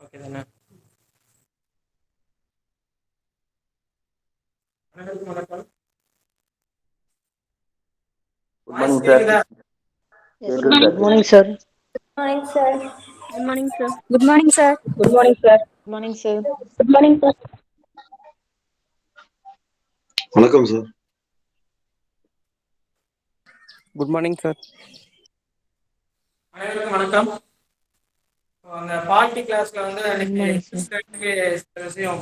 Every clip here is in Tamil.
ஓகே தானே? அனைவருக்கும் வணக்கம். Good morning sir. Good morning, sir. Morning, sir. Good morning, sir. Good morning, sir. Good morning, sir. Good morning, sir. Good morning, sir. வணக்கம் சார். Good morning sir. அனைவருக்கும் வணக்கம். அந்த பாலிட்டி கிளாஸ்ல வந்து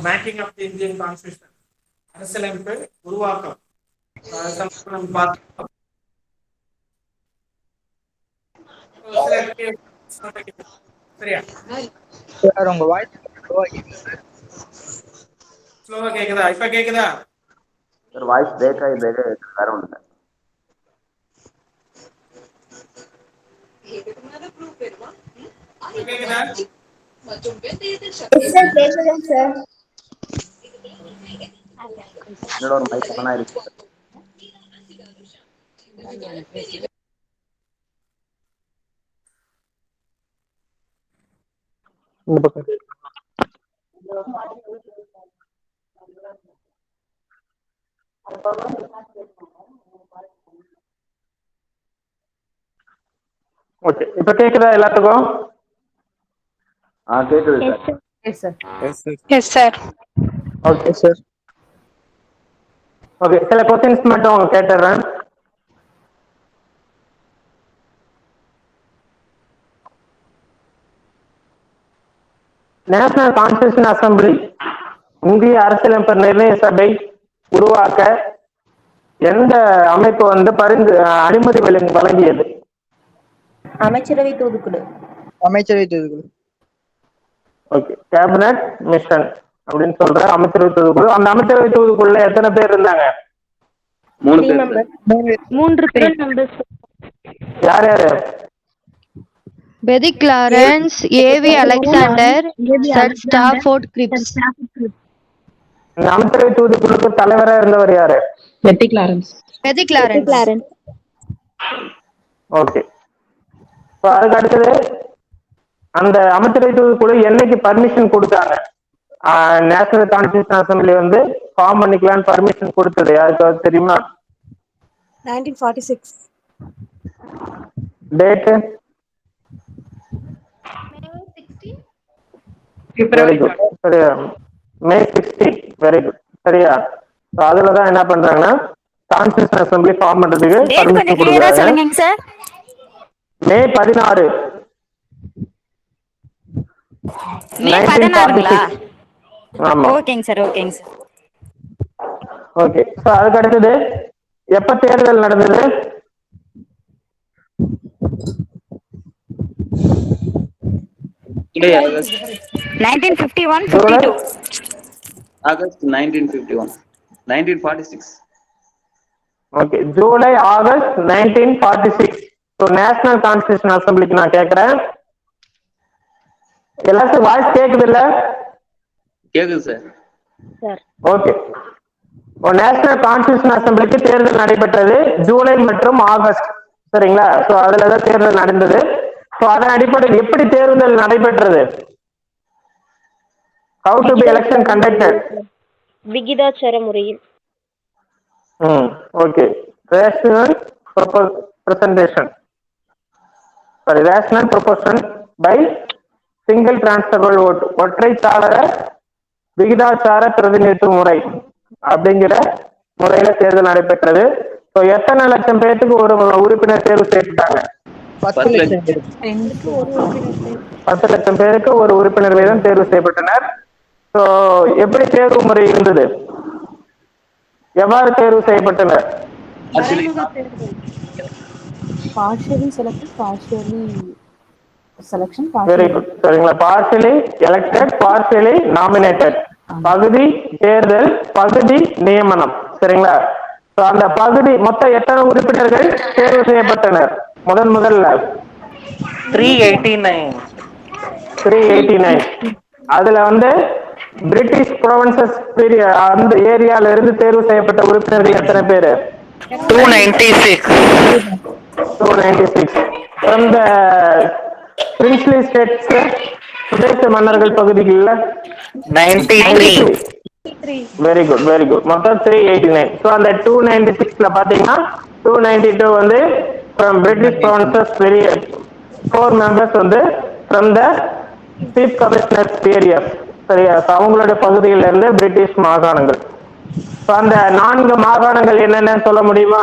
making of the Indian constitution, அரசியலமைப்பு உருவாக்கம், அது சம்பந்தமா நம்ம பார்த்தோம். சரியா? சார் உங்க வாய்ஸ் ஸ்லோவா கேக்குதா? இப்ப கேக்குதா? சார் வாய்ஸ் பிரேக் ஆகி வேற ஒன்று சார். கேக்குதா? Yes, sir. Yes, sir. என்னோட ஒரு மைக் ஆனா இருக்கு சார். இந்த பக்கம் ஓகே. இப்ப கேக்குதா எல்லாத்துக்கும்? கேக்குது sir. Yes, sir. Yes, sir. Okay sir. Okay, சில கொஸ்டின்ஸ் மட்டும் கேட்டுறேன். நேஷனல் கான்ஸ்டியூஷன் அசம்பிளி, இந்திய அரசியலமைப்பு நிர்ணய சபை உருவாக்க எந்த அமைப்பு வந்து அனுமதி வழங்கியது? அமைச்சரவை தூதுக்குழு. அமைச்சரவை தூதுக்குழு. ஓகே, கேபினட் மிஷன் அப்படின்னு சொல்ற அமைச்சரவை தூதுக்குழு. அந்த அமைச்சரவை தூதுக்குழுல எத்தனை பேர் இருந்தாங்க? 3 பேர். 3 பேர். யார் யாரு? Bedick Lawrence, A.V. Alexander, Sir Stafford Cripps. இந்த அமைச்சரவை தூதுக்குழுக்கு தலைவரா இருந்தவர் யாரு? Bedick Lawrence. ஓகே. அதுக்கு அடுத்தது, அந்த அமைச்சரவை தூதுக்குழு என்னைக்கு பர்மிஷன் கொடுத்தாங்க? நேஷனல் கான்ஸ்டியூஷன் அசம்பிளி வந்து ஃபார்ம் பண்ணிக்கலான்னு பர்மிஷன் கொடுத்தது யாருக்காவது தெரியுமா? 1946. டேட்டு? Very good. சரியா, May 16. Very good. சரியா, அதுலதான் என்ன பண்றாங்கன்னா கான்ஸ்டியூஷன் அசம்பிளி ஃபார்ம் பண்றதுக்கு பர்மிஷன் கொடுக்குறாங்க. May 16. May 16. ஆமா. ஓகேங்க சார், ஓகேங்க சார். ஓகே. சோ அதுக்கு அடுத்தது எப்ப தேர்தல் நடந்தது? Today August 1951-52. August 1951. 1946. Okay, July August 1946. So national constitution அசம்பிளிக்கு நான் கேட்கிறேன், எல்லாத்துக்கும் வாய்ஸ் கேக்குது இல்ல? கேக்குது சார். ஓகே. நேஷனல் கான்ஸ்டியூஷன் அசம்பிளிக்கு தேர்தல் நடைபெற்றது ஜூலை மற்றும் ஆகஸ்ட். சரிங்களா? ஸோ அதுலதான் தேர்தல் நடந்தது. ஸோ அதன் அடிப்படையில் எப்படி தேர்தல் நடைபெற்றது? How to be election conducted? விகிதாச்சார முறையில். Okay. Rational representation. Sorry, rational proportion by single transferable vote. ஒற்றை சாளர விகிதாச்சார பிரதிநிதித்துவ முறை அப்படிங்கிற முறையில தேர்தல் நடைபெற்றது. ஸோ எத்தனை லட்சம் பேருக்கு ஒரு உறுப்பினர் தேர்வு செய்யப்பட்டாங்க? 10 லட்சம் பேர். 10 லட்சம் பேருக்கு ஒரு உறுப்பினர் வீதம் தேர்வு செய்யப்பட்டனர். ஸோ எப்படி தேர்வு முறை இருந்தது? எவ்வாறு தேர்வு செய்யப்பட்டனர்? Partially selected, partially selection, very good. சரிங்களா, பார்ஷியலி எலெக்டட், பார்ஷியலி நாமினேட்டட். பகுதி தேர்தல், பகுதி நியமனம். சரிங்களா? அந்த பகுதி மொத்தம் எத்தனை உறுப்பினர்கள் தேர்வு செய்யப்பட்டனர்? முதல்ல 389. அதுல வந்து பிரிட்டிஷ் ப்ரொவின்சஸ் அந்த ஏரியால இருந்து தேர்வு செய்யப்பட்ட உறுப்பினர்கள் எத்தனை பேரு? 296. From the princely states சுதேச மன்னர்கள் பகுதிகளில் 93. Very good very good. மொத்தம் 389. ஸோ அந்த 296ல பாத்தீங்கன்னா 292 வந்து ஃப்ரம் பிரிட்டிஷ் ப்ராவின்சஸ், பெரிய 4 மெம்பர்ஸ் வந்து from the chief commissioners areas. சரியா? So அவங்களுடைய பகுதியில இருந்து பிரிட்டிஷ் மாகாணங்கள். So அந்த 4 மாகாணங்கள் என்னென்னு சொல்ல முடியுமா?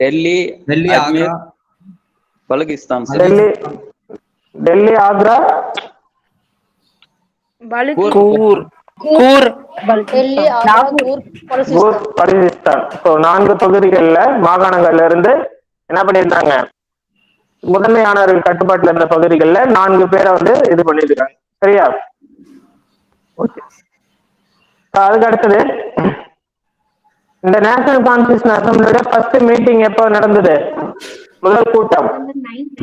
டெல்லி, டெல்லி, அஜ்மீர், ஆக்ரா, பலுகிஸ்தான் சார். டெல்லி, டெல்லி, ஆக்ரா, கூர் கூர் டெல்லி, ஆக்ரா, கூர், கூர், பலுசிஸ்தான். பலுசிஸ்தான். ஸோ 4 பகுதிகளில் மாகாணங்கள்ல இருந்து என்ன பண்ணியிருந்தாங்க, முதன்மையானவர்கள் கட்டுப்பாட்டில் இருந்த பகுதிகளில் 4 பேரை வந்து இது பண்ணியிருக்காங்க. சரியா? ஓகே. அதுக்கு அடுத்தது இந்த நேஷனல் கான்ஸ்டியூஷன் அசம்பிளியோட ஃபர்ஸ்ட் மீட்டிங் எப்போ நடந்தது? முதல் கூட்டம்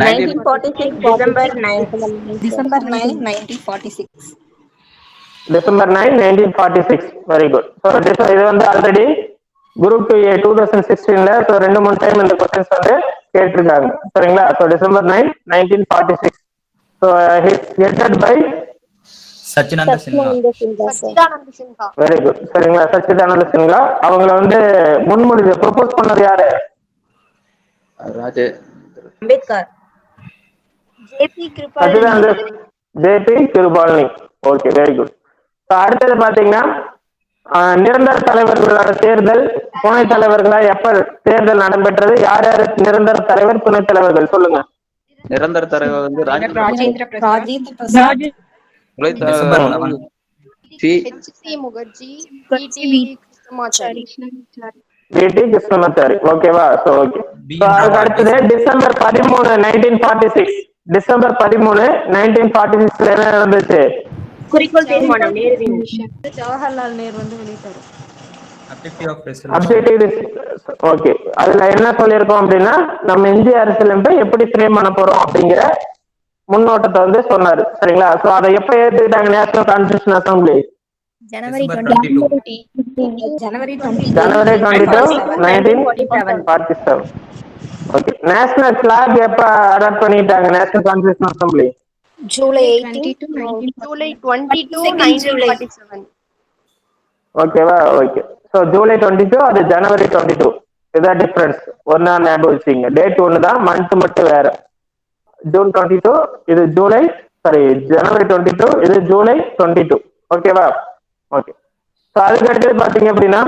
1946 December 9. December 9, 1946. December 9, 1946. Very good. So இது வந்து ஆல்ரெடி குரூப் 2A 2016ல ஸோ 2-3 டைம் இந்த கொஸ்டின்ஸ் வந்து கேட்டிருக்காங்க. சரிங்களா? So December 9, 1946. So headed by Sachchidananda Sinha. Sachchidananda Sinha. Very good. சரிங்களா? சச்சிதானந்த சின்ஹா. அவங்கள வந்து முன்மொழிவு ப்ரொபோஸ் பண்ணது யாரு? ராஜே Ambedkar. J B Kripal. Sachchidananda J B Kripalani. Okay, very good. அடுத்தது பாத்தீங்கன்னா நிரந்தர தலைவர்களோட தேர்தல், துணைத் தலைவர்களா எப்ப தேர்தல் நடைபெற்றது? யார் யார் நிரந்தர தலைவர், துணைத் தலைவர்கள் சொல்லுங்க. நிரந்தர தலைவர் வந்து Rajendra Prasad. December 11. HC Mukherjee, T T Krishnamachari. T T Krishnamachari. ஓகேவா? So okay. அதுக்கு அடுத்தது டிசம்பர் 13, 1946. டிசம்பர் 13, 1946 என்ன நடந்துச்சு? குறிக்கோள் தீர்மானம் நேருவின். ஜவஹர்லால் நேரு வந்து வெளியிட்டாரு. ஓகே. அதுல என்ன சொல்லியிருக்கோம் அப்படின்னா, நம்ம இந்திய அரசியலமைப்பை எப்படி ஃப்ரேம் பண்ண போறோம் அப்படிங்கிற முன்னோட்டத்தை வந்து சொன்னாரு. சரிங்களா? ஸோ அதை எப்ப ஏத்துக்கிட்டாங்க நேஷனல் கான்ஸ்டியூஷன் அசம்பிளி? ஜனவரி 22. 22, 1947. ஓகே. நேஷனல் பிளாக் எப்ப அடாப்ட் பண்ணிட்டாங்க national constitution assembly? July 18, July 22, 1947. ஓகேவா? ஓகே. ஸோ ஜூலை 22, அது ஜனவரி 22. இதான் டிஃபரன்ஸ். ஒன்னா ஞாபகம் வச்சுங்க. டேட் ஒன்று தான், மந்த் மட்டும் வேற. ஜூன் 22, இது ஜூலை, சாரி ஜனவரி 22, இது ஜூலை 22. ஓகேவா? ஓகே. ஸோ அதுக்கு அடுத்தது பாத்தீங்க அப்படின்னா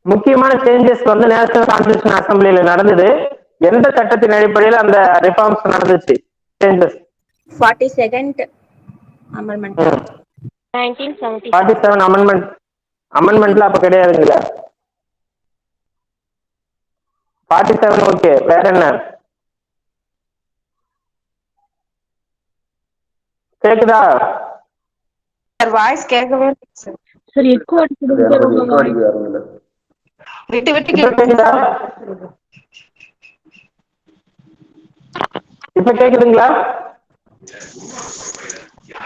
முக்கியமான சேஞ்சஸ் வந்து நேஷனல் கான்ஸ்டியூஷன் அசம்பிளியில நடந்தது. எந்த சட்டத்தின் அடிப்படையில் அந்த ரிஃபார்ம்ஸ் நடந்துச்சு? Changes 42nd amendment. 1977. அமெண்ட்மெண்ட்ல அப்ப கிடையாதுங்களா? 47. ஓகே. வேற என்ன கேக்குதா? வாய்ஸ் கேட்கவே சரி எக்கோ அடிக்குது. விட்டு விட்டு கேக்குதா? இப்ப கேக்குதுங்களா?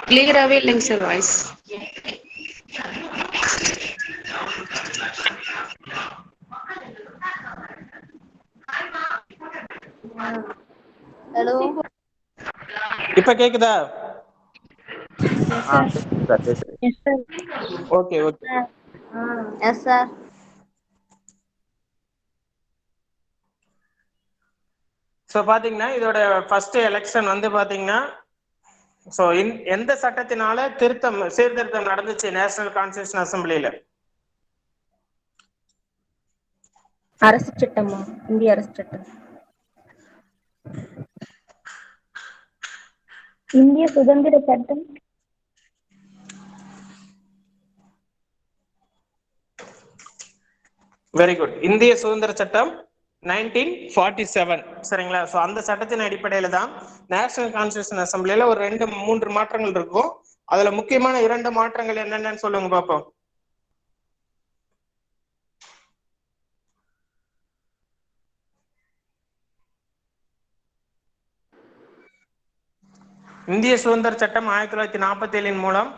கிளியராகவே இல்லைங்க சார் வாய்ஸ். ஹலோ. இப்ப கேக்குதா? Yes sir. Okay okay. Yes sir. So பாத்தீங்கன்னா இதோட ஃபர்ஸ்ட் எலெக்ஷன் வந்து பாத்தீங்கன்னா ஸோ எந்த சட்டத்தினால சீர்திருத்தம் நடந்துச்சு நேஷனல் கான்ஸ்டியூஷன் அசம்பிளியில? அரசு சட்டமா? இந்திய அரசு சட்டம். இந்திய சுதந்திர சட்டம். Very good. இந்திய சுதந்திர சட்டம் 1947. சரிங்களா? ஸோ அந்த சட்டத்தின் அடிப்படையில தான் நேஷனல் கான்ஸ்டியூஷன் அசம்பிளியில ஒரு 2-3 மாற்றங்கள் இருக்கும். அதுல முக்கியமான 2 மாற்றங்கள் என்னென்னு சொல்லுங்க பாப்போம். இந்திய சுதந்திர சட்டம் 1947 மூலம்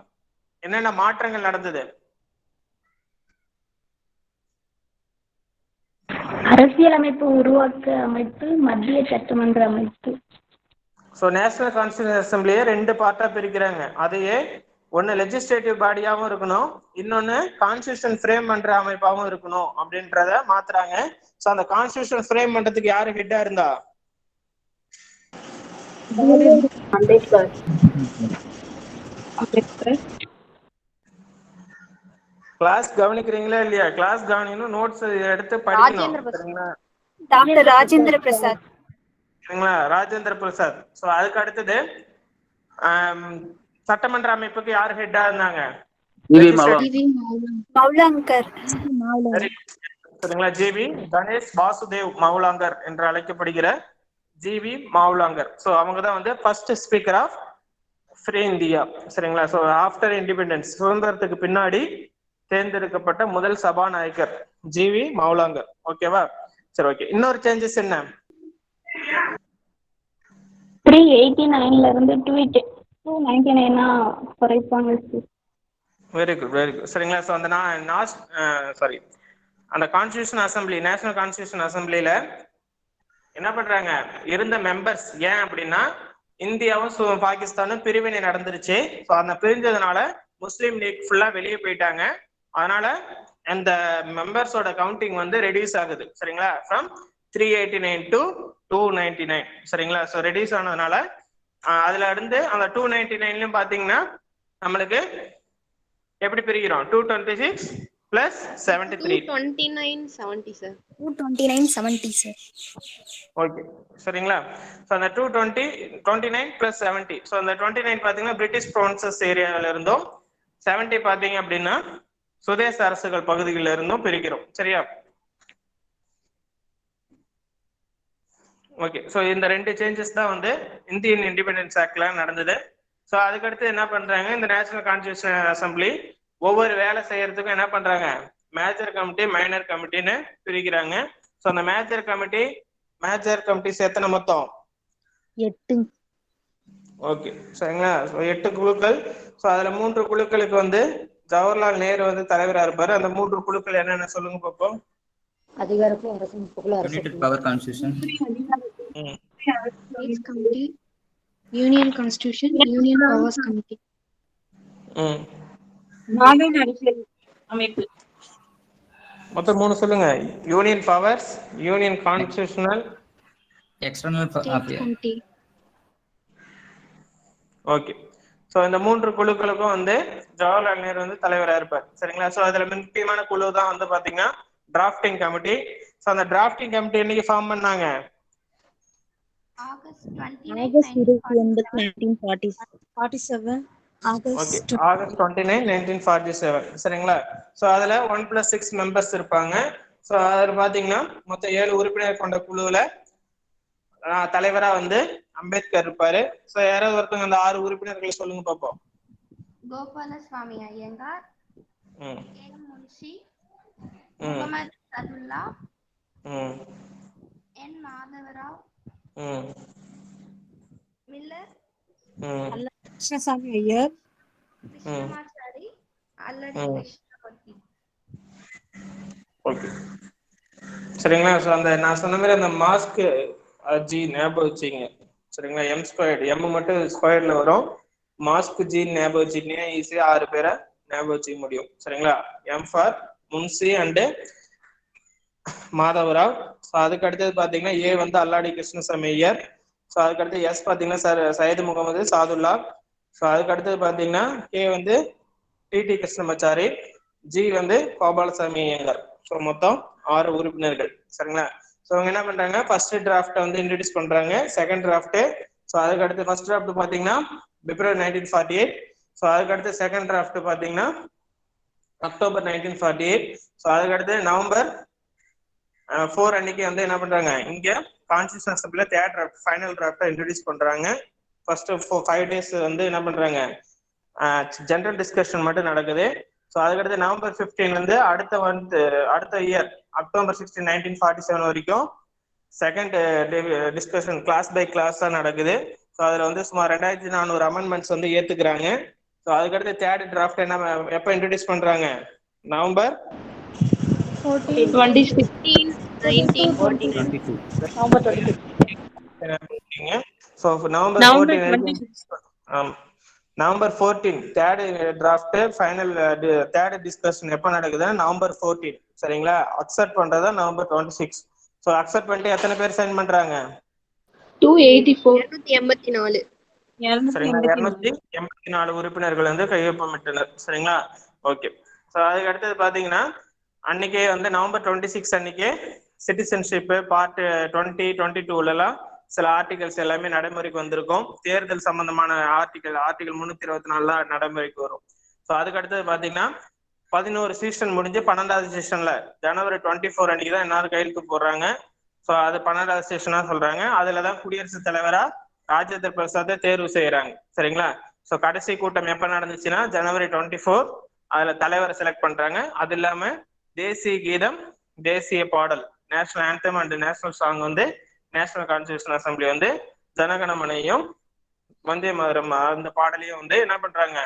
என்னென்ன மாற்றங்கள் நடந்தது? அரசியலமைப்பு உருவாக்க அமைப்பு, மத்திய சட்டமன்ற அமைப்பு. ஸோ நேஷனல் கான்ஸ்டியூஷன் அசம்பிளியை 2 பார்ட்டா பிரிக்கிறாங்க. அதையே ஒன்னு லெஜிஸ்லேட்டிவ் பாடியாவும் இருக்கணும், இன்னொன்னு கான்ஸ்டியூஷன் ஃப்ரேம் பண்ற அமைப்பாகவும் இருக்கணும் அப்படின்றத மாத்துறாங்க. ஸோ அந்த கான்ஸ்டியூஷன் ஃப்ரேம் பண்றதுக்கு யாரு ஹெட்டா இருந்தா? அம்பேத்கர். கிளாஸ் கவனிக்கிறீங்களா இல்லையா? கிளாஸ் கவனிக்கணும், நோட்ஸ் எடுத்து படிக்கணும். சரிங்களா? டாக்டர் ராஜேந்திர பிரசாத். சரிங்களா? ராஜேந்திர பிரசாத். ஸோ அதுக்கு அடுத்தது சட்டமன்ற அமைப்புக்கு யார் ஹெட்டா இருந்தாங்க? மௌலாங்கர். சரிங்களா? ஜிவி கணேஷ் வாசுதேவ் மௌலாங்கர் என்று அழைக்கப்படுகிற ஜிவி மௌலாங்கர். ஸோ அவங்க தான் வந்து first speaker of free India. சரிங்களா? ஸோ ஆஃப்டர் இண்டிபெண்டன்ஸ், சுதந்திரத்துக்கு பின்னாடி தேர்ந்தெடுக்கப்பட்ட முதல் சபாநாயகர் ஜிவி மௌலாங்கர். ஓகேவா? சரி, ஓகே. இன்னொரு சேஞ்சஸ் என்ன? 389 இருந்து 299 குறைப்பாங்க. Very good, very good. சரிங்களா? ஸோ அந்த அந்த கான்ஸ்டியூஷன் அசம்பிளி, நேஷனல் கான்ஸ்டியூஷன் அசம்பிளில என்ன பண்றாங்க? இருந்த மெம்பர்ஸ், ஏன் அப்படின்னா இந்தியாவும் பாகிஸ்தானும் பிரிவினை நடந்துருச்சு. ஸோ அந்த பிரிஞ்சதுனால முஸ்லீம் லீக் ஃபுல்லா வெளியே போயிட்டாங்க. அதனால அந்த மெம்பர்ஸோட கவுண்டிங் வந்து ரெடியூஸ் ஆகுது. சரிங்களா? From 389 to 299. சரிங்களா? ஸோ ரெடியூஸ் ஆனதுனால அதுல இருந்து அந்த 299லயும் பாத்தீங்கன்னா நம்மளுக்கு எப்படி பிரிக்கிறோம்? 226 plus 73. 229 சார். ஓகே, சரிங்களா? ஸோ அந்த 229 plus 70. ஸோ அந்த 29 பாத்தீங்கன்னா பிரிட்டிஷ் ப்ரொவின்சஸ் ஏரியாவில இருந்தும், 70 பாத்தீங்க அப்படின்னா சுதேச அரசுகள் பகுதிகளில் இருந்தும் பிரிக்கிறோம். சரியா? ஓகே. ஸோ இந்த 2 சேஞ்சஸ் தான் வந்து இந்தியன் இண்டிபெண்டன்ஸ் ஆக்ட்ல நடந்தது. ஸோ அதுக்கடுத்து என்ன பண்றாங்க? இந்த நேஷனல் கான்ஸ்டியூஷன் அசம்பிளி ஒவ்வொரு வேலை செய்யறதுக்கும் என்ன பண்றாங்க? மேஜர் கமிட்டி, மைனர் கமிட்டின்னு பிரிக்கிறாங்க. ஸோ அந்த மேஜர் கமிட்டி எத்தனை மொத்தம்? 8. ஓகே, சரிங்களா? ஸோ 8 குழுக்கள். ஸோ அதுல 3 குழுக்களுக்கு வந்து ஜவஹர்லால் நேரு வந்து தலைவரா இருப்பாரு. அந்த 3 குழுக்கள் என்னென்ன சொல்லுங்க பார்ப்போம். அதிகாரத்துவம், அரசு, United power constitution, committee, union constitution, union powers committee. அமைப்பு. மொத்தம் 3 சொல்லுங்க. Union powers, union constitutional, external committee. Okay. So இந்த 3 குழுக்களுக்கும் வந்து ஜவஹர்லால் நேரு வந்து தலைவராக இருப்பார். சரிங்களா? ஸோ அதுல முக்கியமான குழு தான் வந்து பாத்தீங்கன்னா டிராஃப்டிங் கமிட்டி. ஸோ அந்த டிராஃப்டிங் கமிட்டி என்னைக்கு ஃபார்ம் பண்ணாங்க? ஆகஸ்ட் 1947. ஆகஸ்ட் 29, 1947. சரிங்களா? ஸோ அதுல 1+6 மெம்பர்ஸ் இருப்பாங்க. ஸோ அதுல பாத்தீங்கன்னா மொத்தம் 7 உறுப்பினர் கொண்ட குழுவுல தலைவரா வந்து அம்பேத்கர் இருப்பாரு. ஸோ யாராவது ஒருத்தவங்க அந்த 6 உறுப்பினர்களை சொல்லுங்க பார்ப்போம். கோபாலசுவாமி ஐயங்கார், முன்ஷி, முகமது சதுல்லா, என் மாதவராவ், மில்லர், கிருஷ்ணசாமி ஐயர், கிருஷ்ணமாச்சாரி, அல்லடி கிருஷ்ணமூர்த்தி. ஓகே, சரிங்களா? ஸோ அந்த நான் சொன்ன மாதிரி அந்த மாஸ்க் ஜி ஞாபகம் வச்சுங்க. சரிங்களா? எம் மட்டும் ஸ்கொயர்ல வரும். மாஸ்க் ஜி ஞாபகம் வச்சுக்கிட்டீங்கன்னா ஈஸியா 6 பேரை ஞாபகம் வச்சுக்க முடியும். சரிங்களா? M for Munshi and Madhavrao. So அதுக்கு அடுத்தது பாத்தீங்கன்னா ஏ வந்து அல்லாடி கிருஷ்ணசாமி ஐயர். ஸோ அதுக்கு அடுத்து எஸ் பாத்தீங்கன்னா சையது முகமது சாதுல்லா. ஸோ அதுக்கு அடுத்தது பாத்தீங்கன்னா கே வந்து டிடி கிருஷ்ணமாச்சாரி, ஜி வந்து கோபாலசாமி ஐயங்கார். ஸோ மொத்தம் 6 உறுப்பினர்கள். சரிங்களா? ஸோ அவங்க என்ன பண்றாங்க? ஃபர்ஸ்ட் டிராஃப்ட் வந்து இன்ட்ரடியூஸ் பண்றாங்க. Second draft. ஸோ அதுக்கு அடுத்து ஃபர்ஸ்ட் டிராஃப்ட் பாத்தீங்கன்னா பிப்ரவரி 1948. ஸோ அதுக்கு அடுத்து செகண்ட் டிராஃப்ட் பாத்தீங்கன்னா அக்டோபர் 1948. ஸோ அதுக்கு அடுத்து நவம்பர் 4 அன்னைக்கு வந்து என்ன பண்றாங்க? இங்க கான்ஸ்டியூஷன் அசம்பிளில தேர்ட் டிராஃப்ட், ஃபைனல் டிராஃப்டை இன்ட்ரடியூஸ் பண்றாங்க. ஃபர்ஸ்ட் 5 days வந்து என்ன பண்றாங்க? ஜெனரல் டிஸ்கஷன் மட்டும் நடக்குது. ஸோ அதுக்கடுத்து நவம்பர் 15 வந்து அடுத்த இயர் அக்டோபர் 16, 1947 வரைக்கும் செகண்ட் டிஸ்கஷன் கிளாஸ் பை கிளாஸா நடக்குது. ஸோ அதுல வந்து சுமார் 2400 அமெண்ட்மெண்ட்ஸ் வந்து ஏத்துக்கிறாங்க. ஸோ அதுக்கடுத்து தேர்ட் டிராஃப்ட் என்ன எப்போ இன்ட்ரடியூஸ் பண்றாங்க? November 1922. So so November 14 November 14 third draft final third discussion எப்போ நடக்குதுன்னா நவம்பர் 14 சரிங்களா. அக்செப்ட் பண்றதா நவம்பர் 26. ஸோ அக்செப்ட் பண்ணிட்டு எத்தனை பேர் சைன் பண்றாங்க? 284. சரிங்களா, 284 உறுப்பினர்கள் வந்து கையொப்பமிட்டனர். சரிங்களா, ஓகே. ஸோ அதுக்கு அடுத்தது பாத்தீங்கன்னா அன்னைக்கே வந்து நவம்பர் 26 அன்னைக்கே சிட்டிசன்ஷிப் பார்ட் 20, 22 சில ஆர்டிகல்ஸ் எல்லாமே நடைமுறைக்கு வந்திருக்கும். தேர்தல் சம்பந்தமான ஆர்டிகல் 324 நடைமுறைக்கு வரும். ஸோ அதுக்கு அடுத்தது பாத்தீங்கன்னா 11 சீசன் முடிஞ்சு 12வது சீசன்ல ஜனவரி 24 அன்னைக்கு தான் எல்லாரும் கையெழுத்து போடுறாங்க. ஸோ அது 12வது சீசனா சொல்றாங்க. அதுலதான் குடியரசுத் தலைவரா ராஜேந்திர பிரசாத்தை தேர்வு செய்யறாங்க. சரிங்களா. ஸோ கடைசி கூட்டம் எப்ப நடந்துச்சுன்னா ஜனவரி 24. அதுல தலைவரை செலக்ட் பண்றாங்க. அது இல்லாம தேசிய கீதம், தேசிய பாடல், national anthem and national song வந்து நேஷனல் கான்ஸ்டியூஷன் அசம்பிளி வந்து ஜனகணமனையும் வந்தே மாதரம் அந்த பாடலையும் வந்து என்ன பண்றாங்க,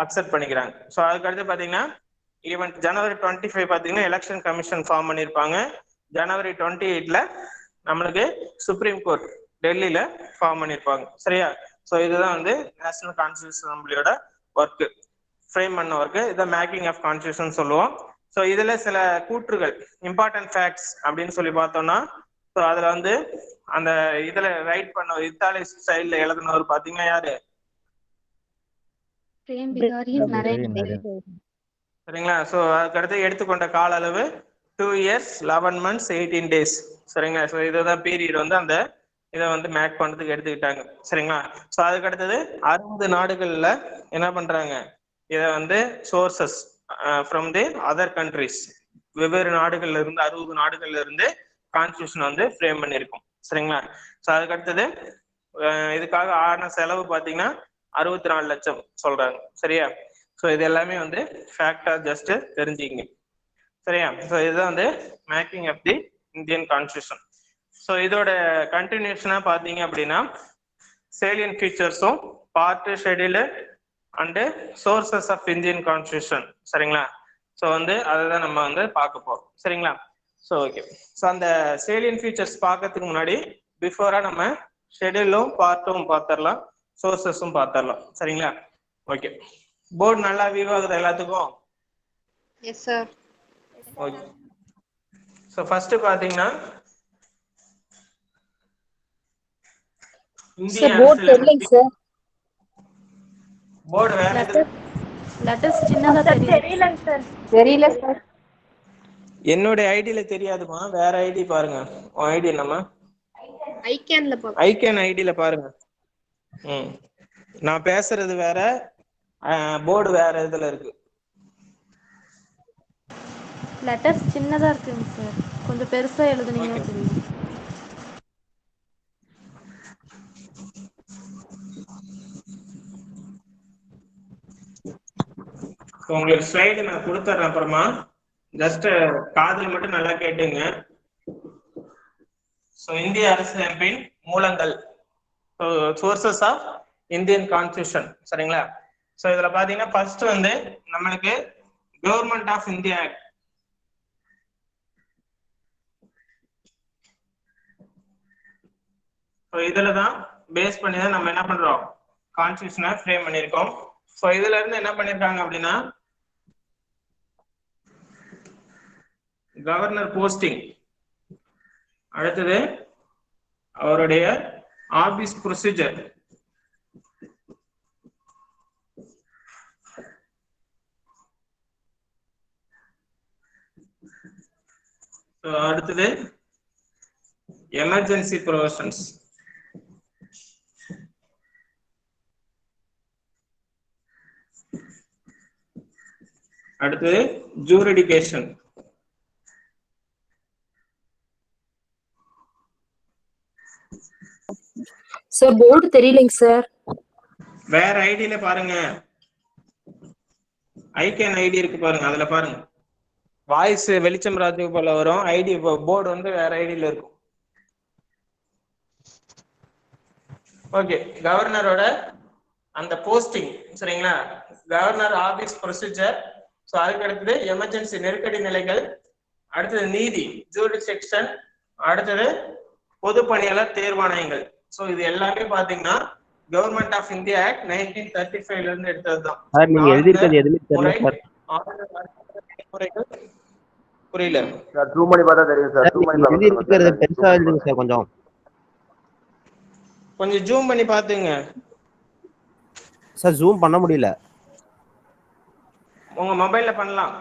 அக்செப்ட் பண்ணிக்கிறாங்க. ஸோ அதுக்கு அடுத்து பாத்தீங்கன்னா ஈவன் ஜனவரி 25 பாத்தீங்கன்னா எலெக்ஷன் கமிஷன் ஃபார்ம் பண்ணியிருப்பாங்க. ஜனவரி 28 நம்மளுக்கு சுப்ரீம் கோர்ட் டெல்லியில ஃபார்ம் பண்ணியிருப்பாங்க. சரியா. ஸோ இதுதான் வந்து நேஷனல் கான்ஸ்டியூஷன் அசம்பிளியோட ஒர்க், ஃப்ரேம் பண்ண ஒர்க். இதான் மேக்கிங் ஆஃப் கான்ஸ்டியூஷன் சொல்லுவோம். ஸோ இதுல சில கூற்றுகள், இம்பார்ட்டன்ட் ஃபேக்ட்ஸ் அப்படின்னு சொல்லி பார்த்தோம்னா, ஸோ அதுல வந்து அந்த இதுல ரைட் பண்ண இத்தாலி ஸ்டைல்ல எழுதினவர் பாத்தீங்கன்னா யாரு? சரிங்களா. ஸோ அதுக்கடுத்து எடுத்துக்கொண்ட கால அளவு 2 years 11 months 18 days. சரிங்களா. ஸோ இதுதான் பீரியட் வந்து அந்த இதை வந்து மேக் பண்றதுக்கு எடுத்துக்கிட்டாங்க. சரிங்களா. ஸோ அதுக்கு அடுத்தது 60 நாடுகள்ல என்ன பண்றாங்க, இதை வந்து sources from the other countries, வெவ்வேறு நாடுகள்ல இருந்து 60 நாடுகள்ல இருந்து கான்ஸ்டியூஷன் வந்து ஃப்ரேம் பண்ணியிருக்கும். சரிங்களா. ஸோ அதுக்கு அடுத்தது இதுக்காக ஆன செலவு பாத்தீங்கன்னா 64 லட்சம் சொல்றாங்க. சரியா. ஸோ இது எல்லாமே வந்து ஃபேக்டா ஜஸ்ட் தெரிஞ்சுக்கிங்க. சரியா. ஸோ இதுதான் வந்து making of the Indian constitution. So இதோட கண்டினியூஷனா பாத்தீங்க அப்படின்னா சேலியன் ஃபீச்சர்ஸும் part, schedule and sources of Indian constitution. சரிங்களா. ஸோ வந்து அதுதான் நம்ம வந்து பார்க்க போறோம். சரிங்களா. So okay. ஸோ அந்த சேலியன் ஃபீச்சர்ஸ் பார்க்கறதுக்கு முன்னாடி பிஃபோரா நம்ம ஷெட்யூலும் பார்ட்டும் பார்த்துடலாம், சோர்சஸும் பார்த்துடலாம். சரிங்களா. ஓகே. போர்டு நல்லா வியூ ஆகுது எல்லாத்துக்கும்? Yes sir. Okay. So first பாத்தீங்கன்னா இந்திய அரசியலமைப்பு போர்டு வேற தெரியல சார். என்னோட ஐடியில தெரியாதுமா, வேற ஐடி பாருங்க. ஐடி என்னமா? ஐகேன் ஐடியில பாருங்க. நான் பேசுறது வேற, போர்டு வேற இதுல இருக்கு. லெட்டர்ஸ் சின்னதா இருக்குங்க சார், கொஞ்சம் பெருசா எழுதுனீங்கன்னா தெரியும். உங்களுக்கு ஸ்லைடு நான் கொடுத்துறேன் அப்புறமா, ஜஸ்ட் காதுல மட்டும் நல்லா கேட்டுங்க. ஸோ இந்திய அரசியலமைப்பின் மூலங்கள், சோர்சஸ் ஆஃப் இந்தியன் கான்ஸ்டியூஷன். சரிங்களா. ஸோ இதுல பாத்தீங்கன்னா ஃபர்ஸ்ட் வந்து நம்மளுக்கு government of India act. So இதுல தான் பேஸ் பண்ணி தான் நம்ம என்ன பண்றோம், கான்ஸ்டியூஷனை ஃப்ரேம் பண்ணியிருக்கோம். ஸோ இதுல இருந்து என்ன பண்ணிருக்காங்க அப்படின்னா கவர்னர் போஸ்டிங், அடுத்தது அவருடைய ஆபீஸ் ப்ரொசீஜர், அடுத்தது எமர்ஜென்சி ப்ரொவிஷன்ஸ், அடுத்தது ஜூரிடிகேஷன், சார் போர்டு தெரியலைங்க சார். வேற ஐடியில பாருங்க, ஐகேன் ஐடி இருக்கு பாருங்க, அதுல பாருங்க. வாய்ஸ் வெளிச்சம் ராஜகோபால வரும், ஐடி போர்டு வந்து வேற ஐடியில இருக்கும். ஓகே. கவர்னரோட அந்த போஸ்டிங். சரிங்களா. Governor office procedure. ஸோ அதுக்கு அடுத்தது எமர்ஜென்சி நெருக்கடி நிலைகள், அடுத்தது நீதி ஜூரிடிக்ஷன், அடுத்தது பொது பணியாளர் தேர்வாணையங்கள். சோ இது எல்லாமே பாத்தீங்கன்னா கவர்மெண்ட் ஆஃப் இந்தியா ஆக்ட் 1935 இருந்து எடுத்ததுதான். சார் நீங்க எழுதிருக்கிறது எதுவுமே தெரியல சார். முறைகள் புரியல சார். ஜூம் பண்ணி பார்த்தா தெரியும் சார். ஜூம் பண்ணி எழுதிருக்கிறது பெருசா எழுதுங்க சார். கொஞ்சம் ஜூம் பண்ணி பாத்துங்க சார். ஜூம் பண்ண முடியல. உங்க மொபைல்ல பண்ணலாம்.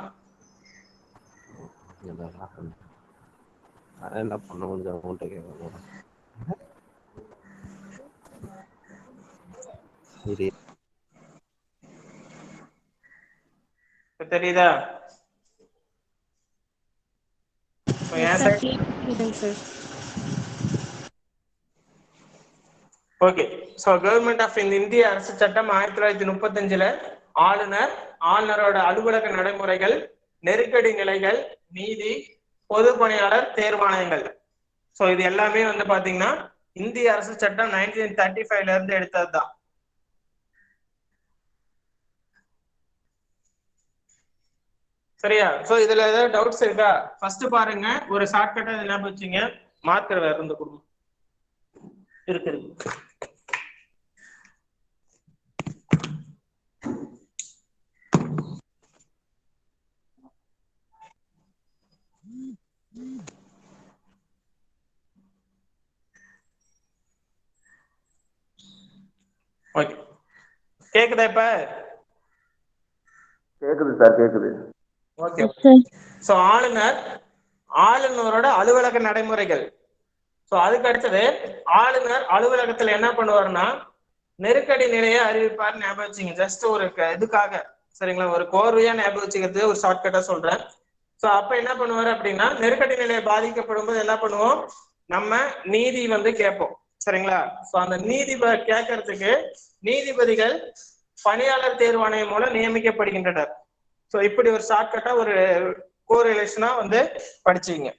என்ன பண்ண முடியும் உங்கள்கிட்ட கேட்க. தெரியுதா? ஓகே. சோ கவர்மெண்ட் ஆஃப் இந்திய அரசு சட்டம் 1935ல ஆளுநரோட அலுவலக நடைமுறைகள், நெருக்கடி நிலைகள், நீதி, பொது பணியாளர் தேர்வாணையங்கள். சோ இது எல்லாமே வந்து பாத்தீங்கன்னா இந்திய அரசு சட்டம் 1935ல இருந்து எடுத்ததுதான். சரியா? சோ இதுல ஏதாவது டவுட்ஸ் இருக்கா? ஃபர்ஸ்ட் பாருங்க, ஒரு ஷார்ட்கட்டா ஞாபகம் வச்சுங்க. மார்க்கர் வேற இருந்து கொடுங்க. இருக்கு. ஓகே. கேக்குதா இப்ப? கேக்குது சார், கேக்குது. ஓகே. சோ ஆளுநரோட அலுவலக நடைமுறைகள். சோ அதுக்கு அடுத்தது ஆளுநர் அலுவலகத்துல என்ன பண்ணுவாருன்னா நெருக்கடி நிலையை அறிவிப்பார். ஞாபகம் வச்சுங்க. ஜஸ்ட் ஒரு இதுக்காக, சரிங்களா, ஒரு கோர்வையா ஞாபகம் வச்சுக்கிறது ஒரு ஷார்ட்கட்டா சொல்றேன். சோ அப்ப என்ன பண்ணுவாரு அப்படின்னா, நெருக்கடி நிலையை பாதிக்கப்படும் போது என்ன பண்ணுவோம், நம்ம நீதி வந்து கேட்போம். சரிங்களா? சோ அந்த நீதி கேட்கறதுக்கு நீதிபதிகள் பணியாளர் தேர்வாணையம் மூலம் நியமிக்கப்படுகின்றனர். சோ இப்படி ஒரு ஷார்ட்கட்டா ஒரு கோரிலேஷனா வந்து படிச்சுங்க.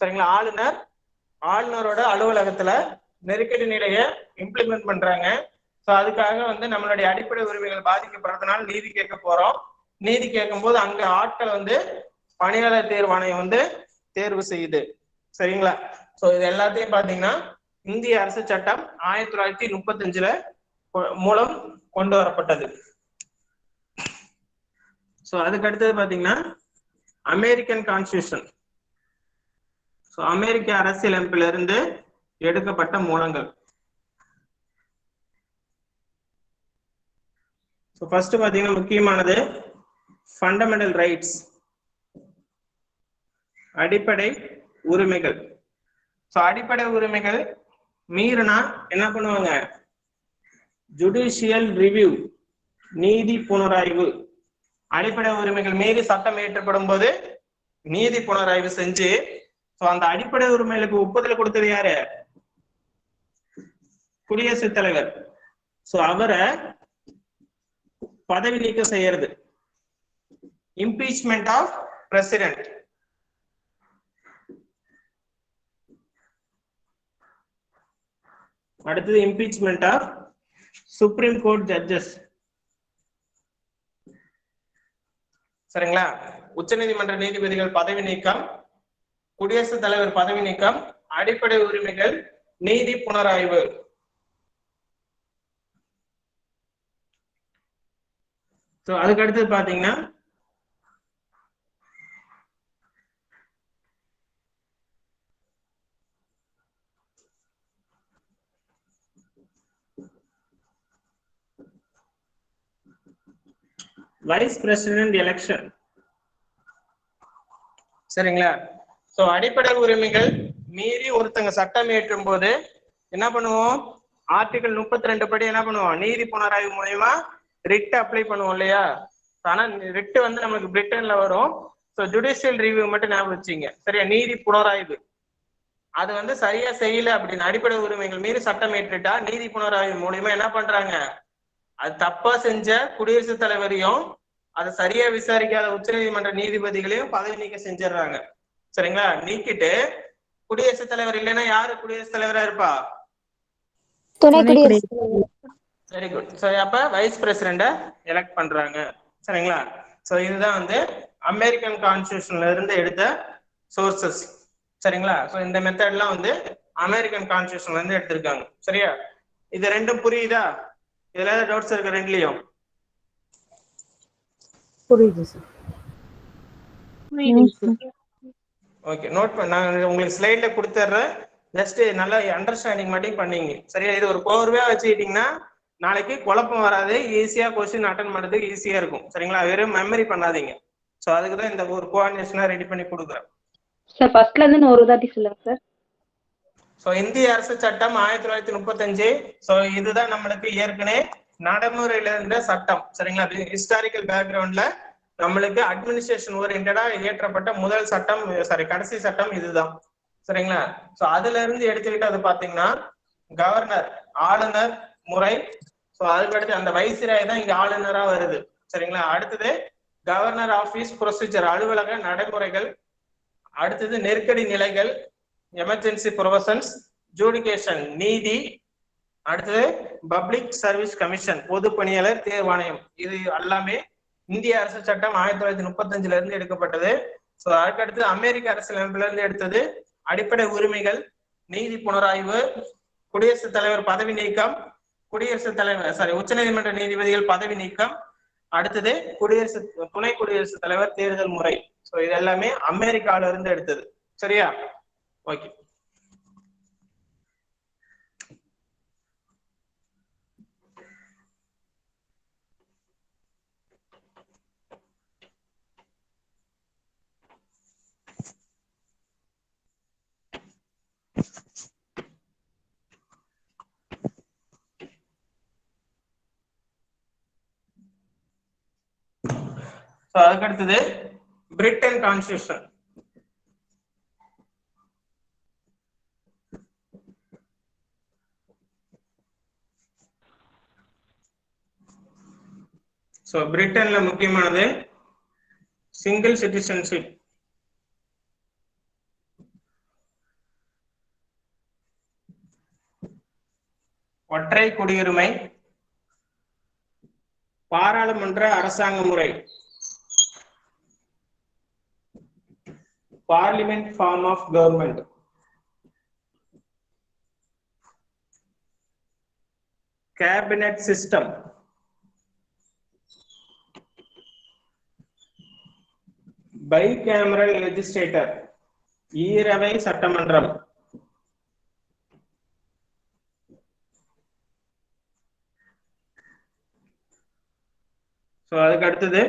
சரிங்களா? ஆளுநரோட அலுவலகத்துல நெருக்கடி நிலையை இம்ப்ளிமெண்ட் பண்றாங்க. சோ அதுக்காக வந்து நம்மளுடைய அடிப்படை உரிமைகள் பாதிக்கப்படுறதுனால நீதி கேட்க போறோம். நீதி கேட்கும் போது அங்க ஆட்கள் வந்து பணியாளர் தேர்வாணையம் வந்து தேர்வு செய்யுது. சரிங்களா? சோ இது எல்லாத்தையும் பாத்தீங்கன்னா இந்திய அரசு சட்டம் 1935ல மூலம் கொண்டு வரப்பட்டது. சோ அதுக்கு அடுத்தது பாத்தீங்கன்னா அமெரிக்கன் கான்ஸ்டிடியூஷன். சோ அமெரிக்க அரசியலமைப்புல இருந்து எடுக்கப்பட்ட மூலங்கள். சோ ஃபர்ஸ்ட் பாத்தீங்கன்னா முக்கியமானது ஃபண்டமெண்டல் ரைட்ஸ், அடிப்படை உரிமைகள். சோ அடிப்படை உரிமைகள் மீறினா என்ன பண்ணுவாங்க, ஜுடிஷியல் ரிவ்யூ, நீதி புனராய்வு. அடிப்படை உரிமைகள் மீறி சட்டம் இயற்றப்படும் போது நீதி புனராய்வு செஞ்சு அந்த அடிப்படை உரிமைகளுக்கு ஒப்புதல் கொடுத்தது யாரு, குடியரசுத் தலைவர். சோ அவரை பதவி நீக்கம் செய்யறது, இம்பீச்மெண்ட் ஆஃப் பிரசிடென்ட். அடுத்தது impeachment of supreme court judges. சரிங்களா? உச்சநீதிமன்ற நீதிபதிகள் பதவி நீக்கம், குடியரசுத் தலைவர் பதவி நீக்கம், அடிப்படை உரிமைகள், நீதி புனராய்வு. அதுக்கு அடுத்தது பாத்தீங்கன்னா வைஸ் பிரசிடென்ட் எலெக்ஷன். சரிங்களா? சோ அடிப்படை உரிமைகள் மீறி ஒருத்தங்க சட்டம் இயற்றும் போது என்ன பண்ணுவோம், ஆர்டிகல் 32 படி என்ன பண்ணுவோம், நீதி புனராய்வு மூலமா ரிட் அப்ளை பண்ணுவோம் இல்லையா? ஆனா ரிட் வந்து நமக்கு பிரிட்டன்ல வரும். சோ ஜுடிஷியல் ரிவ்யூ மட்டும் ஞாபகம் வச்சுங்க. சரியா? நீதி புனராய்வு அது வந்து சரியா செய்யல அப்படின்னு அடிப்படை உரிமைகள் மீறி சட்டம் ஏற்றுட்டா நீதி புனராய்வு மூலியமா என்ன பண்றாங்க, அது தப்பா செஞ்ச குடியரசுத் தலைவரையும் அதை சரியா விசாரிக்காத உச்ச நீதிமன்ற நீதிபதிகளையும் பதவி நீக்கம் செஞ்சிடறாங்க. சரிங்களா? நீக்கிட்டு குடியரசுத் தலைவர் இல்லைன்னா யாரு குடியரசுத் தலைவரா இருப்பா, துணை குடியரசுத் தலைவர். Very good. சோ அப்ப வைஸ் பிரசிடென்ட எலெக்ட் பண்றாங்க. சரிங்களா? சோ இதுதான் வந்து அமெரிக்கன் கான்ஸ்டிடியூஷன்ல இருந்து எடுத்த சோர்சஸ். சரிங்களா? சோ இந்த மெத்தட்லாம் வந்து அமெரிக்கன் கான்ஸ்டியூஷன்ல இருந்து எடுத்திருக்காங்க. சரியா? இது ரெண்டும் புரியுதா? இதுல ஏதாவது டவுட்ஸ் இருக்கு ரெண்டுலயும்? புரியுது சார். ஓகே, நோட் பண்ண நான் உங்களுக்கு ஸ்லைட்ல கொடுத்துட்றேன். ஜஸ்ட் நல்லா அண்டர்ஸ்டாண்டிங் மட்டும் பண்ணீங்க. சரியா? இது ஒரு கோர்வையா வச்சுக்கிட்டீங்கன்னா நாளைக்கு குழப்பம் வராது, ஈஸியா கொஸ்டின் அட்டன் பண்றதுக்கு ஈஸியா இருக்கும். சரிங்களா? வெறும் மெமரி பண்ணாதீங்க. ஸோ அதுக்கு தான் இந்த ஒரு கோஆர்டினேஷனா ரெடி பண்ணி கொடுக்குறேன். சார் ஃபர்ஸ்ட்ல இருந்து ஒரு தாட்டி சொல்லுங்க சார். ஸோ இந்திய அரசு சட்டம் 1935. ஸோ இதுதான் நம்மளுக்கு ஏற்கனவே நடைமுறையில இருந்த சட்டம். சரிங்களா? ஹிஸ்டாரிக்கல் பேக்ரவுண்ட்ல நம்மளுக்கு அட்மினிஸ்ட்ரேஷன் ஓரியன்டா இயற்றப்பட்ட முதல் சட்டம், கடைசி சட்டம் இதுதான். சரிங்களா? ஸோ அதுல இருந்து எடுத்துக்கிட்டு அது பாத்தீங்கன்னா கவர்னர், ஆளுநர் முறை. ஸோ அதுக்கடுத்து அந்த வைசிராய் தான் இங்க ஆளுநரா வருது. சரிங்களா? அடுத்தது கவர்னர் ஆபீஸ் ப்ரொசீஜர், அலுவலக நடைமுறைகள். அடுத்தது நெருக்கடி நிலைகள், எமர்ஜென்சி ப்ரொவிஷன்ஸ், ஜூடிகேஷன் நீதி. அடுத்தது பப்ளிக் சர்வீஸ் கமிஷன், பொது பணியாளர் தேர்வாணையம். இது எல்லாமே இந்திய அரசு சட்டம் 1935 இருந்து எடுக்கப்பட்டது. ஸோ அதுக்கடுத்து அமெரிக்க அரசியலமைப்புல இருந்து எடுத்தது அடிப்படை உரிமைகள், நீதி புனராய்வு, குடியரசுத் தலைவர் பதவி நீக்கம், குடியரசுத் தலைவர் உச்சநீதிமன்ற நீதிபதிகள் பதவி நீக்கம். அடுத்தது துணை குடியரசுத் தலைவர் தேர்தல் முறை. ஸோ இது எல்லாமே அமெரிக்கால இருந்து எடுத்தது. சரியா? ஓகே. அதுக்கடுத்தது பிரிட்டன் கான்ஸ்டியூஷன். ஸோ பிரிட்டன்ல முக்கியமானது சிங்கிள் சிட்டிசன்ஷிப். ஒற்றை குடியுரிமை, பாராளுமன்ற அரசாங்க முறை, parliament form of government, cabinet system, bicameral legislator, ஈரவை சட்டமன்றம், அதுக்கு அடுத்தது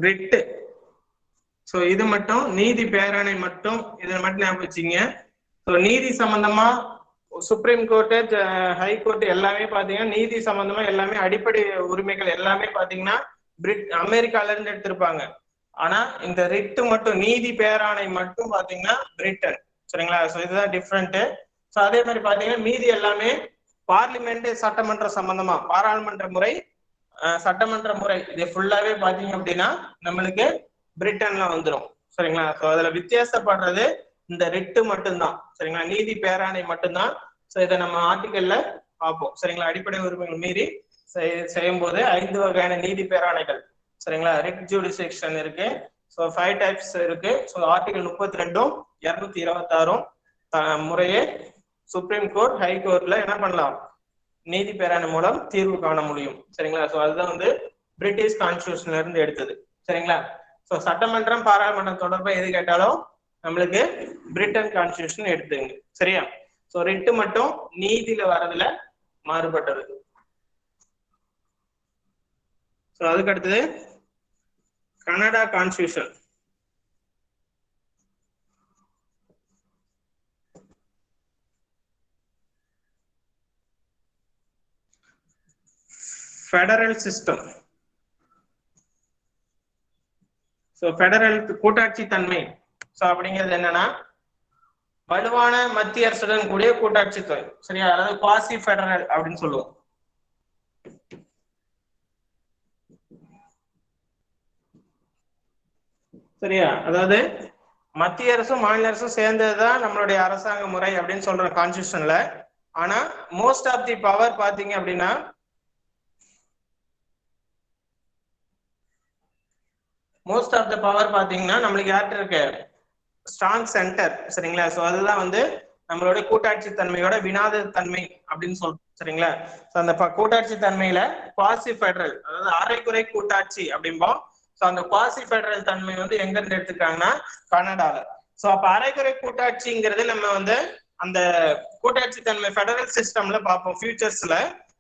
ரிட். சோ இது மட்டும் நீதி பேராணை மட்டும், இதை மட்டும் ஞாபகம் வச்சுங்க. ஸோ நீதி சம்பந்தமா சுப்ரீம் கோர்ட்டு, ஹை கோர்ட் எல்லாமே பாத்தீங்கன்னா நீதி சம்பந்தமா எல்லாமே அடிப்படை உரிமைகள் எல்லாமே பாத்தீங்கன்னா அமெரிக்கால இருந்து எடுத்திருப்பாங்க. ஆனா இந்த ரிட் மட்டும், நீதி பேராணை மட்டும் பாத்தீங்கன்னா பிரிட்டன். சரிங்களா? ஸோ இதுதான் டிஃப்ரெண்ட். ஸோ அதே மாதிரி பாத்தீங்கன்னா மீதி எல்லாமே பார்லிமெண்ட் சட்டமன்ற சம்பந்தமா, பாராளுமன்ற முறை, சட்டமன்ற முறை, இது ஃபுல்லாவே பாத்தீங்க அப்படின்னா நம்மளுக்கு பிரிட்டன்ல வந்துடும். சரிங்களா? ஸோ அதுல வித்தியாசப்படுறது இந்த ரிட்டு மட்டும்தான். சரிங்களா? நீதி பேராணை மட்டும்தான். ஸோ இதை நம்ம ஆர்டிகல்ல பார்ப்போம். சரிங்களா? அடிப்படை உரிமைகள் மீறி செய்யும் போது 5 வகையான நீதி பேராணைகள். சரிங்களா? ரிட் ஜுடிஷியேஷன் இருக்கு. ஸோ 5 டைப்ஸ் இருக்கு. ஸோ ஆர்டிகல் 32ம் 226ம் முறையே சுப்ரீம் கோர்ட், ஹை கோர்ட்ல என்ன பண்ணலாம்? நீதி பேராணை மூலம் தீர்வு காண முடியும். சரிங்களா? ஸோ அதுதான் வந்து பிரிட்டிஷ் கான்ஸ்டியூஷன்ல இருந்து எடுத்தது. சரிங்களா? ஸோ சட்டமன்றம், பாராளுமன்றம் தொடர்பா எது கேட்டாலும் நம்மளுக்கு பிரிட்டன் கான்ஸ்டியூஷன் எடுத்துங்க. சரியா? ஸோ ரிட்டு மட்டும் நீதியில வரதுல மாறுபட்டது. ஸோ அதுக்கு அடுத்தது Canada constitution. Federal system. So federal கூட்டாட்சி தன்மை. ஸோ அப்படிங்கிறது என்னன்னா வலுவான மத்திய அரசுடன் கூடிய கூட்டாட்சி துறை. சரியா? அதாவது குவாசி ஃபெடரல் அப்படின்னு சொல்லுவோம். சரியா? அதாவது மத்திய அரசும் மாநில அரசும் சேர்ந்ததுதான் நம்மளுடைய அரசாங்க முறை அப்படின்னு சொல்ற கான்ஸ்டியூஷன்ல. ஆனா மோஸ்ட் ஆஃப் தி பவர் பாத்தீங்க அப்படின்னா நம்மளுக்கு யார்கிட்ட இருக்கு? Strong centre. சரிங்களா? சோ அதுதான் வந்து நம்மளோட கூட்டாட்சி தன்மையோட வினாத தன்மை அப்படின்னு சொல்றோம். சரிங்களா? சோ அந்த கூட்டாட்சி தன்மையில குவாசி ஃபெடரல், அதாவது அரைக்குறை கூட்டாட்சி அப்படிம்போம். சோ அந்த குவாசி ஃபெடரல் தன்மை வந்து எங்க இருந்து எடுத்துக்காங்கன்னா கனடால. சோ அப்ப அரைக்குறை கூட்டாட்சிங்கிறது நம்ம வந்து அந்த கூட்டாட்சி தன்மை ஃபெடரல் சிஸ்டம்ல பார்ப்போம் ஃபியூச்சர்ஸ்ல.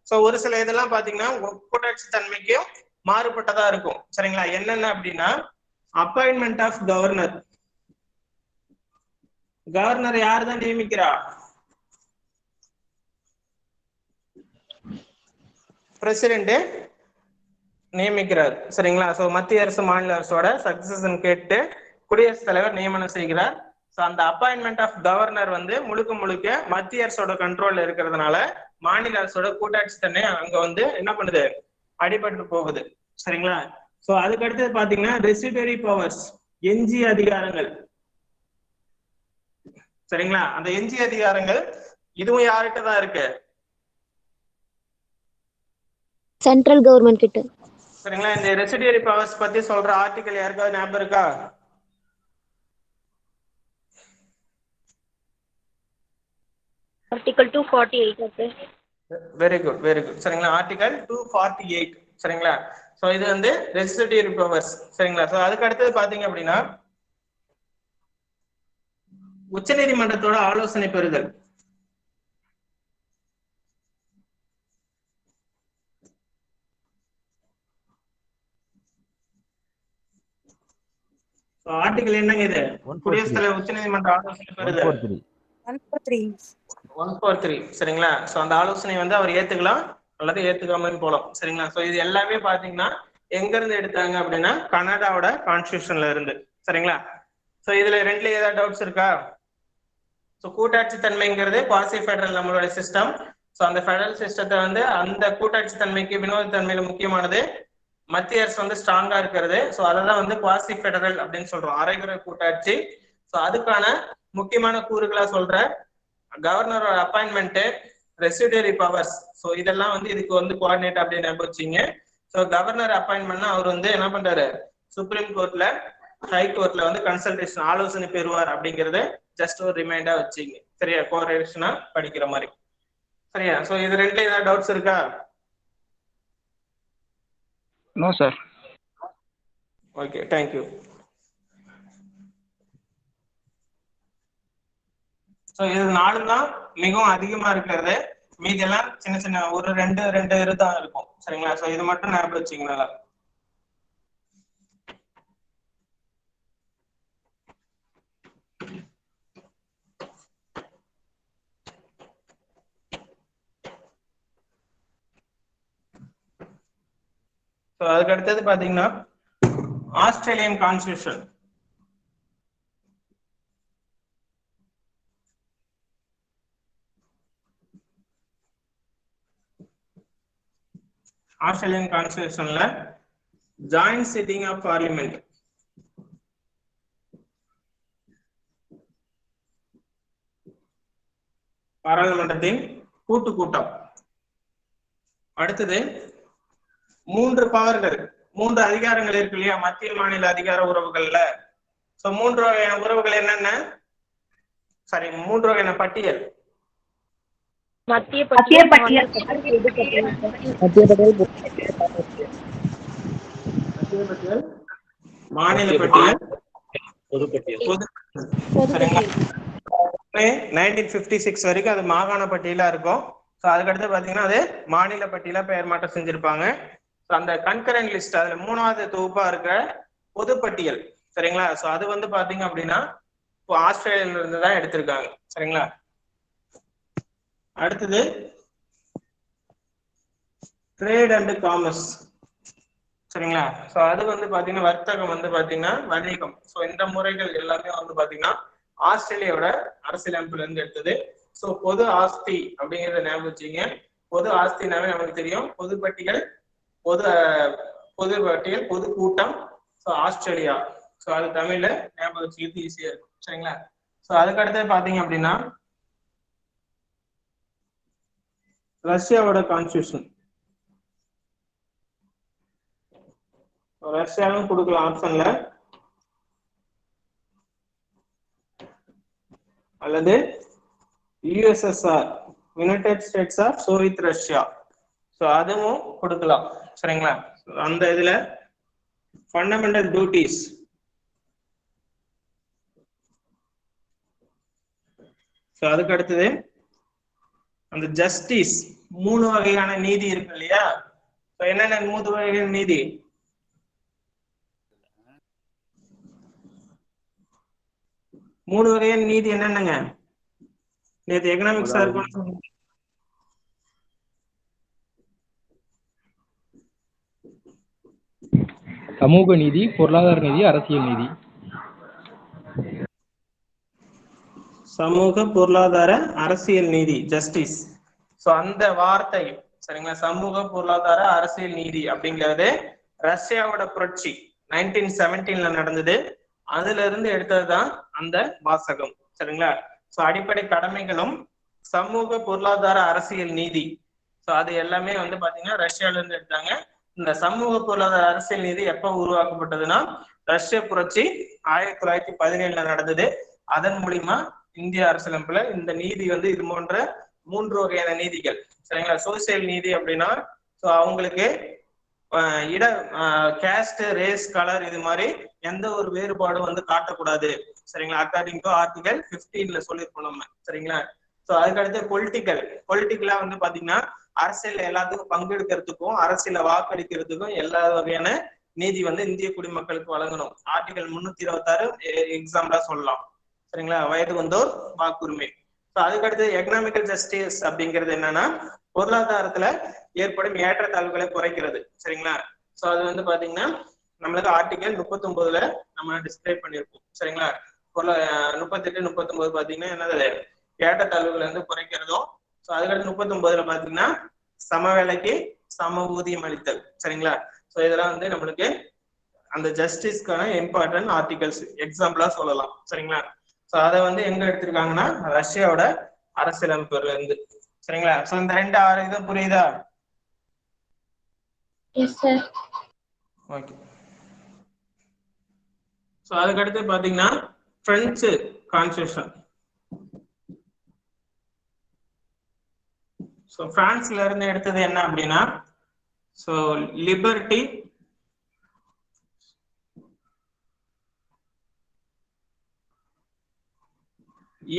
சோ ஒரு சில இதெல்லாம் பாத்தீங்கன்னா கூட்டாட்சி தன்மைக்கும் மாறுபட்டதா இருக்கும். சரிங்களா? என்னென்ன அப்படின்னா அப்பாயின்மெண்ட் ஆஃப் கவர்னர். கவர்னர் யாரு தான் நியமிக்கிறா? பிரசிடென்ட் நியமிக்கிறார். சரிங்களா? சோ மத்திய அரசு மாநில அரசோட சக்சஷன் கேட்டு குடியரசுத் தலைவர் நியமனம் செய்கிறார். சோ அந்த அப்பாயின்மெண்ட் ஆஃப் கவர்னர் வந்து முழுக்க முழுக்க மத்திய அரசோட கண்ட்ரோல்ல இருக்கிறதுனால மாநில அரசோட கூட்டாட்சி தன்மை அங்க வந்து என்ன பண்ணுது, அடிபட்டு போகுது. சரிங்களா? சோ அதுக்கு அடுத்தது பாத்தீங்கன்னா ரெசிடரி பவர்ஸ், எஞ்சிய அதிகாரங்கள். சரிங்களா? அந்த எஞ்சிய அதிகாரங்கள் இதுவும் யார்கிட்ட தான் இருக்கு? சென்ட்ரல் கவர்மெண்ட் கிட்ட. சரிங்களா? இந்த ரெசிடியரி பவர்ஸ் பத்தி சொல்ற ஆர்டிகல் யாருக்காவது ஞாபகம் இருக்கா? Article 248. Very good, very good. சரிங்களா? ஆர்டிகல் 248. சரிங்களா? சோ இது வந்து ரெசிடியரி பவர்ஸ். சரிங்களா? சோ அதுக்கு அடுத்தது பாத்தீங்க அப்படின்னா உச்சநீதிமன்றத்தோட ஆலோசனை பெறுதல். ஆர்டிகல் என்னங்க இது? குடியரசுத் தலைவர் உச்சநீதிமன்ற ஆலோசனை பெறுதல் 143. சரிங்களா? சோ அந்த ஆலோசனை வந்து அவர் ஏத்துக்கலாம் அல்லது ஏத்துக்காம போலாம். சரிங்களா? சோ இது எல்லாமே பாத்தீங்கன்னா எங்க இருந்து எடுத்தாங்க அப்படின்னா கனடாவோட கான்ஸ்டிடியூஷன்ல இருந்து. சரிங்களா? சோ இதுல ரெண்டுல ஏதாவது டவுட்ஸ் இருக்கா? சோ கூட்டாட்சி தன்மைங்கிறது குவாசி ஃபெடரல் நம்மளோட சிஸ்டம். சோ அந்த ஃபெடரல் சிஸ்டத்தை வந்து அந்த கூட்டாட்சி தன்மைக்கு வினோத தன்மையில முக்கியமானது மத்திய அரசு வந்து ஸ்ட்ராங்கா இருக்கிறது. சோ அததான் வந்து குவாசி ஃபெடரல் அப்படின்னு சொல்றோம், அரைகுறை கூட்டாட்சி. சோ அதுக்கான முக்கியமான கூறுகளா சொல்ற கவர்னரோட அப்பாயின்மெண்ட், ரெசிடியரி பவர்ஸ். சோ இதெல்லாம் வந்து இதுக்கு வந்து கோஆர்டினேட் அப்படின்னு வச்சுங்க. சோ கவர்னர் அப்பாயின்மெண்ட்னா அவர் வந்து என்ன பண்றாரு, சுப்ரீம் கோர்ட்ல ஹை கோர்ட்ல வந்து கன்சல்டேஷன் ஆலோசனை பெறுவார் அப்படிங்கறத ஜஸ்ட் ஒரு ரிமைண்டா வச்சுங்க. சரியா? கோரிலேஷனா படிக்கிற மாதிரி. சரியா? சோ இது ரெண்டுல ஏதாவது டவுட்ஸ் இருக்கா? No sir. Okay, thank you. So இது 4 தான் மிகவும் அதிகமா இருக்கிறது. மீதி எல்லாம் சின்ன சின்ன ஒரு ரெண்டு தான் இருக்கும். சரிங்களா? சோ இது மட்டும் ஞாபகம் வச்சுக்கீங்களா? சோ அதுக்கு அடுத்தது பாத்தீங்கன்னா ஆஸ்திரேலியன் கான்ஸ்டிடியூஷன். ஆஸ்திரேலியன் கான்ஸ்டிடியூஷன்ல ஜாயிண்ட் சிட்டிங் ஆஃப் பார்லிமெண்ட். பாராளுமன்றத்தின் கூட்டு கூட்டம். அடுத்தது 3 பவர்கள், 3 அதிகாரங்கள் இருக்கு இல்லையா மத்திய மாநில அதிகார உறவுகள்ல. சோ 3 வகையான உறவுகள் என்னென்ன? சாரி, 3 வகையான பட்டியல். மத்திய பட்டியல், மாநில பட்டியல், பொது பட்டியல். 1956 வரைக்கும் அது மாகாண பட்டியலா இருக்கும். சோ அதுக்கடுத்து பாத்தீங்கன்னா அது மாநில பட்டியலா பெயர் மாற்றம் செஞ்சிருப்பாங்க. அந்த கன்கரண்ட் லிஸ்ட் அதுல 3வது தொகுப்பா இருக்க பொது பட்டியல். சரிங்களா? சோ அது வந்து பாத்தீங்க அப்படின்னா இப்போ ஆஸ்திரேலியால இருந்து தான் எடுத்திருக்காங்க. சரிங்களா? அடுத்தது ட்ரேட் அண்ட் காமர்ஸ். சரிங்களா? சோ அது வந்து பாத்தீங்கன்னா வர்த்தகம் வந்து பாத்தீங்கன்னா வணிகம். சோ இந்த முறைகள் எல்லாமே வந்து பாத்தீங்கன்னா ஆஸ்திரேலியாவோட அரசியலமைப்புல இருந்து எடுத்தது. சோ பொது ஆஸ்தி அப்படிங்கறத ஞாபகம் வச்சுங்க. பொது ஆஸ்தினாவே நமக்கு தெரியும், பொது பட்டியல், பொது பட்டியல், பொது கூட்டம். So Australia. சோ அது தமிழ்ல ஞாபகம் வச்சுக்கிறது ஈஸியா இருக்கும். சரிங்களா? சோ அதுக்கு அடுத்து பாத்தீங்க அப்படின்னா ரஷ்யாவோட கான்ஸ்டிடியூஷன். ரஷ்யாவும் கொடுக்கலாம் ஆப்ஷன்ல. அல்லது USSR, United States of Soviet Russia. So அதுவும் கொடுக்கலாம். சரிங்களா? அந்த இதுல ஃபண்டமெண்டல் டியூட்டிஸ், ஸோ அதுக்கு அடுத்தது அந்த ஜஸ்டிஸ், 3 வகையான நீதி இருக்கு இல்லையா? ஸோ என்னென்ன 3 வகையான நீதி? மூணு வகையான நீதி என்னென்னங்க? நேற்று எக்கனாமிக்ஸ் சார் சமூக நீதி, பொருளாதார நீதி, அரசியல் நீதி. சமூக, பொருளாதார, அரசியல் நீதி, ஜஸ்டிஸ். ஸோ அந்த வார்த்தை, சரிங்களா, சமூக, பொருளாதார, அரசியல் நீதி அப்படிங்கிறது ரஷ்யாவோட புரட்சி 1917ல நடந்தது. அதுல இருந்து எடுத்ததுதான் அந்த வாசகம். சரிங்களா? ஸோ அடிப்படை கடமைகளும் சமூக, பொருளாதார, அரசியல் நீதி, ஸோ அது எல்லாமே வந்து பாத்தீங்கன்னா ரஷ்யால இருந்து எடுத்தாங்க. இந்த சமூக, பொருளாதார, அரசியல் நீதி எப்ப உருவாக்கப்பட்டதுன்னா ரஷ்ய புரட்சி 1917ல நடந்தது. அதன் மூலியமா இந்திய அரசியலமைப்புல இந்த நீதி வந்து இது போன்ற 3 வகையான நீதிகள். சரிங்களா? சோசியல் நீதி அப்படின்னா அவங்களுக்கு இட கேஸ்ட், ரேஸ், கலர் இது மாதிரி எந்த ஒரு வேறுபாடும் வந்து காட்டக்கூடாது. சரிங்களா? அக்கார்டிங் டு ஆர்டிகல் 15ல சொல்லியிருக்கோம் நம்ம. சரிங்களா? ஸோ அதுக்கடுத்து பொலிட்டிக்கலா வந்து பாத்தீங்கன்னா அரசியல் எல்லாத்துக்கும் பங்கெடுக்கிறதுக்கும் அரசியல வாக்களிக்கிறதுக்கும் எல்லா வகையான நீதி வந்து இந்திய குடிமக்களுக்கு வழங்கணும். ஆர்டிகல் 326 எக்ஸாம்பிளா சொல்லலாம். சரிங்களா? வயது வந்தோர் வாக்குரிமை. ஸோ அதுக்கடுத்து எக்கனாமிக்கல் ஜஸ்டிஸ் அப்படிங்கிறது என்னன்னா பொருளாதாரத்துல ஏற்படும் ஏற்றத்தாழ்வுகளை குறைக்கிறது. சரிங்களா? ஸோ அது வந்து பாத்தீங்கன்னா நம்மளுக்கு ஆர்டிகல் 39ல நம்ம டிஸ்கிரைப் பண்ணியிருக்கோம். சரிங்களா? 38, 39 பாத்தீங்கன்னா என்னது ஏற்றத்தாழ்வுகளை வந்து குறைக்கிறதும். ஸோ அதுக்கடுத்து 39ல பாத்தீங்கன்னா சம வேலைக்கு சம ஊதியம் அளித்தல். சரிங்களா? ஸோ இதெல்லாம் வந்து நம்மளுக்கு அந்த ஜஸ்டிஸ்க்கான இம்பார்ட்டன்ட் ஆர்டிகல்ஸ் எக்ஸாம்பிளா சொல்லலாம். சரிங்களா? ஸோ அதை வந்து எங்க எடுத்திருக்காங்கன்னா ரஷ்யாவோட அரசியலமைப்புல இருந்து. சரிங்களா? ஸோ இந்த 2 இது புரியுதா? ஓகே. ஸோ அதுக்கடுத்து பாத்தீங்கன்னா பிரெஞ்சு கான்ஸ்டிடியூஷன். ஸோ பிரான்ஸ்ல இருந்து எடுத்தது என்ன அப்படின்னா ஸோ லிபர்ட்டி,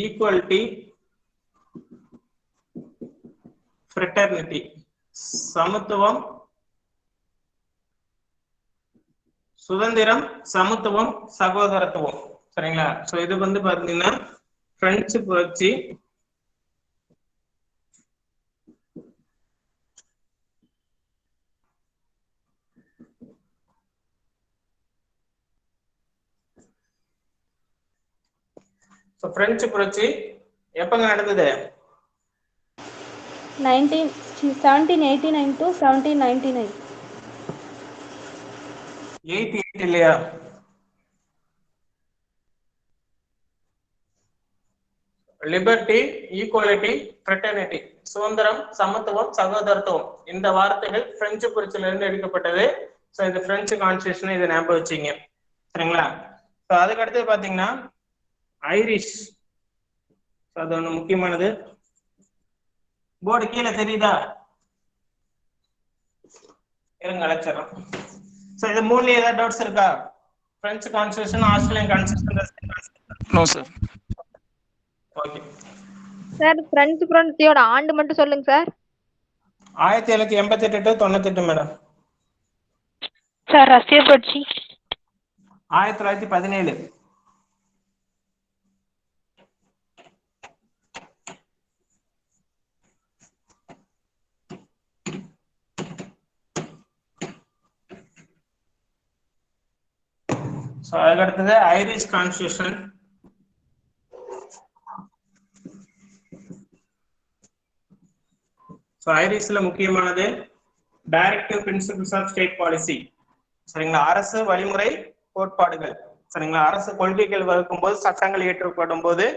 ஈக்குவலிட்டி, ஃப்ரெட்டர்னிட்டி, சமத்துவம், சுதந்திரம், சமத்துவம், சகோதரத்துவம். சரிங்களா? ஸோ இது வந்து பாத்தீங்கன்னா பிரெஞ்சு புரட்சி பிரெஞ்சு புரட்சி எப்பங்க நடந்தது? 1789 to 1799. 88 இல்லையா? லிபர்ட்டி, ஈக்குவாலிட்டி, ஃப்ரெட்டர்னிட்டி, சுதந்திரம், சமத்துவம், சகோதரத்துவம், இந்த வார்த்தைகள் பிரெஞ்சு புரட்சியில இருந்து எடுக்கப்பட்டது. ஸோ இது பிரெஞ்சு கான்ஸ்டிடியூஷன், இதை ஞாபகம் வச்சுங்க. சரிங்களா? ஸோ அதுக்கடுத்து பாத்தீங்கன்னா ஐரிஷ், அது ஒண்ணு முக்கியமானது. போர்டு கீழே தெரியுதா? இருங்க அழைச்சிடறோம். ஸோ இது 3ல ஏதாவது டவுட்ஸ் இருக்கா? French constitution, Australian constitution. No sir. Okay sir, பிரெஞ்சு புரட்சியோட ஆண்டு மட்டும் சொல்லுங்க சார். 1788 to 98 madam. சார் ரஷ்ய புரட்சி 1917. ஸோ அதுக்கடுத்தது ஐரிஷ் கான்ஸ்டிடியூஷன். ஸோ ஐரிஷ்ல முக்கியமானது directive principles of state policy. சரிங்களா? அரசு வழிமுறை கோட்பாடுகள். சரிங்களா? அரசு கொள்கைகள் வகுக்கும் போது, சட்டங்கள் இயற்றப்படும் போது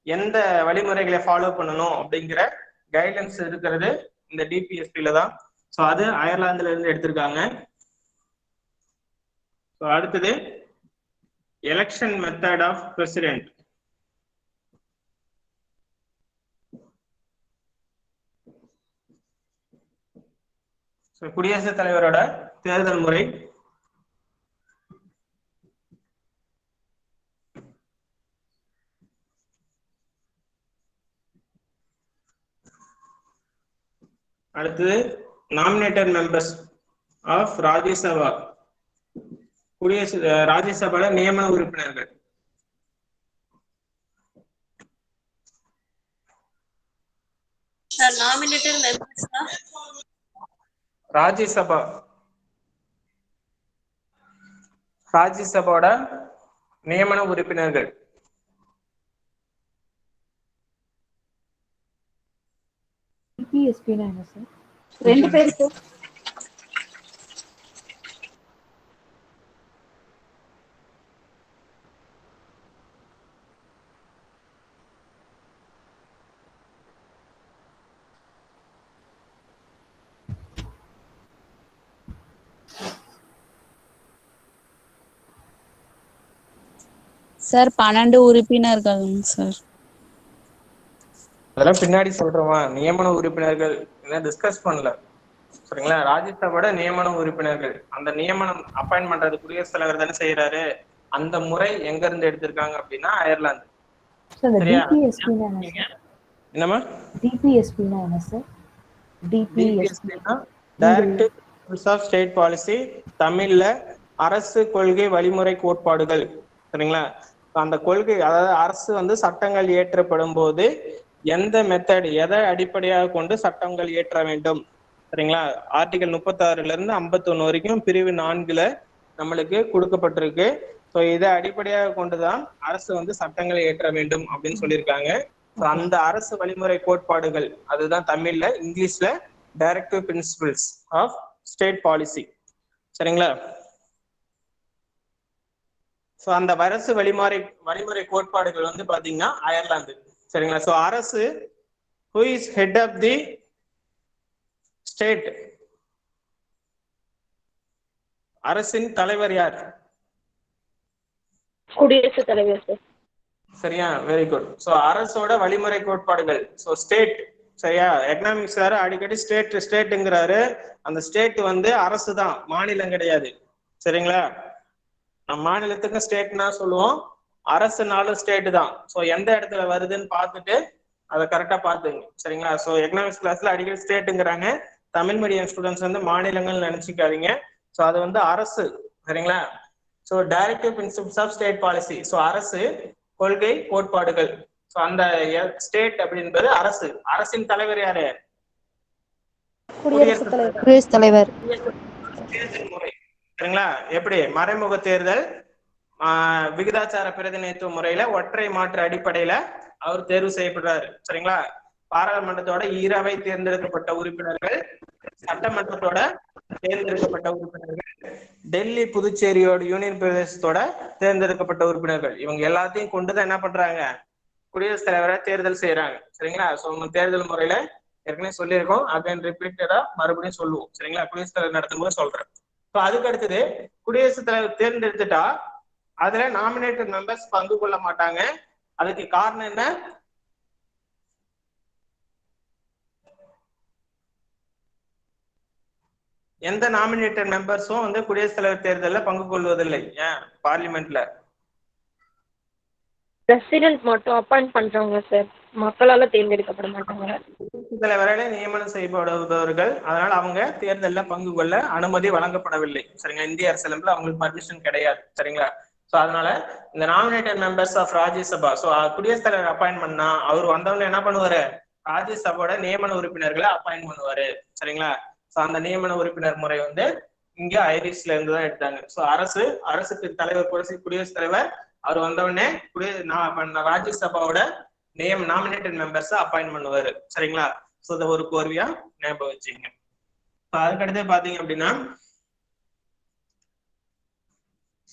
எந்த வழிமுறைகளை ஃபாலோ பண்ணணும் அப்படிங்கிற கைட்லைன்ஸ் இருக்கிறது இந்த டிபிஎஸ்பில தான். ஸோ அது அயர்லாந்துல இருந்து எடுத்திருக்காங்க. ஸோ அடுத்தது எலெக்ஷன் மெத்தட் ஆஃப் பிரசிடென்ட். குடியரசுத் தலைவரோட தேர்தல் முறை அடுத்தது நாமினேட்டட் மெம்பர்ஸ் ஆஃப் ராஜ்யசபா ராஜ்யசபால நியமன உறுப்பினர்கள் ராஜ்யசபாவோட நியமன உறுப்பினர்கள் ரெண்டு பேருக்கு சார் 12 உறுப்பினர்கள் சார். அதெல்லாம் பின்னாடி சொல்றோமா, நியமன உறுப்பினர்கள் என்ன டிஸ்கஸ் பண்ணல சரிங்களா. ராஜ்யசபாவோட நியமன உறுப்பினர்கள், அந்த நியமனம் அப்பாயின்ட் பண்றது குடியரசுத் தலைவர் தானே செய்யறாரு. அந்த முறை எங்க இருந்து எடுத்திருக்காங்க அப்படின்னா அயர்லாந்து. சரியா? என்னமா டிபிஎஸ்பினா என்ன சார்? டிபிஎஸ்பினா directive principles of state policy, தமிழ்ல அரசு கொள்கை வழிமுறை கோட்பாடுகள். சரிங்களா? அந்த கொள்கை, அதாவது அரசு வந்து சட்டங்கள் இயற்றப்படும் போது எந்த மெத்தட், எதை அடிப்படையாக கொண்டு சட்டங்கள் இயற்ற வேண்டும். சரிங்களா? ஆர்டிகல் 36ல இருந்து 51 வரைக்கும் பிரிவு 4ல நம்மளுக்கு கொடுக்கப்பட்டிருக்கு. ஸோ இதை அடிப்படையாக கொண்டுதான் அரசு வந்து சட்டங்களை இயற்ற வேண்டும் அப்படின்னு சொல்லியிருக்காங்க. ஸோ அந்த அரசு வழிமுறை கோட்பாடுகள், அதுதான் தமிழ்ல, இங்கிலீஷ்ல directive principles of state policy. சரிங்களா? ஸோ அந்த அரசு வழிமுறை கோட்பாடுகள் வந்து பாத்தீங்கன்னா அயர்லாந்து. சரிங்களா? ஸோ அரசு, who is head of the state, அரசின் தலைவர் யார்? குடியரசுத் தலைவர் சார். சரியா? Very good. ஸோ அரசோட வழிமுறை கோட்பாடுகள். ஸோ ஸ்டேட், சரியா? எக்கனாமிக்ஸ் சார் அடிக்கடி ஸ்டேட்டுங்கிறாரு. அந்த ஸ்டேட் வந்து அரசு தான், மாநிலம் கிடையாது. சரிங்களா? நம்ம மாநிலத்துக்கு ஸ்டேட்னா சொல்லுவோம், அரசுனாலும் ஸ்டேட் தான். ஸோ எந்த இடத்துல வருதுன்னு பார்த்துட்டு அதை கரெக்டா பார்த்துங்க. சரிங்களா? ஸோ எக்கனாமிக்ஸ் கிளாஸ்ல அடிக்கடி ஸ்டேட்டுங்கிறாங்க. தமிழ் மீடியம் ஸ்டூடெண்ட்ஸ் வந்து மாநிலங்கள் நினைச்சுக்காதீங்க. ஸோ அது வந்து அரசு. சரிங்களா? So directive principles of state policy, so அரசு கொள்கை கோட்பாடுகள். ஸோ அந்த ஸ்டேட் அப்படின்றது அரசு. அரசின் தலைவர் யாரு? குடியரசுத் தலைவர். தேர்தல் முறை. சரிங்களா? எப்படி? மறைமுக தேர்தல், விகிதாச்சார பிரதிநிதித்துவ முறையில ஒற்றை மாற்று அடிப்படையில அவர் தேர்வு செய்யப்படுறாரு. சரிங்களா? பாராளுமன்றத்தோட ஈரவை தேர்ந்தெடுக்கப்பட்ட உறுப்பினர்கள், சட்டமன்றத்தோட தேர்ந்தெடுக்கப்பட்ட உறுப்பினர்கள், டெல்லி புதுச்சேரியோட யூனியன் பிரதேசத்தோட தேர்ந்தெடுக்கப்பட்ட உறுப்பினர்கள், இவங்க எல்லாத்தையும் கொண்டுதான் என்ன பண்றாங்க, குடியரசுத் தலைவரை தேர்தல் செய்யறாங்க. சரிங்களா? ஸோ தேர்தல் முறையில ஏற்கனவே சொல்லியிருக்கோம், அகைன் ரிப்பீட்டடா மறுபடியும் சொல்லுவோம். சரிங்களா? குடியரசுத் தலைவர் நடத்தும் போது சொல்றேன். ஸோ அதுக்கு அடுத்தது குடியரசுத் தலைவர் தேர்ந்தெடுத்துட்டா அதுல நாமினேட்டட் மெம்பர்ஸ் பங்கு கொள்ள மாட்டாங்க. அதுக்கு காரணம் என்ன? எந்த நாமினேட்டட் மெம்பர்ஸும் வந்து குடியரசுத் தலைவர் தேர்தலில் பங்கு கொள்வதில்லை. ஏன்? பார்லிமெண்ட்ல பிரசிடென்ட் மட்டும் அப்பாயிண்ட் பண்றவங்க சார், மக்களால தேர்ந்தெடுக்கப்பட மாட்டாங்க. குடியரசுத் தலைவரால நியமனம் செய்யப்படுபவர்கள், அதனால அவங்க தேர்தலில் பங்கு கொள்ள அனுமதி வழங்கப்படவில்லை. சரிங்களா? இந்திய அரசியலமைப்புல அவங்களுக்கு பர்மிஷன் கிடையாது. சரிங்களா? ஸோ அதனால இந்த nominated members of Rajya Sabha, so குடியரசுத் தலைவர் அப்பாயிண்ட் பண்ணா அவர் வந்தவங்க என்ன பண்ணுவாரு, ராஜ்யசபாவோட நியமன உறுப்பினர்களை அப்பாயிண்ட் பண்ணுவாரு. சரிங்களா? ஸோ அந்த நியமன உறுப்பினர் முறை வந்து இங்க ஐரிஷ்ல இருந்து தான் எடுத்தாங்க. ஸோ அரசுக்கு தலைவர், குடியரசுத் தலைவர் அவர் வந்தவுடனே ராஜ்யசபாவோட நாமினேட்டட் மெம்பர்ஸ் அப்பாயிண்ட் பண்ணுவாரு. சரிங்களா? ஸோ இதை ஒரு கோர்வையா ஞாபகம் வச்சுங்க. அதுக்கடுத்து பாத்தீங்க அப்படின்னா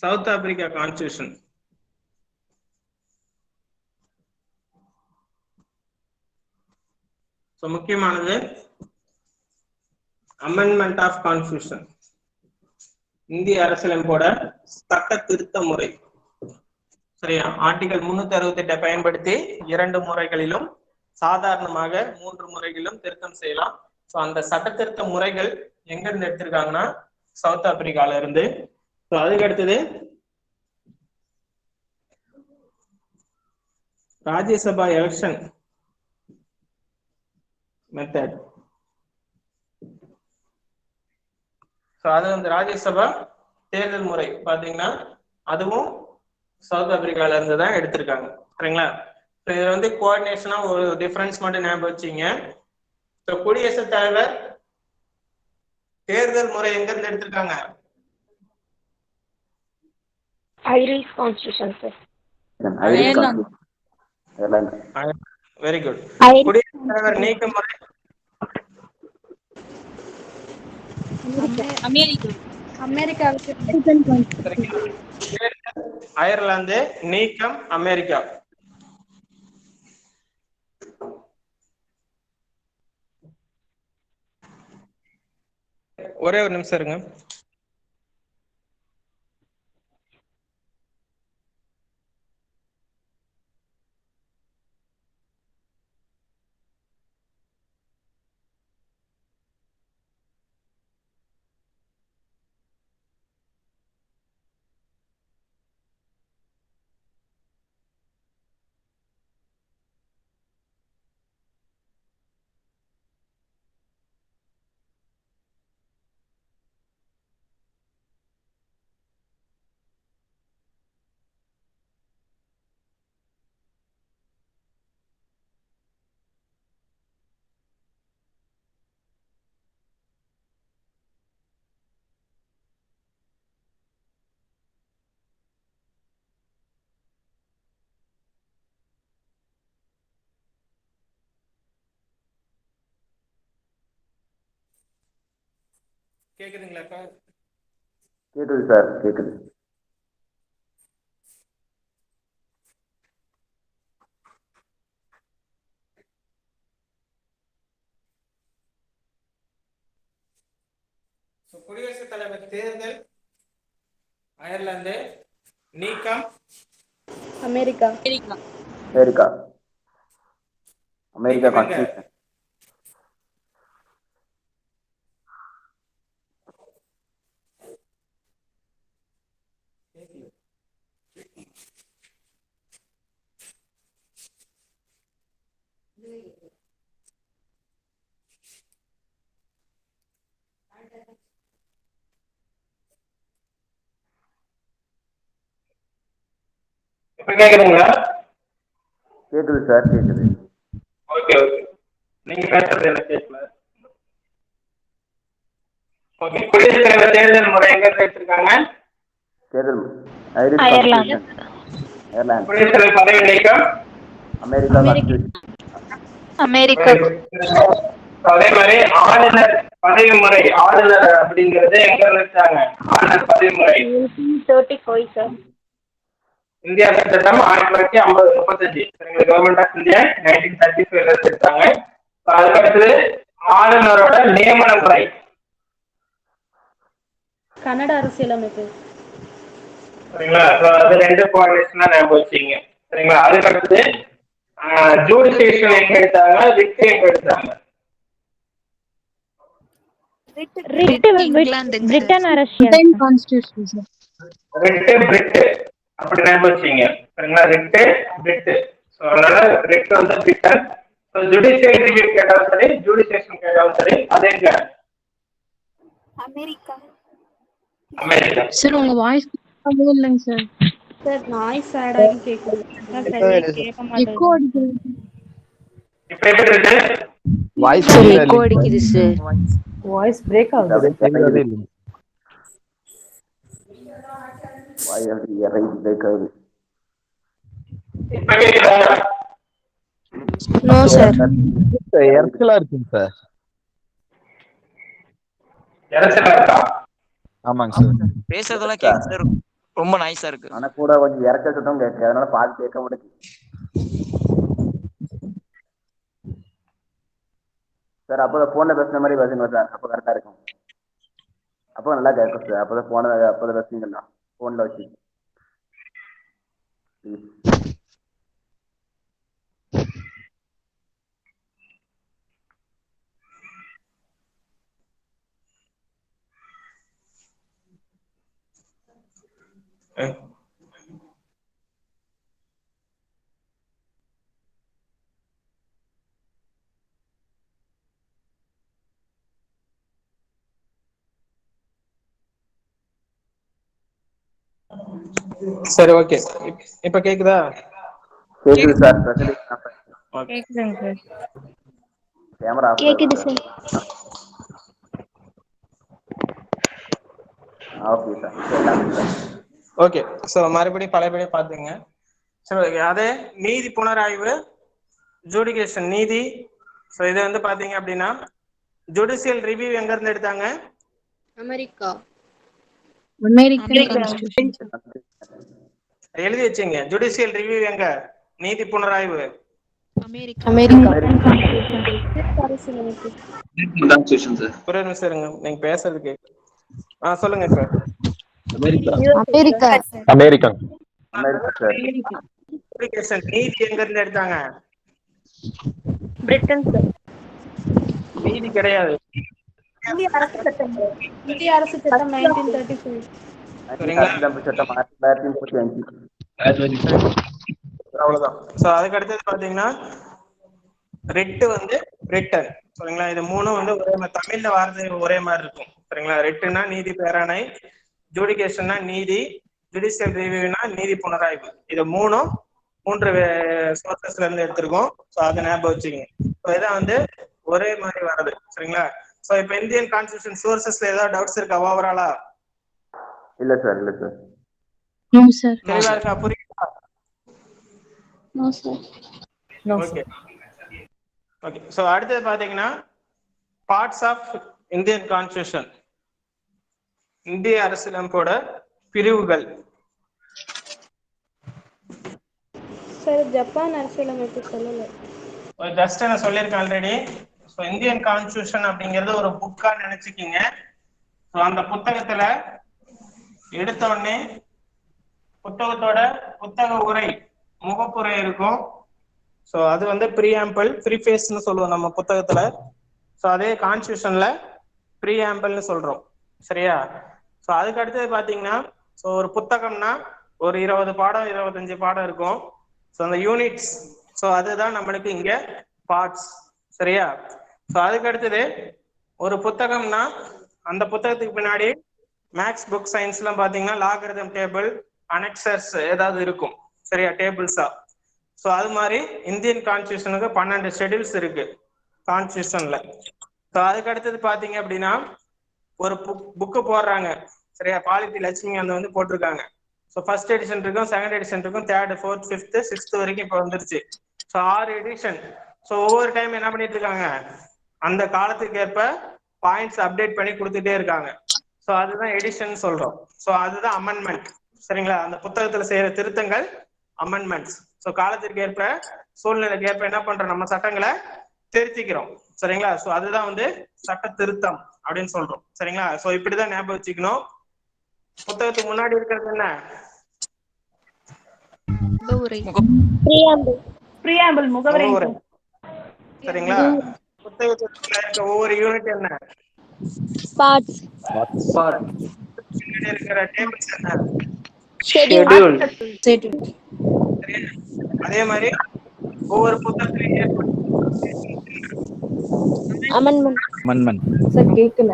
சவுத் ஆப்பிரிக்கா கான்ஸ்டிடியூஷன். ஸோ முக்கியமானது அமெண்ட்மெண்ட் ஆஃப் கான்ஸ்டிடியூஷன், இந்திய அரசியலமைப்போட சட்ட திருத்த முறை. சரியா? ஆர்டிகல் 368 பயன்படுத்தி 2 முறைகளிலும், சாதாரணமாக 3 முறைகளிலும் திருத்தம் செய்யலாம். ஸோ அந்த சட்ட திருத்த முறைகள் எங்க இருந்து எடுத்திருக்காங்கன்னா சவுத் ஆப்பிரிக்கால இருந்து. ஸோ அதுக்கு அடுத்தது ராஜ்யசபா எலெக்ஷன் மெத்தட். ஸோ அது வந்து ராஜ்யசபா தேர்தல் முறை பாத்தீங்கன்னா அதுவும் சவுத் ஆப்பிரிக்கால இருந்து தான் எடுத்திருக்காங்க. சரிங்களா? இது வந்து கோஆர்டினேஷனா ஒரு டிஃபரன்ஸ் மட்டும் ஞாபகம் வச்சுங்க. ஸோ குடியரசுத் தலைவர் தேர்தல் முறை எங்க இருந்து எடுத்திருக்காங்க? Irish constitution sir. Very good. குடியரசுத் தலைவர் நீக்க முறை அமெரிக்கா. அயர்லாந்து, நீக்கம் அமெரிக்கா. ஒரே ஒரு நிமிஷம் இருங்க. கேக்குதுங்களாப்பா? கேக்குது சார், கேக்குது. குடியரசுத் தலைவர் தேர்தல் அயர்லாந்து, நீக்கம் அமெரிக்கா. அமெரிக்கா. America constitution. இப்ப கேக்குதுங்களா? கேக்குது சார், கேக்குது. Okay okay. நீங்க பேசுறது எனக்கு கேட்கல. ஓகே. குடியரசுத் தலைவர் தேர்தல் முறை எங்க எடுத்திருக்காங்க? தேர்தல் ஐரிஷ் கான்ஸ்டிடியூஷன். அயர்லாந்து. குடியரசுத் தலைவர் பதவி நீக்கம் அமெரிக்கா கான்ஸ்டிடியூஷன். அமெரிக்கா. அதே மாதிரி ஆளுநர் பதவி முறை, ஆளுநர் அப்படிங்கறது எங்க வச்சாங்க? ஆளுநர் பதவி முறை 1935 சார். இந்தியா சட்டம் 1935. கவர்மெண்ட் ஆஃப் இந்தியா 1935 எடுத்தாங்க. அதுக்கடுத்து ஆளுநரோட நியமன முறை கன்னட அரசியலமைப்பு. சரிங்களா? அது ரெண்டு கோஆர்டினேஷனா ஞாபகம் வச்சுங்க. சரிங்களா? அதுக்கடுத்து ஜூடிஷியேஷன் எங்க எடுத்தாங்க? ரிட் எங்க எடுத்தாங்க? பிரிட்டன் அரசியல் கான்ஸ்டிடியூஷன் சார். ரிட் பிரிட் அப்படி ஞாபகம் வச்சுங்க. சரிங்களா? ரிட் பிரிட். ஸோ அதனால ரிட் வந்து பிரிட்டன். ஜுடிஷியல் ரிவ்யூ கேட்டாலும் சரி, ஜூடிஷியேஷன் கேட்டாலும் சரி, அதே அமெரிக்கா. அமெரிக்கா. சார் உங்க வாய்ஸ் இல்லைங்க சார். சார் நாய்ஸ் ஆட் ஆகி கேக்குது. கேட்க மாட்டேங்குது. இப்ப எப்படி இருக்கு? வாய்ஸ் எக்கோ அடிக்குது சார். வாய்ஸ் பிரேக் ஆகுது. இப்ப கேக்குதா? No sir. எர்ச்சலா இருக்குங்க சார். இறைச்சலா இருக்கா? ஆமாங்க சார். பேசுறதெல்லாம் கேக்குது சார். ரொம்ப நைஸா இருக்கு. ஆனா கூட கொஞ்சம் இறக்க சத்தம் கேட்கு, அதனால பாட்டு கேட்க முடியுது சார். அப்போ போன்ல பேசுன மாதிரி பேசுங்க சார், அப்போ கரெக்டா இருக்கும். அப்போ நல்லா கேட்கும் சார். அப்போதான் அப்போதான் பேசுனீங்களா போன்ல வச்சு. சரி, ஓகே. இப்ப கேக்குதா? கேக்குது சார். கேக்குதுங்க சார். கேமரா ஆஃப் கேக்குது sir. Okay sir. Okay. So மறுபடியும் பழையபடி பாத்துங்க. சோ அதே நீதி புனராய்வு, ஜூடிகேஷன் நீதி. சோ இது வந்து பாத்தீங்க அப்படின்னா ஜுடிஷியல் ரிவ்யூ எங்க இருந்து எடுத்தாங்க? அமெரிக்கா. அமெரிக்கன் எழுதி வச்சுங்க. ஜுடிஷியல் ரிவ்யூ எங்க? நீதி புனராய்வு அமெரிக்கா. Constitution sir. ஒரு நிமிஷம் இருங்க, நீங்க பேசுறது கேக்கு. சொல்லுங்க சார். அமெரிக்கா. அமெரிக்கன். ஜுடிகேஷன் நீதி எங்க இருந்து எடுத்தாங்க? Britain sir. நீதி கிடையாது. இந்திய அரசு சட்டம். இந்திய அரசு சட்டம் 1935. சரிங்களா? சட்டம் 1935. அவ்வளவுதான். சோ அதுக்கு அடுத்தது பாத்தீங்கன்னா ரெட்டு வந்து பிரிட்டன். சரிங்களா? இது மூணும் வந்து ஒரே மாதிரி தமிழ்ல வார்த்தை ஒரே மாதிரி இருக்கும். சரிங்களா? ரெட்டுனா நீதி பேராணை, ஜுடிகேஷன்னா நீதி, ஜுடிஷியல் ரிவ்யூனா நீதி புனராய்வு. இது மூணும் 3 சோர்சஸ்ல இருந்து எடுத்திருக்கோம். சோ அதை ஞாபகம் வச்சுக்கோங்க. ஸோ இதான் வந்து ஒரே மாதிரி வர்றது. சரிங்களா? சோ இப்ப இந்தியன் கான்ஸ்டிடியூஷன் சோர்சஸ்ல ஏதாவது டவுட்ஸ் இருக்கா ஓவராலா? இல்ல சார். No sir. தெளிவா இருக்கா? புரியுதா? No sir. Okay. Okay. So அடுத்தது பாத்தீங்கன்னா பார்ட்ஸ் ஆஃப் இந்தியன் கான்ஸ்டிடியூஷன், இந்திய அரசியலமைப்போட பிரிவுகள். சார் ஜப்பான் அரசியலமைப்பு சொல்லல. ஜஸ்ட் நான் சொல்லியிருக்கேன் ஆல்ரெடி. ஸோ இந்தியன் கான்ஸ்டிடியூஷன் அப்படிங்கிறது ஒரு புக்கா நினைச்சுக்கிங்க. ஸோ அந்த புத்தகத்துல எடுத்த உடனே புத்தகத்தோட புத்தக உரை, முகப்புரை இருக்கும். ஸோ அது வந்து ப்ரீஆம்பிள், ப்ரீஃபேஸ்னு சொல்லுவோம் நம்ம புத்தகத்துல. ஸோ அதே கான்ஸ்டிடியூஷன்ல ப்ரீஆம்பிள்னு சொல்றோம். சரியா? ஸோ அதுக்கு அடுத்தது பாத்தீங்கன்னா, ஸோ ஒரு புத்தகம்னா ஒரு 20 பாடம் 25 பாடம் இருக்கும். ஸோ அந்த யூனிட்ஸ், ஸோ அதுதான் நம்மளுக்கு இங்க பார்ட்ஸ். சரியா? ஸோ அதுக்கு அடுத்தது ஒரு புத்தகம்னா அந்த புத்தகத்துக்கு பின்னாடி மேக்ஸ் புக் சயின்ஸ்லாம் பாத்தீங்கன்னா லாகரிதம் டேபிள், அனெக்சர்ஸ் ஏதாவது இருக்கும். சரியா? டேபிள்ஸா. ஸோ அது மாதிரி இந்தியன் கான்ஸ்டிடியூஷனுக்கு 12 ஷெட்யூல்ஸ் இருக்கு கான்ஸ்டிடியூஷன்ல. ஸோ அதுக்கு அடுத்தது பாத்தீங்க அப்படின்னா ஒரு புக்கு போடுறாங்க. சரியா? பாலிட்டி லட்சுமி அந்த வந்து போட்டிருக்காங்க. ஸோ ஃபர்ஸ்ட் எடிஷன் இருக்கும், செகண்ட் எடிஷன் இருக்கும், தேர்ட், ஃபோர்த், ஃபிஃப்த், சிக்ஸ்த் வரைக்கும் இப்போ வந்துருச்சு. So 6 edition. ஸோ ஒவ்வொரு டைம் என்ன பண்ணிட்டு இருக்காங்க, அந்த காலத்துக்கு ஏற்ப பாயிண்ட்ஸ் அப்டேட் பண்ணி கொடுத்துட்டே இருக்காங்க. ஸோ அதுதான் எடிஷன் சொல்றோம். ஸோ அதுதான் அமெண்ட்மெண்ட். சரிங்களா? அந்த புத்தகத்துல செய்யற திருத்தங்கள் அமெண்ட்மெண்ட்ஸ். ஸோ காலத்திற்கு ஏற்ப, சூழ்நிலைக்கு ஏற்ப என்ன பண்றோம், நம்ம சட்டங்களை திருத்திக்கிறோம். சரிங்களா? ஸோ அதுதான் வந்து சட்ட திருத்தம் அப்படின்னு சொல்றோம். சரிங்களா? ஸோ இப்படிதான் ஞாபகம் வச்சுக்கணும். புத்தகத்துக்கு முன்னாடி இருக்கிறது என்ன? முகவுரை. சரிங்களா? புத்தகத்துல இருக்க ஒவ்வொரு யூனிட் என்ன? பார்ட்ஸ். இருக்கிற டேபிள்ஸ் என்ன? ஷெட்யூல். அதே மாதிரி ஒவ்வொரு புத்தகத்திலையும் சார் கேட்கல.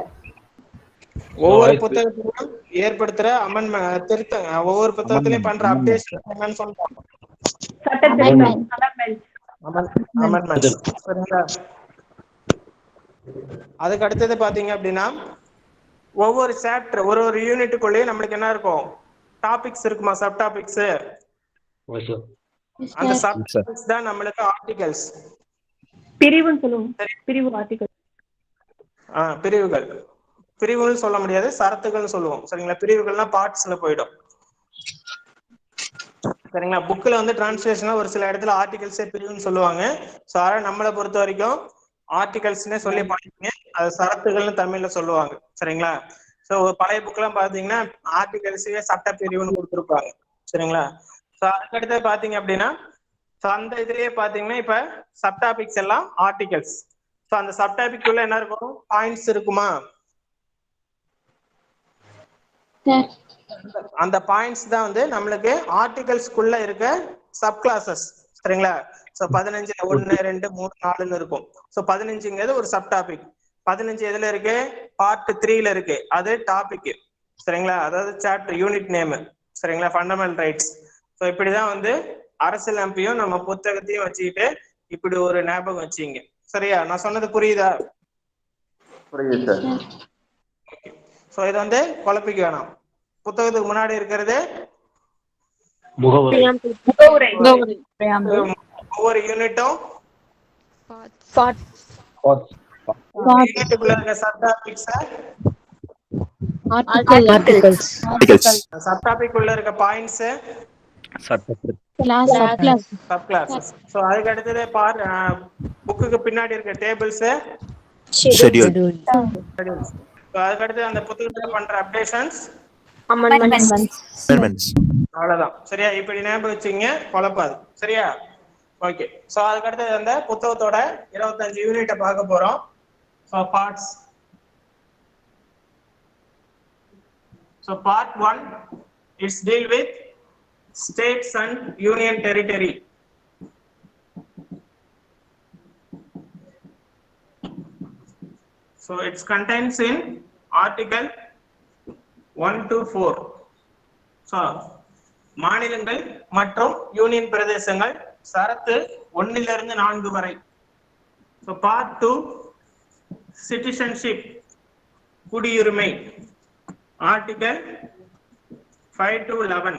ஒவ்வொரு புத்தகத்திலும் ஏற்படுத்துற அமெண்ட்மெண்ட் திருத்தம், ஒவ்வொரு புத்தகத்திலையும் பண்ற அப்டேஷன் என்னன்னு சொல்றோம். சரிங்களா? அதுக்கு அடுத்தது பாத்தீங்க அப்படின்னா ஒவ்வொரு சாப்டர், ஒரு யூனிட்டுக்குள்ளேயே நம்மளுக்கு என்ன இருக்கும், டாபிக்ஸ் இருக்குமா, சப் டாபிக்ஸ். அந்த சப் டாபிக்ஸ் தான் நம்மளுக்கு ஆர்டிகல்ஸ். பிரிவுன்னு சொல்லுவோம். பிரிவு ஆர்டிகல். பிரிவுகள். பிரிவுகள் சொல்ல முடியாது, சரத்துகள் சொல்லுவோம். சரிங்களா? பிரிவுகள்னா பார்ட்ஸ்ல போயிடும். சரிங்களா? புக்ல வந்து டிரான்ஸ்லேஷனா ஒரு சில இடத்துல ஆர்டிகல்ஸே பிரிவுன்னு சொல்லுவாங்க. ஸோ அதனால நம்மளை பொறுத்த வரைக்கும் ஆர்டிகல்ஸ்னே சொல்லி பாத்தீங்க, அது சரத்துகள்னு தமிழ்ல சொல்லுவாங்க. சரிங்களா? ஸோ பழைய புக்லாம் பாத்தீங்கன்னா ஆர்டிகல்ஸே சட்ட பிரிவுன்னு கொடுத்துருப்பாங்க. சரிங்களா? ஸோ அதுக்கடுத்து பாத்தீங்க அப்படின்னா அந்த இதுலயே பாத்தீங்கன்னா இப்ப சப் டாபிக்ஸ் எல்லாம் ஆர்டிகல்ஸ். ஸோ அந்த சப் டாபிக் உள்ள என்ன இருக்கும், பாயிண்ட்ஸ் இருக்குமா? அந்த பாயிண்ட்ஸ் தான் வந்து நம்மளுக்கு ஆர்டிகல்ஸ்குள்ள இருக்க சப் கிளாஸஸ். சரிங்களா? சோ 15ல 1 2 3 4ன்னு இருக்கும். சோ 15ங்கிறது ஒரு சப் டாபிக். 15 எதுல இருக்கு? பார்ட் 3ல இருக்கு. அது டாபிக். சரிங்களா? அதாவது சாப்டர் யூனிட் நேம். சரிங்களா? Fundamental rights. சோ இப்படிதான் வந்து அரசியல் அமைப்பையும் நம்ம புத்தகத்தையும் வச்சுக்கிட்டு இப்படி ஒரு ஞாபகம் வச்சுங்க. சரியா? நான் சொன்னது புரியுதா? புரியுது சார். சோ இது வந்து குழப்பிக்க வேணாம். புத்தகத்துக்கு முன்னாடி இருக்கிறது முகவரி. ஒவ்வொரு யூனிட்டும் யூனிட்டுக்குள்ள இருக்க சப் டாபிக்ஸ், சப் டாபிக் உள்ள இருக்க பாயிண்ட்ஸ், சப் கிளாஸஸ். சோ அதுக்கு அடுத்தது புக்குக்கு பின்னாடி இருக்க டேபிள்ஸ், ஷெட்யூல். அதுக்கு அடுத்து அந்த புத்தகத்துல பண்ற அப்டேஷன்ஸ், அமெண்ட்மெண்ட்ஸ். அவ்வளவுதான். சரியா? இப்படி ஞாபகம் வச்சுங்க, குழப்பாது. சரியா? ஓகே. சோ அதுக்கு அடுத்து அந்த புத்தகத்தோட 25 யூனிட்டை பார்க்க போறோம். So parts. So part 1 it's deal with states and union territory. So it contains in article 1 to 4. So மாநிலங்கள் மற்றும் யூனியன் பிரதேசங்கள் சரத்து 1 இருந்து 4 வரை. So part 2 citizenship, குடியுரிமை, article 5 to 11.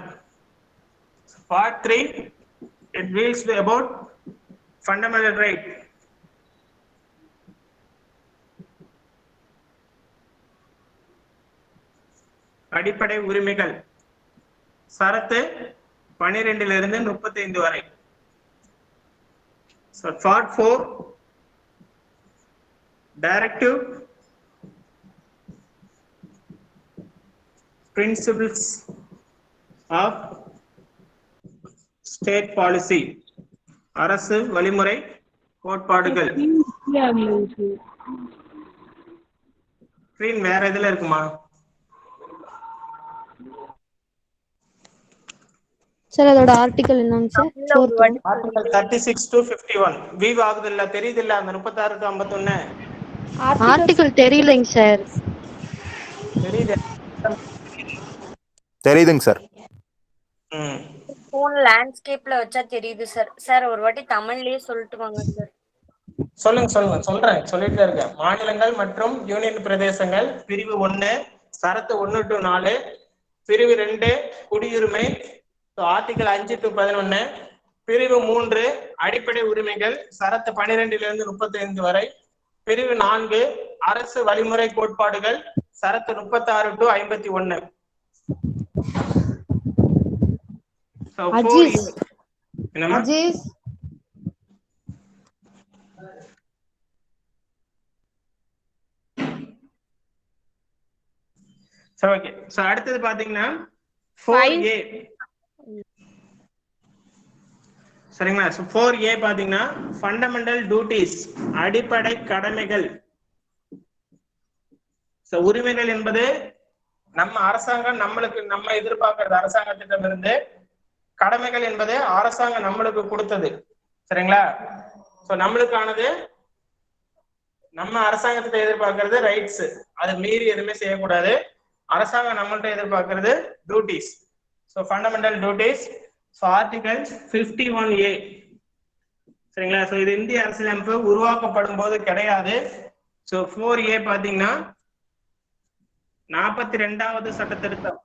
Part 3 it deals about fundamental right. அடிப்படை உரிமைகள் சரத்து 12 இருந்து 35 வரை. So part 4 directive, principles of state policy, அரசு வழிமுறை கோட்பாடுகள். ஸ்கிரீன் வேற எதுல இருக்குமா? சார் அதோட ஆர்டிகல் என்னங்க சார்? Article 36 to 51. வீவ் ஆகுது இல்ல? தெரியுது இல்ல? அந்த 36 to 51 ஆர்டிகல் தெரியலங்க சார். தெரியுது? தெரியுதுங்க சார். போன் லேண்ட்ஸ்கேப்ல வச்சா தெரியுது சார். சார் ஒரு வாட்டி தமிழ்லயே சொல்லிட்டு வாங்க சார். சொல்றேன், சொல்லிட்டு இருக்கேன். மாநிலங்கள் மற்றும் யூனியன் பிரதேசங்கள் பிரிவு 1 சரத்து 1 to 4, பிரிவு 2 குடியுரிமை ஆர்டிகல் 5 to 11, பிரிவு 3 அடிப்படை உரிமைகள் சரத்து 12 இருந்து 35 வரை, பிரிவு 4 அரசு வழிமுறை கோட்பாடுகள் சரத்து 36 to 51. அடுத்தது பாத்தீங்கன்னா 4A. சரிங்களா? 4A பாத்தீங்கன்னா ஃபண்டமெண்டல் டியூட்டிஸ், அடிப்படை கடமைகள். உரிமைகள் என்பது நம்ம அரசாங்கம் நம்ம எதிர்பார்க்கிறது அரசாங்கத்திடம் இருந்து. கடமைகள் என்பது அரசாங்கம் நம்மளுக்கு கொடுத்தது. சரிங்களா? சோ நம்மளுக்கானது நம்ம அரசாங்கத்திட்ட எதிர்பார்க்கிறது ரைட்ஸ். அது மீறி எதுவுமே செய்யக்கூடாது. அரசாங்கம் நம்மள்ட்ட எதிர்பார்க்கிறது duties. So fundamental duties. So article 51A. சரிங்களா? சோ இது இந்திய அரசியலமைப்பு உருவாக்கப்படும் போது கிடையாது. சோ 4A பாத்தீங்கன்னா 42வது சட்ட திருத்தம்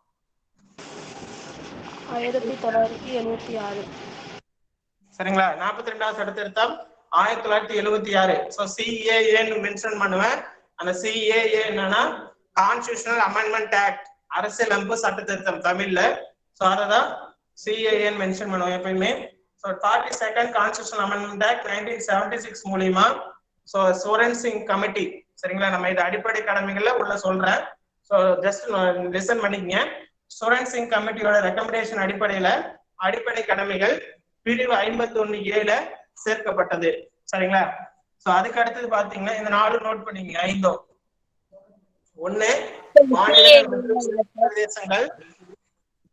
1976. சரிங்களா? 42வது சட்ட திருத்தம் 1976. சோ CAA ன்னு மென்ஷன் பண்ணுவேன். அந்த CAA என்னன்னா கான்ஸ்டிடியூஷனல் அமெண்ட்மெண்ட் ஆக்ட், அரசியலமைப்பு சட்ட திருத்தம் தமிழ்ல. சோ அததான் CAA மென்ஷன் பண்ணுவோம் எப்பயுமே. So 42nd constitutional amendment act 1976 மூலமா சோ சோரன் சிங் கமிட்டி. சரிங்களா? நம்ம இது அடிப்படை கடமைகள்ல உள்ள சொல்றேன். சோ ஜஸ்ட் லிசன் பண்ணிக்கங்க. சோரன் சிங் கமிட்டியோட ரெக்கமெண்டேஷன் அடிப்படையில அடிப்படை கடமைகள் பிரிவு 51A சேர்க்கப்பட்டது. சரிங்களா? சோ அதுக்கு அடுத்தது பாத்தீங்கன்னா இந்த 4 நோட் பண்ணிக்கங்க. 5 1 மாநிலங்கள் மற்றும் பிரதேசங்கள்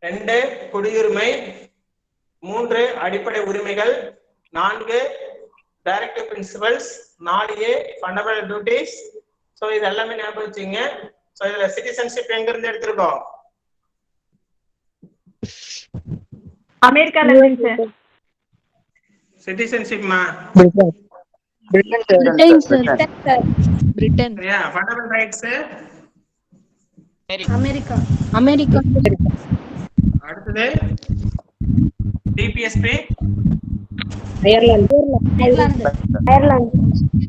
2 குடியுரிமை, 3 அடிப்படை உரிமைகள், 4 directive principles, 4A fundamental duties. So இது எல்லாமே ஞாபகம் வச்சுங்க. ஸோ இதுல சிட்டிசன்ஷிப் எங்க இருந்து எடுத்திருக்கோம்? அமெரிக்கால இருந்து சார். சிட்டிசன்ஷிப்மா Britain sir. Britain. Fundamental rights America. America. அடுத்தது DPSP Ireland.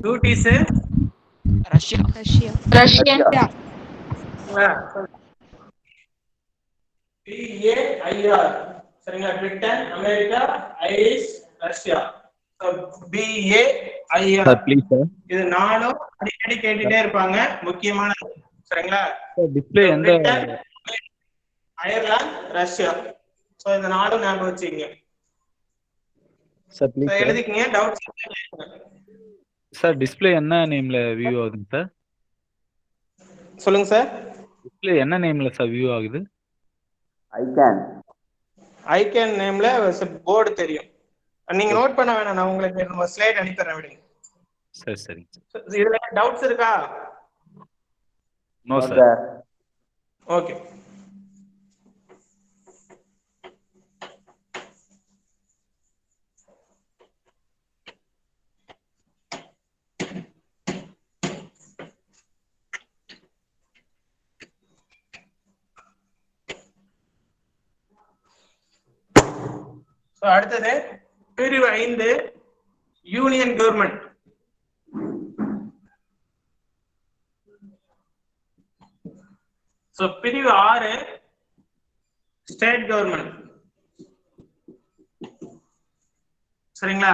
Duties Russia. Russia. BAIR சரிங்களா? Britain, America, Irish, Russia. BAIR sir please sir. இது நாலும் அடிக்கடி கேட்டுட்டே இருப்பாங்க, முக்கியமானது. சரிங்களா? டிஸ்ப்ளே எந்த பிரிட்டன், அயர்லாந்து, ரஷ்யா. சோ இந்த நாலும் ஞாபகம் வச்சுக்கங்க. சார் ப்ளீஸ் எழுதிக்கங்க. டவுட்ஸ் சார் டிஸ்ப்ளே என்ன நேம்ல வியூ ஆகுதுங்க சார்? சொல்லுங்க சார். டிஸ்ப்ளே என்ன நேம்ல சார் வியூ ஆகுது? ஐகேன் நேம்ல போர்டு தெரியும். நீங்க நோட் பண்ண வேணாம், நான் உங்களுக்கு ஸ்லைட் அனுப்பிடுறேன் விடுங்க. சரி சரிங்க சார். இதுல டவுட்ஸ் இருக்கா? No sir. ஓகே. அடுத்தது பிரிவு 5 யூனியன் கவர்மெண்ட். பிரிவு 6 ஸ்டேட் கவர்மெண்ட். சரிங்களா?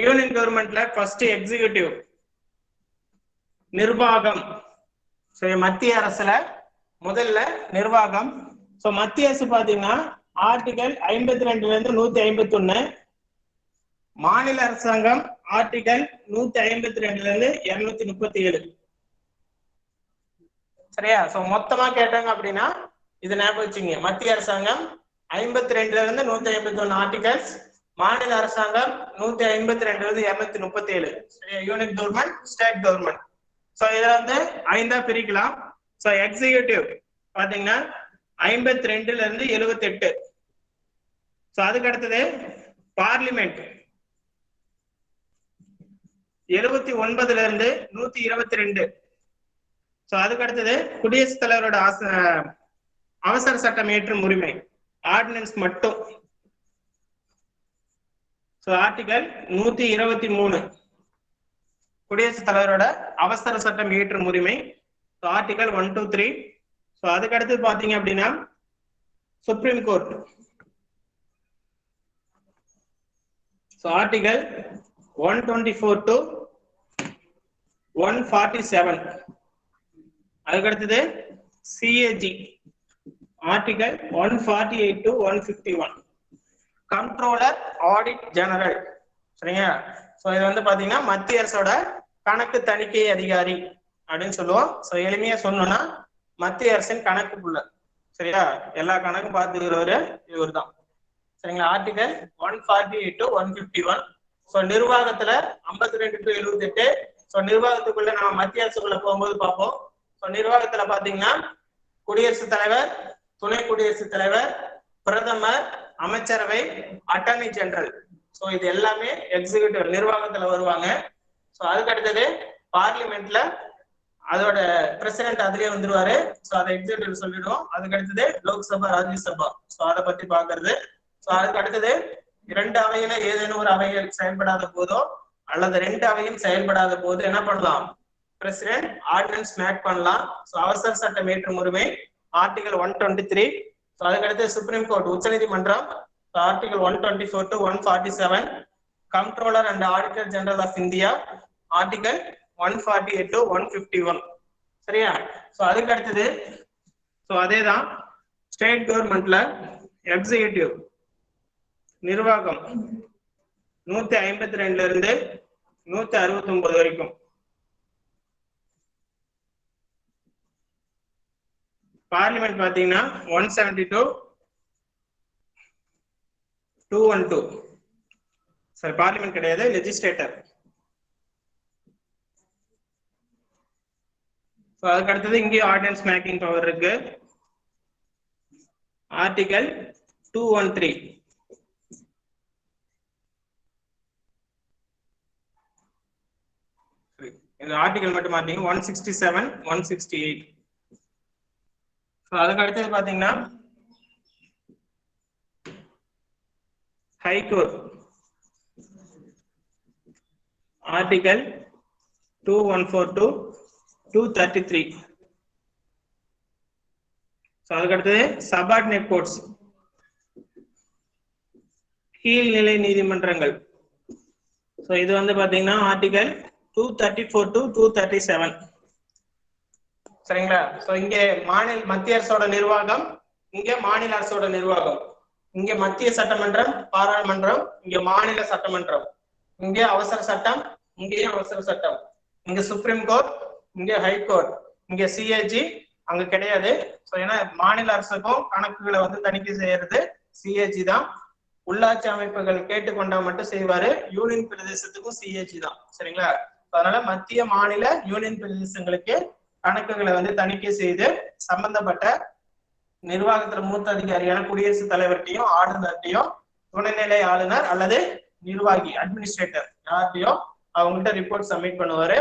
யூனியன் கவர்மெண்ட்ல ஃபர்ஸ்ட் எக்ஸிகியூட்டிவ் நிர்வாகம். மத்திய அரசுல முதல்ல நிர்வாகம். மத்திய அரசு பாத்தீங்கன்னா ஆர்டிகல் 52 இருந்து 151, மாநில அரசாங்கம் ஆர்டிகல் 152 இருந்து 237. சரியா? மொத்தமா கேட்டாங்க அப்படின்னா இது ஞாபகம் வச்சுங்க. மத்திய அரசாங்கம் 52 இருந்து 151 ஆர்டிகல்ஸ், மாநில அரசாங்கம் 152 இருந்து 237. சரியா? Union government, state government. இதுல வந்து 5ஆ பிரிக்கலாம். எக்ஸிகியூட்டிவ் பாத்தீங்கன்னா 52 இருந்து 78. அதுக்கு அடுத்தது பார்லிமெண்ட் 79 இருந்து 122. அதுக்கு அடுத்தது குடியரசுத் தலைவரோட அவசர சட்டம் இயற்றும் உரிமை, ஆர்டினன்ஸ் மட்டும். ஆர்டிகல் 123 குடியரசுத் தலைவரோட அவசர சட்டம் இயற்றும் உரிமை, ஆர்டிகல் 1 to 3. அதுக்கு அடுத்து பாத்தீங்க அப்படின்னா சுப்ரீம் கோர்ட், ஆர்டிகல் 124 to 147. அதுக்கு அடுத்தது CAG article 148 to 151. Controller audit general. சரிங்களா? இது வந்து பாத்தீங்கன்னா மத்திய அரசோட கணக்கு தணிக்கை அதிகாரி அப்படின்னு சொல்லுவோம். எளிமையா சொன்னோம்னா மத்திய அரசின் கணக்குக்குள்ள. சரியா? எல்லா கணக்கும் பார்த்துக்கிறவரு இவர் தான். சரிங்களா? Article 148 to 151. நிர்வாகத்துல 52 to 78. நிர்வாகத்துக்குள்ள நம்ம மத்திய அரசுக்குள்ள போகும்போது பார்ப்போம். நிர்வாகத்துல பாத்தீங்கன்னா குடியரசுத் தலைவர், துணை குடியரசுத் தலைவர், பிரதமர், அமைச்சரவை, அட்டர்னி ஜெனரல். இது எல்லாமே எக்ஸிகியூட்டிவ் நிர்வாகத்துல வருவாங்க. அதுக்கு அடுத்தது பார்லிமெண்ட்ல அதோட பிரசிடென்ட் அதுலயே வந்துருவாரு. அதை எக்ஸிகியூட்டிவ் சொல்லிடுவோம். அதுக்கு அடுத்தது லோக்சபா, ராஜ்யசபா. அதை பத்தி பாக்குறது. அதுக்கு அடுத்தது 2 அவையில ஏதேனும் ஒரு அவையில் செயல்படாத போதோ அல்லது 2 அவையும் செயல்படாத போது என்ன பண்ணலாம்? பிரசிடென்ட் ஆர்டினன்ஸ் மேக் பண்ணலாம். அவசர சட்டம் இயற்றும் உரிமை ஆர்டிகல் 123. அதுக்கு அடுத்து சுப்ரீம் கோர்ட், உச்ச நீதிமன்றம், article 124 to 147. Controller and auditor general of India article 148 to 151. சரியா? அதுக்கு அடுத்தது அதேதான் ஸ்டேட் கவர்மெண்ட்ல எக்ஸிகியூட்டிவ் நிர்வாகம் 152 இருந்து 169 வரைக்கும். பார்லிமெண்ட் பாத்தீங்கன்னா 172 212. சரி, பார்லிமெண்ட் கிடையாது, லெஜிஸ்லேட்டர். அதுக்கு அடுத்தது இங்கே ஆர்டினன்ஸ் மேக்கிங் பவர் இருக்கு. ஆர்டிகல் 213. இந்த ஆர்டிகல் மட்டும் மாத்தீங்க 167 168. அதுக்கு அடுத்தது பாத்தீங்கன்னா ஹைகோர்ட் ஆர்டிகல் 2142 233. அதுக்கு அடுத்தது சபார்டினேட் கோர்ட்ஸ் கீழ்நிலை நீதிமன்றங்கள். இது வந்து பாத்தீங்கன்னா ஆர்டிகல் 234 to 237. சரிங்களா? இங்க மத்திய அரசோட நிர்வாகம், இங்க மாநில அரசோட நிர்வாகம். இங்க மத்திய சட்டமன்றம், பாராளுமன்றம், இங்க மாநில சட்டமன்றம். இங்க அவசர சட்டம், இங்கேயும் அவசர சட்டம். இங்க சுப்ரீம் கோர்ட், இங்க ஹைகோர்ட், இங்க சிஏஜி அங்க கிடையாது. ஏன்னா மாநில அரசுக்கும் கணக்குகளை வந்து தணிக்கை செய்யறது சிஏஜி தான். உள்ளாட்சி அமைப்புகள் கேட்டுக்கொண்டா மட்டும் செய்வாரு. யூனியன் பிரதேசத்துக்கும் சிஏஜி தான். சரிங்களா? அதனால மத்திய மாநில யூனியன் பிரதேசங்களுக்கு கணக்குகளை வந்து தணிக்கை செய்து சம்பந்தப்பட்ட நிர்வாகத்துல மூத்த அதிகாரியான குடியரசுத் தலைவர்கிட்டையும் ஆளுநர்கிட்டையும் துணைநிலை ஆளுநர் அல்லது நிர்வாகி அட்மினிஸ்ட்ரேட்டர் யார்கிட்டையும் அவங்கள்ட்ட ரிப்போர்ட் சப்மிட் பண்ணுவாரு.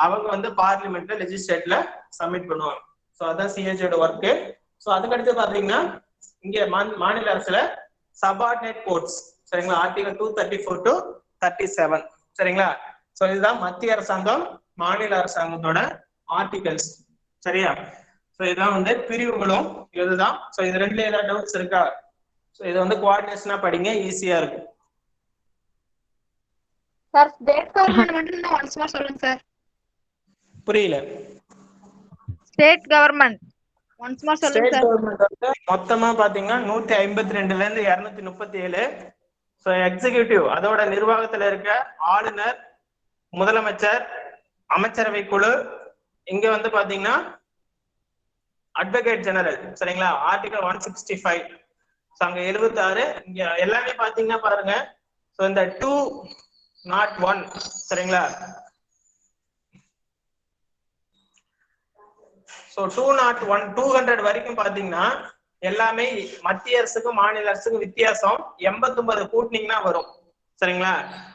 அவங்க வந்து பார்லிமெண்ட்ல லெஜிஸ்லேட்ல சப்மிட் பண்ணுவாங்க. அதான் சிஏஜியோட ஒர்க்கு. அதுக்கடுத்து பாத்தீங்கன்னா இங்க மாநில அரசுல சபார்டினேட் கோர்ட்ஸ். சரிங்களா? Article 234 to 37. சரிங்களா? இதுதான் மத்திய அரசாங்கம் மாநில அரசாங்கத்தோட ஆர்டிகல்ஸ். சரியா? இதுதான் வந்து பிரிவுகளும் இதுதான். இது ரெண்டுல ஏதாவது டவுட்ஸ் இருக்கா? இது வந்து கோஆர்டினேஷனா படிங்க, ஈஸியா இருக்கும். சார் ஸ்டேட் கவர்மெண்ட் மட்டும் ஒன்ஸ் மோர் சொல்லுங்க சார். புரியல. ஸ்டேட் கவர்மெண்ட் ஒன்ஸ் மோர் சொல்லுங்க ஸ்டேட் சார். கவர்மெண்ட் வந்து மொத்தமா பாத்தீங்கன்னா 152ல இருந்து 237. எக்ஸிகியூட்டிவ் அதோட நிர்வாகத்துல இருக்க ஆளுநர், முதலமைச்சர், அமைச்சரவை குழு. இங்க வந்து பாத்தீங்கன்னா அட்வொகேட் ஜெனரல். சரிங்களா? ஆர்டிகல் 165. அங்க 76. இங்க எல்லாமே பாத்தீங்கன்னா பாருங்க. இந்த 201. சரிங்களா? 201 200 வரைக்கும் பாத்தீங்கன்னா எல்லாமே மத்திய அரசுக்கும் மாநில அரசுக்கும் வித்தியாசம் 89 கூட்டினீங்கன்னா வரும். சரிங்களா?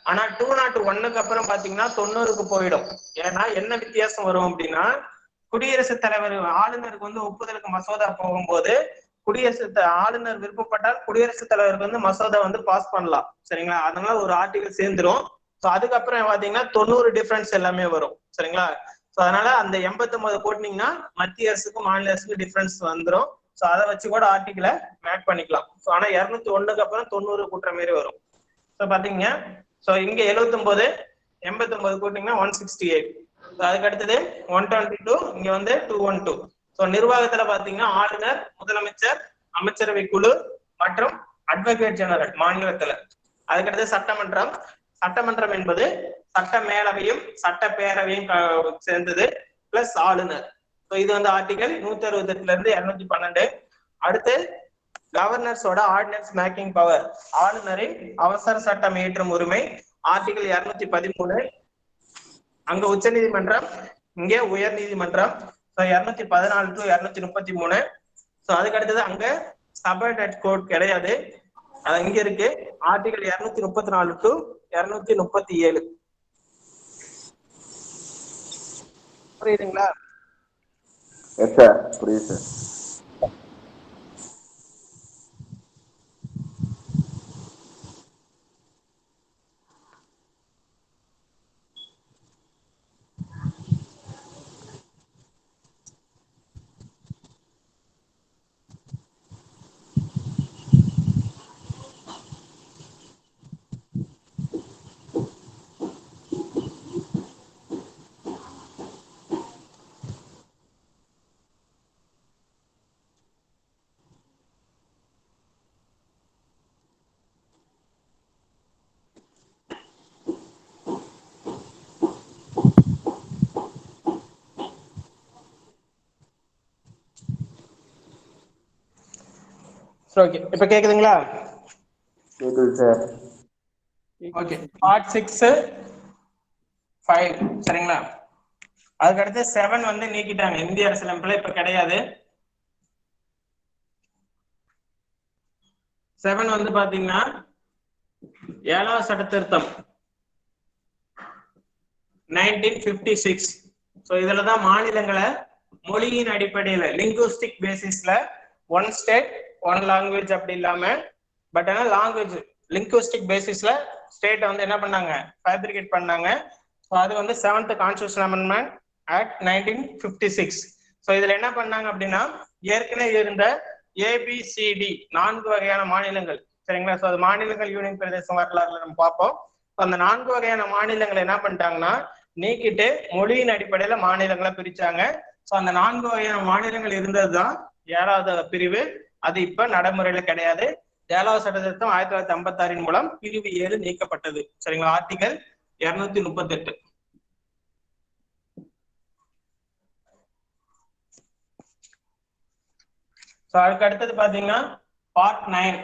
ஆனா 201க்கு அப்புறம் பாத்தீங்கன்னா 90க்கு போயிடும். ஏன்னா என்ன வித்தியாசம் வரும் அப்படின்னா, குடியரசுத் தலைவர் ஆளுநருக்கு வந்து ஒப்புதலுக்கு மசோதா போகும்போது ஆளுநர் விருப்பப்பட்டால் குடியரசுத் தலைவருக்கு வந்து மசோதா வந்து பாஸ் பண்ணலாம். சரிங்களா? அதனால ஒரு ஆர்டிகல் சேர்ந்துரும். அதுக்கப்புறம் பாத்தீங்கன்னா 90 டிஃபரன்ஸ் எல்லாமே வரும். சரிங்களா? அதனால அந்த 89 போட்டீங்கன்னா மத்திய அரசுக்கும் மாநில அரசுக்கும் டிஃபரன்ஸ் வந்துடும். அதை வச்சு கூட ஆர்டிகலை மேக் பண்ணிக்கலாம். ஆனா 201க்கு அப்புறம் 90 கூட்டுற மாதிரி வரும். பாத்தீங்க இங்க 79 89 கூட்டிங்கன்னா 168. அதுக்கு அடுத்தது 122, இங்க வந்து 212. நிர்வாகத்துல பாத்தீங்கன்னா ஆளுநர், முதலமைச்சர், அமைச்சரவை குழு மற்றும் அட்வொகேட் ஜெனரல் மாநிலத்துல. அதுக்கடுத்து சட்டமன்றம். சட்டமன்றம் என்பது சட்ட மேலவையும் சட்டப்பேரவையும் சேர்ந்தது பிளஸ் ஆளுநர். இது வந்து ஆர்டிகல் 168ல இருந்து 212. அடுத்து கவர்னர்ஸோட ஆர்டினன்ஸ் மேக்கிங் பவர். ஆளுநரின் அவசர சட்டம் இயற்றும் உரிமை ஆர்டிகல் 213. அங்க உச்ச நீதிமன்றம், இங்க உயர் நீதிமன்றம். 214 to 233. அதுக்கு அடுத்தது அங்க சபார்டினேட் கோர்ட் கிடையாது, அது இங்க இருக்கு. Article 234 to 237. புரியுதுங்களா? எஸ் சார், புரியுது சார். ஓகே, இப்ப கேக்குதுங்களா? கேக்குது சார். ஓகே, பார்ட் 6 5 சரிங்களா. அதுக்கு அடுத்து 7 வந்து நீக்கிட்டாங்க, இந்திய அரசியலமைப்புல இப்ப கிடையாது. 7 வந்து பாத்தீங்கன்னா 7வது சட்ட திருத்தம் 1956. ஸோ இதுலதான் மாநிலங்களை மொழியின் அடிப்படையில லிங்குவிஸ்டிக் பேசிஸ்ல ஒன் ஸ்டேட் ஒன் லாங்குவேஜ் அப்படி இல்லாம பட் ஆனா லாங்குவேஜ் லிங்குவிஸ்டிக் பேசிஸ்ல ஸ்டேட் வந்து என்ன பண்ணாங்க, ஃபேப்ரிகேட் பண்ணாங்க. ஸோ அது வந்து 7th constitution amendment act 1956. So இதுல என்ன பண்ணாங்க அப்படின்னா ஏற்கனவே இருந்த ஏபிசிடி 4 வகையான மாநிலங்கள் சரிங்களா. ஸோ அது மாநிலங்கள் யூனியன் பிரதேசம் வரலாறுல நம்ம பார்ப்போம். அந்த 4 வகையான மாநிலங்களை என்ன பண்ணிட்டாங்கன்னா நீக்கிட்டு மொழியின் அடிப்படையில மாநிலங்களை பிரிச்சாங்க. ஸோ அந்த 4 வகையான மாநிலங்கள் இருந்ததுதான் 7வது பிரிவு. அது இப்ப நடைமுறையில கிடையாது. 7வது சட்ட திருத்தம் 1956 மூலம் பிரிவு 7 நீக்கப்பட்டது சரிங்களா. ஆர்டிகல் 238. ஸோ அதுக்கு அடுத்தது பாத்தீங்கன்னா பார்ட் 9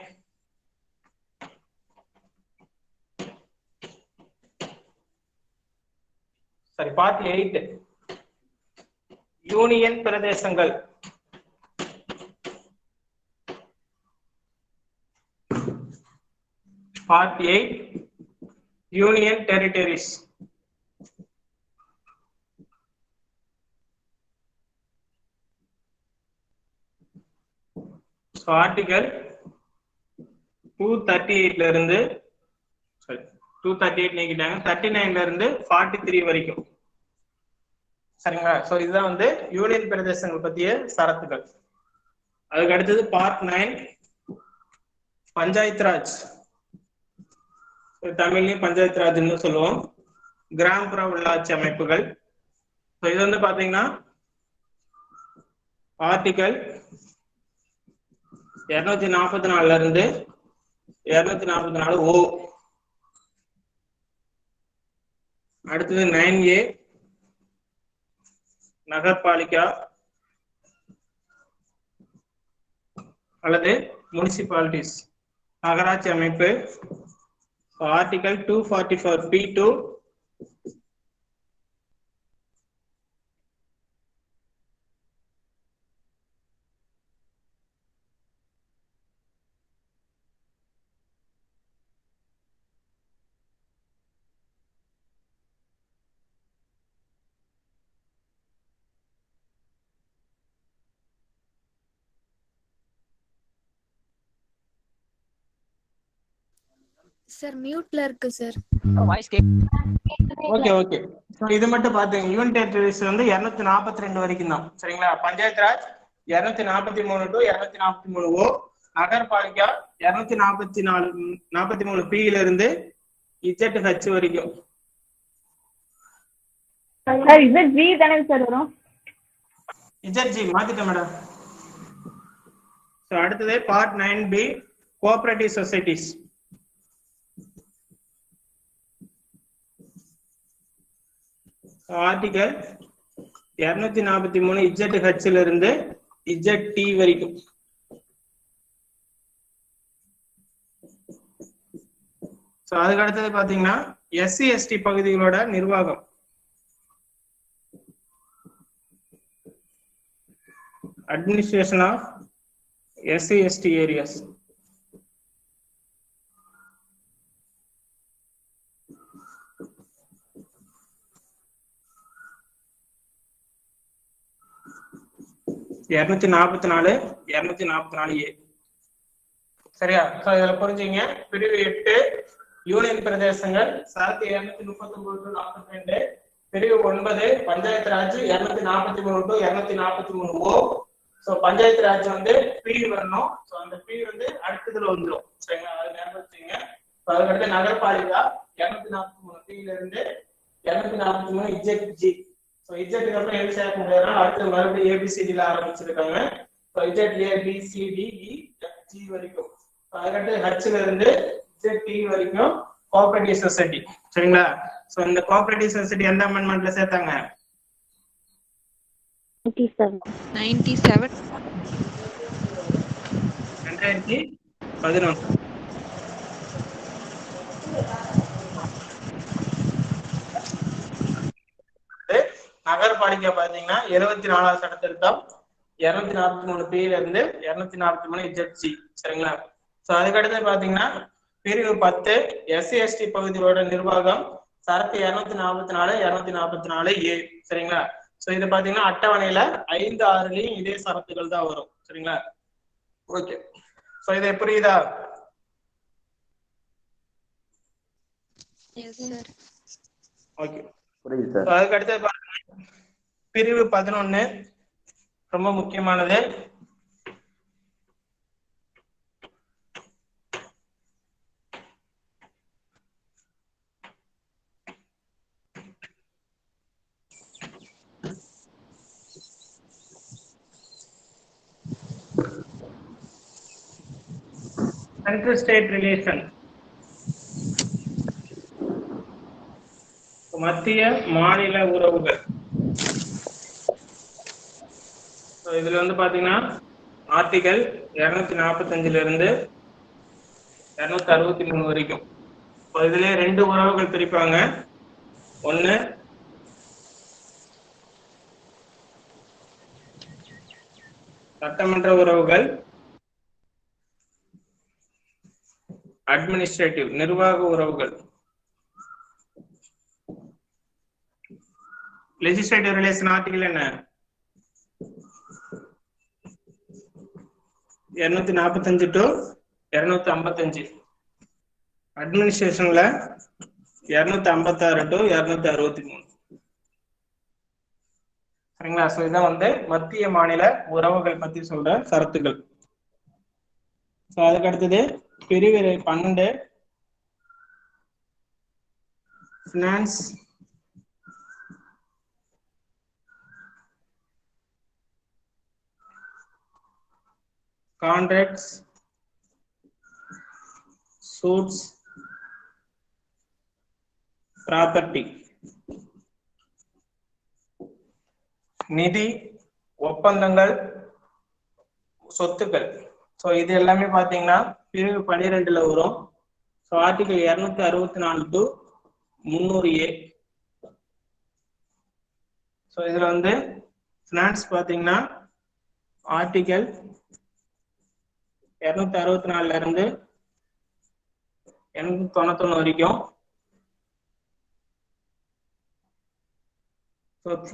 சரி பார்ட் 8 யூனியன் பிரதேசங்கள். Part 8 union territories. ஆர்டிகல் 238 இருந்து 238 நீக்கிட்டாங்க. 39 இருந்து 43 வரைக்கும் சரிங்களா. சோ இதுதான் வந்து யூனியன் பிரதேசங்கள் பத்திய சரத்துகள். அதுக்கு அடுத்தது பார்ட் 9 பஞ்சாயத்து ராஜ். தமிழ்லயும் பஞ்சாயத்து ராஜ்னு சொல்லுவோம், கிராமப்புற உள்ளாட்சி அமைப்புகள். இது வந்து பாத்தீங்கன்னா ஆர்டிகல் 244 இருந்து 244 ஓ. அடுத்தது 9A நகர்பாலிகா அல்லது முனிசிபாலிட்டிஸ் நகராட்சி அமைப்பு. ஆர்டிகல் 244(b)(2) சார் மியூட்ல இருக்கு sir. Voice cake. Okay okay. இது மட்டும் பாத்துங்க, யூனியன் டெரிட்டரிஸ் வந்து 242 வரைக்கும் தான் சரிங்களா. Panchayat raj 243 to 243 O. Nagarpalika 243 P இருந்து ZH வரைக்கும். ZG தானே சார் வரும்? ZG மாத்திட்டேன் மேடம். அடுத்தது part 9B cooperative societies. Article 243 ZH இருந்து ZT வரைக்கும். அதுக்கு அடுத்தது பாத்தீங்கன்னா SC/ST பகுதிகளோட நிர்வாகம். Administration of SC/ST areas. இருநூத்தி 244A சரியா. இதுல புரிஞ்சுங்க. பிரிவு 8 யூனியன் பிரதேசங்கள் சரத்து 239 to 42. பிரிவு 9 பஞ்சாயத்து ராஜ் 243 to 243 ஓ. பஞ்சாயத்து ராஜ் வந்து பி வரணும். அந்த பி வந்து அடுத்ததுல வந்துடும் சரிங்களா. அது ஞாபகம் வச்சுங்க. அதுக்கடுத்து நகர்பாலிகா 243 பி இருந்து 243 ZG. இஜெட்டுக்கு அப்புறம் எது சேர்க்க முடியாதுன்னா அடுத்து மறுபடியும் ஏபிசிடில ஆரம்பிச்சிருக்காங்க. ZABCDEFG வரைக்கும். அதுக்கடுத்து ஹச்ல இருந்து ZT வரைக்கும் கோஆபரேட்டிவ் சொசைட்டி சரிங்களா. இந்த கோஆபரேட்டிவ் சொசைட்டி எந்த அமெண்ட்மெண்ட்ல சேர்த்தாங்க? 97 2011. நகரப்பாலிகை பாத்தீங்கன்னா 74வது சட்ட திருத்தம் 243 பில இருந்து 243 ஜெட்சி. சரிங்களா? சோ அதுக்கடுத்து பாத்தீங்கன்னா பிரிவு 10 SC/ST பகுதியோட நிர்வாகம் சரத்து 244 244 A. சரிங்களா? சோ இது பாத்தீங்கன்னா அட்டவணையில 5, 6லயும் இதே சரத்துகள் தான் வரும். சரிங்களா? ஓகே. சோ இது புரியுதா? Yes sir. ஓகே புரியுது சார். அதுக்கு அடுத்து பிரிவு 11 ரொம்ப முக்கியமானது. சென்ட்ரல் ஸ்டேட் ரிலேஷன், மத்திய மாநில உறவுகள். இதுல வந்து பாத்தீங்கன்னா ஆர்டிகல் 245 இருந்து 263 வரைக்கும். இதுல 2 உறவுகள் பிரிப்பாங்க. ஒண்ணு சட்டமன்ற உறவுகள், அட்மினிஸ்ட்ரேட்டிவ் நிர்வாக உறவுகள். லெஜிஸ்லேட்டிவ் ரிலேஷன் ஆர்டிகல் என்ன? 245 to 255. அட்மினிஸ்ட்ரேஷன்ல 256 to 263. சரிங்களா? சோ இதான் வந்து மத்திய மாநில உறவுகள் பத்தி சொல்ற சரத்துகள். சோ அதுக்கு அடுத்தது பிரிவு 12 பினான்ஸ் கான்ட்ராக்ட்ஸ் சூட்ஸ் ப்ராப்பர்ட்டி. நிதி ஒப்பந்தங்கள் சொத்துக்கள். சோ இது எல்லாமே பாத்தீங்கன்னா பிரிவு 12ல வரும். So article 264 to 300A. So இதுல வந்து பினான்ஸ் பாத்தீங்கன்னா ஆர்டிகல் 264 இருந்து 291 வரைக்கும்.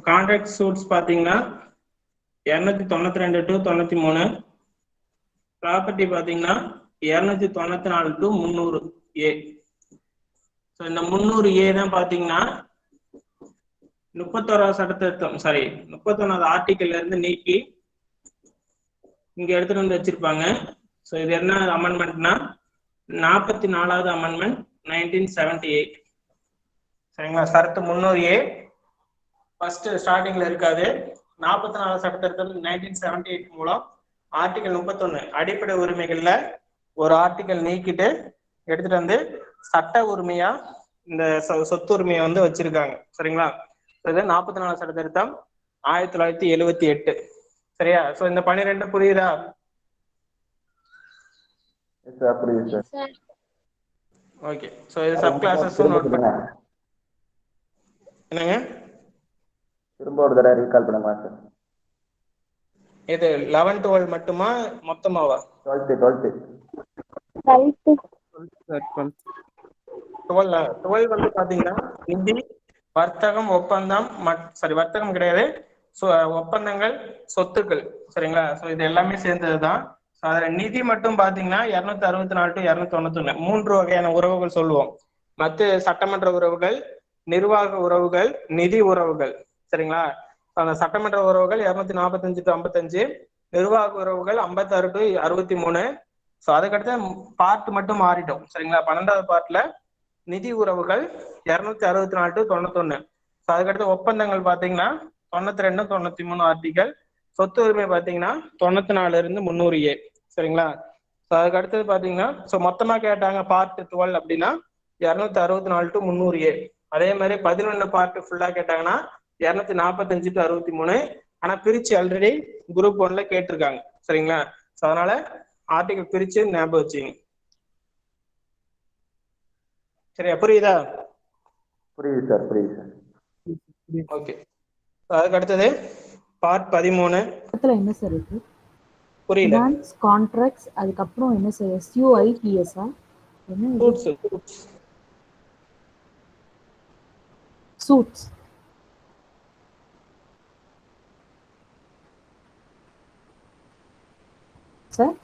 கான்ட்ராக்ட் சூட்ஸ் பாத்தீங்கன்னா 292 to 93. ப்ராப்பர்ட்டி பாத்தீங்கன்னா 294 to 300A. ஸோ இந்த 300A தான் பாத்தீங்கன்னா 31வது சட்ட திருத்தம், சாரி 31வது ஆர்டிகல்ல இருந்து நீக்கி இங்க எடுத்துட்டு வந்து வச்சிருப்பாங்க. ஸோ இது என்ன அமெண்ட்மெண்ட்னா 44வது அமெண்ட்மெண்ட் 1978. சரிங்களா? சரத்து 300A ஃபர்ஸ்ட் ஸ்டார்டிங்ல இருக்காது. 44 சட்ட திருத்தம் 1978 மூலம் ஆர்டிகல் 31 அடிப்படை உரிமைகள்ல ஒரு ஆர்டிகல் நீக்கிட்டு எடுத்துட்டு வந்து சட்ட உரிமையா இந்த சொத்து உரிமையை வந்து வச்சிருக்காங்க. சரிங்களா? இது 44 சட்ட திருத்தம் 1978. சரியா? சோ இந்த 12 புரியுதா? ஓகே. சோ இது சப் கிளாसेस நோட் பண்ணுங்க. என்னங்க? திரும்ப ஒரு தடவை ரீகால் பண்ணுங்க சார். இது 11 12 மட்டுமா மொத்தமாவா? 12 வந்து பாத்தீங்கன்னா நிதி வர்த்தகம் ஒப்பந்தம் வர்த்தகம் கிடையாது, ஒப்பந்தங்கள் சொத்துக்கள். சரிங்களா? சோ இது எல்லாமே சேர்ந்ததுதான். அதுல நிதி மட்டும் பாத்தீங்கன்னா 264 to 291 3 வகையான உறவுகள் சொல்லுவோம். மற்ற சட்டமன்ற உறவுகள், நிர்வாக உறவுகள், நிதி உறவுகள். சரிங்களா? அந்த சட்டமன்ற உறவுகள் 245 to 55, நிர்வாக உறவுகள் 56 to 63. ஸோ அதுக்கடுத்து பார்ட் மட்டும் மாறிட்டோம். சரிங்களா? 12வது பார்ட்ல நிதி உறவுகள் 264 to 91. ஸோ அதுக்கடுத்து ஒப்பந்தங்கள் பாத்தீங்கன்னா 92 93 ஆர்டிகல். சொத்து உரிமை பாத்தீங்கன்னா 94 இருந்து 300A. சரிங்களா? ஸோ அதுக்கு அடுத்தது பாத்தீங்கன்னா மொத்தமா கேட்டாங்க பார்ட் 12 அப்படின்னா 264 to 300A. அதே மாதிரி 11 பார்ட் ஃபுல்லா கேட்டாங்கன்னா 245 to 63. ஆனா பிரிச்சு ஆல்ரெடி குரூப் 1ல கேட்டிருக்காங்க. சரிங்களா? ஸோ அதனால ஆர்டிகல் பிரிச்சு ஞாபகம் வச்சுங்க. சரியா, புரியுதா? புரியுது சார், புரியுது சார். ஓகே, அதுக்கு அடுத்தது பார்ட் 13. என்ன சார் இருக்கு? புரியல. ஃபினான்ஸ் கான்ட்ராக்ட்ஸ், அதுக்கப்புறம் என்ன சார்? SUITS-ஆ? என்ன இது? சூட்ஸ். சார்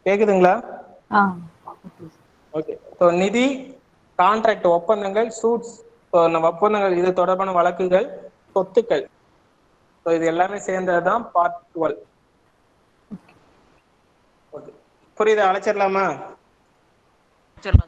கேக்குதுங்களா? ஓகே. ஸோ நிதி, கான்ட்ராக்ட் ஒப்பந்தங்கள், சூட்ஸ் நம்ம ஒப்பந்தங்கள், இது தொடர்பான வழக்குகள், சொத்துக்கள், ஸோ இது எல்லாமே சேர்ந்ததுதான் பார்ட் 12. ஓகே, புரியுதா? அழைச்சிடலாமா? சார்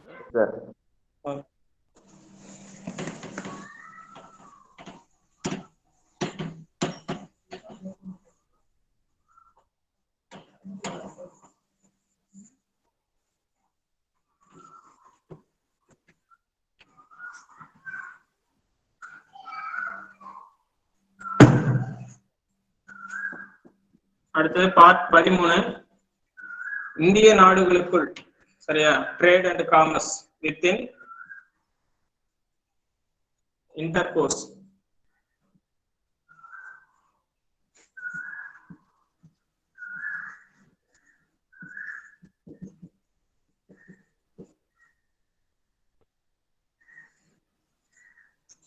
அடுத்தது பார்ட் 13. இந்திய நாடுகளுக்குள், சரியா, trade and commerce within intercourse.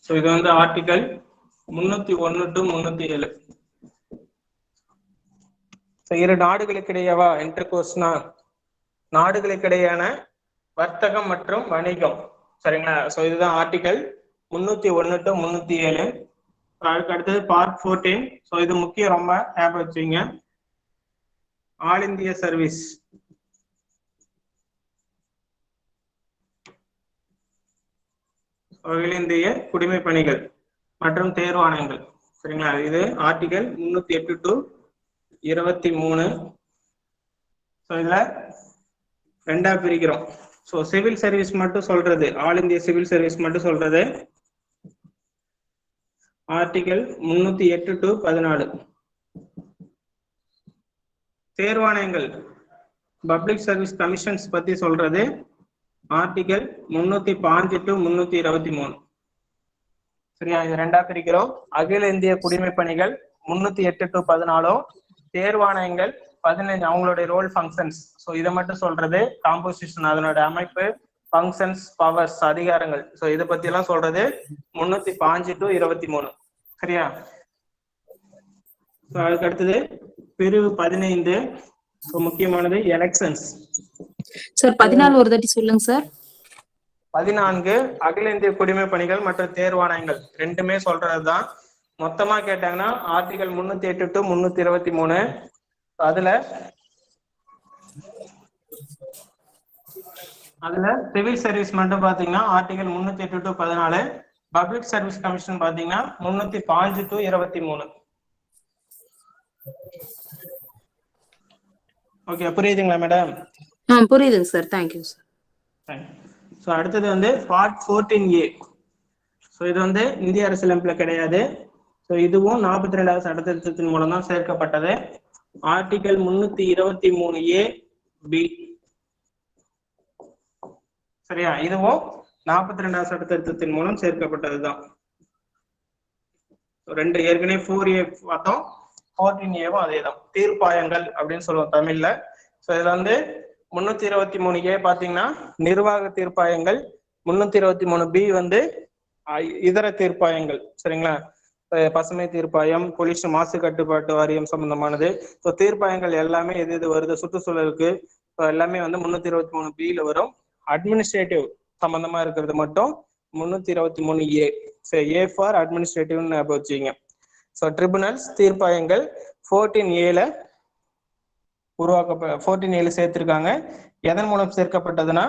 So இது வந்து ஆர்டிகல் 301 to 307. இரு நாடுகளுக்கிடையவா இன்டர்கோர்ஸ்னா நாடுகளுக்கிடையான வர்த்தகம் மற்றும் வணிகம், சரிங்களா? ஸோ இதுதான் ஆர்டிகல் 301 to 307. அதுக்கு அடுத்தது பார்ட் 14. ஸோ இது முக்கியம், ரொம்ப ஞாபகம் வச்சுங்க. ஆல் இந்திய சர்வீஸ், அகில இந்திய குடிமை பணிகள் மற்றும் தேர்வாணையங்கள், சரிங்களா? இது ஆர்டிகல் 308 to 23. ஸோ இதுல ரெண்டா பிரிக்கிறோம். ஸோ சிவில் சர்வீஸ் மட்டும் சொல்றது, ஆல் இந்திய சிவில் சர்வீஸ் மட்டும் சொல்றது ஆர்டிகல் 308 to 14. தேர்வாணையங்கள், பப்ளிக் சர்வீஸ் கமிஷன்ஸ் பத்தி சொல்றது ஆர்டிகல் 305 to 323. சரியா, இது ரெண்டா பிரிக்கிறோம். அகில இந்திய குடிமை பணிகள் 308 to 14, தேர்வாணையங்கள் 15, அவங்களுடைய ரோல் ஃபங்க்ஷன்ஸ். ஸோ இதை மட்டும் சொல்றது காம்போசிஷன், அதனோட அமைப்பு, ஃபங்க்ஷன்ஸ், பவர்ஸ், அதிகாரங்கள். ஸோ இதை பத்தி எல்லாம் சொல்றது 305 to 23. சரியா? அதுக்கு அடுத்தது பிரிவு 15. முக்கியமானது எலெக்ஷன்ஸ். சார் 14 ஒரு தாட்டி சொல்லுங்க சார். 14 அகில இந்திய குடிமை பணிகள் மற்றும் தேர்வாணையங்கள் ரெண்டுமே சொல்றதுதான். மொத்தமா கேட்டாங்கன்னா ஆர்டிகல் 308 to 323. அதுல சிவில் சர்வீஸ் மட்டும் பாத்தீங்கன்னா article 308 to 14, public service commission பாத்தீங்கன்னா 305 to 23. ஓகே, புரியுதுங்களா மேடம்? புரியுதுங்க சார், தேங்க்யூ சார். ஸோ அடுத்தது வந்து பார்ட் 14A. ஸோ இது வந்து இந்திய அரசியலமைப்புல கிடையாது. ஸோ இதுவும் 42வது சட்ட திருத்தத்தின் மூலம் தான் சேர்க்கப்பட்டது. Article 323A(b). சரியா, இதுவும் 42வது சட்ட திருத்தத்தின் மூலம் சேர்க்கப்பட்டதுதான். ரெண்டு ஏற்கனவே 4A பார்த்தோம், 14Aவும் அதே தான். தீர்ப்பாயங்கள் அப்படின்னு சொல்லுவோம் தமிழ்ல. ஸோ இதுல வந்து 323A பாத்தீங்கன்னா நிர்வாக தீர்ப்பாயங்கள், 323B வந்து இதர தீர்ப்பாயங்கள், சரிங்களா? பசுமை தீர்ப்பாயம், பொல்யூஷன் மாசு கட்டுப்பாட்டு வாரியம் சம்பந்தமானது. ஸோ தீர்ப்பாயங்கள் எல்லாமே எது எது வருது, சுற்றுச்சூழலுக்கு எல்லாமே வந்து 323B வரும். அட்மினிஸ்ட்ரேட்டிவ் சம்பந்தமா இருக்கிறது மட்டும் 323A. A ஃபார் அட்மினிஸ்ட்ரேட்டிவ்னு ஞாபகம் வச்சுங்க. ஸோ ட்ரிபுனல்ஸ், தீர்ப்பாயங்கள் 14A உருவாக்க 14A சேர்த்திருக்காங்க. எதன் மூலம் சேர்க்கப்பட்டதுன்னா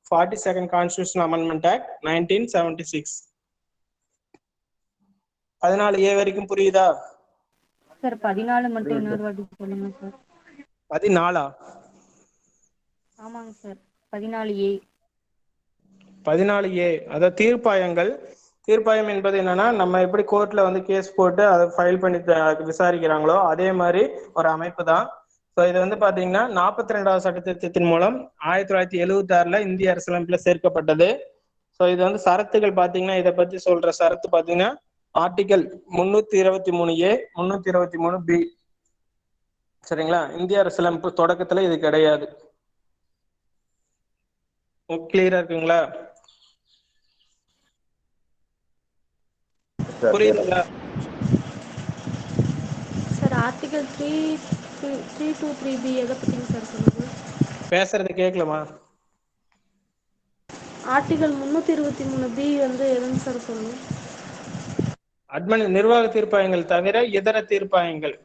42nd constitution amendment act 1976. 14A வரைக்கும் புரியுதா சார்? 14 மட்டும் இன்னொரு வாட்டி சொல்லுங்க சார். 14 ஆமாங்க சார் 14A. 14A அதாவது தீர்ப்பாயங்கள். தீர்ப்பாயம் என்பது என்னன்னா, நம்ம எப்படி கோர்ட்ல வந்து கேஸ் போட்டு அதை ஃபைல் பண்ணி விசாரிக்கிறாங்களோ அதே மாதிரி ஒரு அமைப்பு தான். ஸோ இது வந்து பாத்தீங்கன்னா 42வது சட்ட திருத்தத்தின் மூலம் 1976ல இந்திய அரசியலமைப்புல சேர்க்கப்பட்டது. ஸோ இது வந்து சரத்துகள் பாத்தீங்கன்னா, இதை பத்தி சொல்ற சரத்து பாத்தீங்கன்னா ஆர்டிகல் 323A 323B. சரிங்களா? இந்திய அரசியலமைப்பு தொடக்கத்துல இது கிடையாது. கிளியரா இருக்குங்களா? புரியுதுங்களா? சார் ஆர்டிகல் 323B எதை பற்றிங்க சார் சொல்லுது? பேசுறது கேட்கலமா? ஆர்டிகல் 323B வந்து எதுன்னு சார் சொல்லுங்க? நிர்வாக தீர்ப்பாயங்கள் தவிர இதர தீர்ப்பாயங்கள்.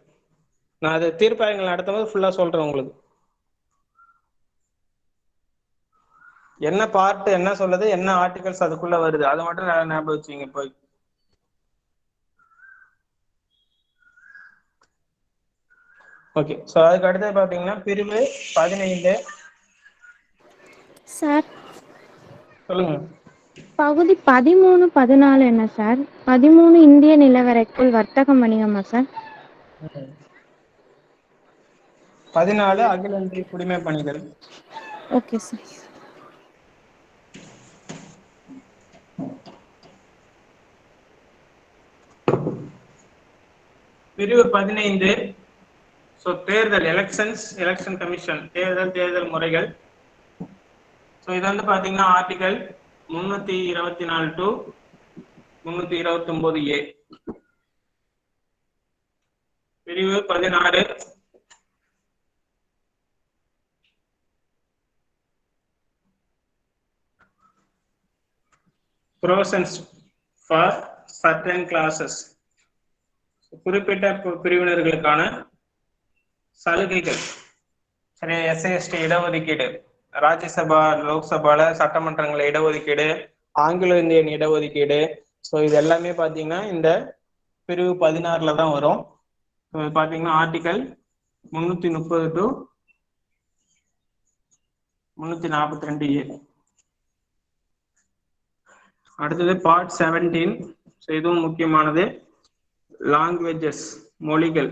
நான் அது தீர்ப்பாயங்கள் நடத்தும் போது ஃபுல்லா சொல்றேன் உங்களுக்கு. என்ன பார்ட் என்ன சொல்லுது, என்ன ஆர்டிகல்ஸ் அதுக்குள்ள வருது, அதை மட்டும் ஞாபகம் வச்சுங்க போய். ஓகே. ஸோ அதுக்கு அடுத்து பாத்தீங்கன்னா பிரிவு 15. சார் சொல்லுங்க. பகுதி 13, 14 என்ன சார்? 13 இந்திய நிலவரைக்குள் வர்த்தகம் வணிகமா சார்? 14 அகில இந்திய குடிமை பணிகள். Okay sir. பிரிவு 15. ஸோ தேர்தல், எலெக்ஷன் கமிஷன், தேர்தல் முறைகள். ஸோ இது வந்து பாத்தீங்கன்னா ஆர்டிகல் 324 to 329A. பிரிவு 16. Provisions for certain classes. குறிப்பிட்ட பிரிவினர்களுக்கான சலுகைகள். சரி, SC/ST இடஒதுக்கீடு, ராஜ்யசபா லோக்சபால சட்டமன்றங்கள இடஒதுக்கீடு, ஆங்கிலோ இந்தியன் இடஒதுக்கீடு. ஸோ இது எல்லாமே பாத்தீங்கன்னா இந்த பிரிவு 16ல தான் வரும். பாத்தீங்கன்னா ஆர்டிகல் 330 to 342A. அடுத்தது பார்ட் 17. ஸோ இதுவும் முக்கியமானது. லாங்குவேஜஸ், மொழிகள்.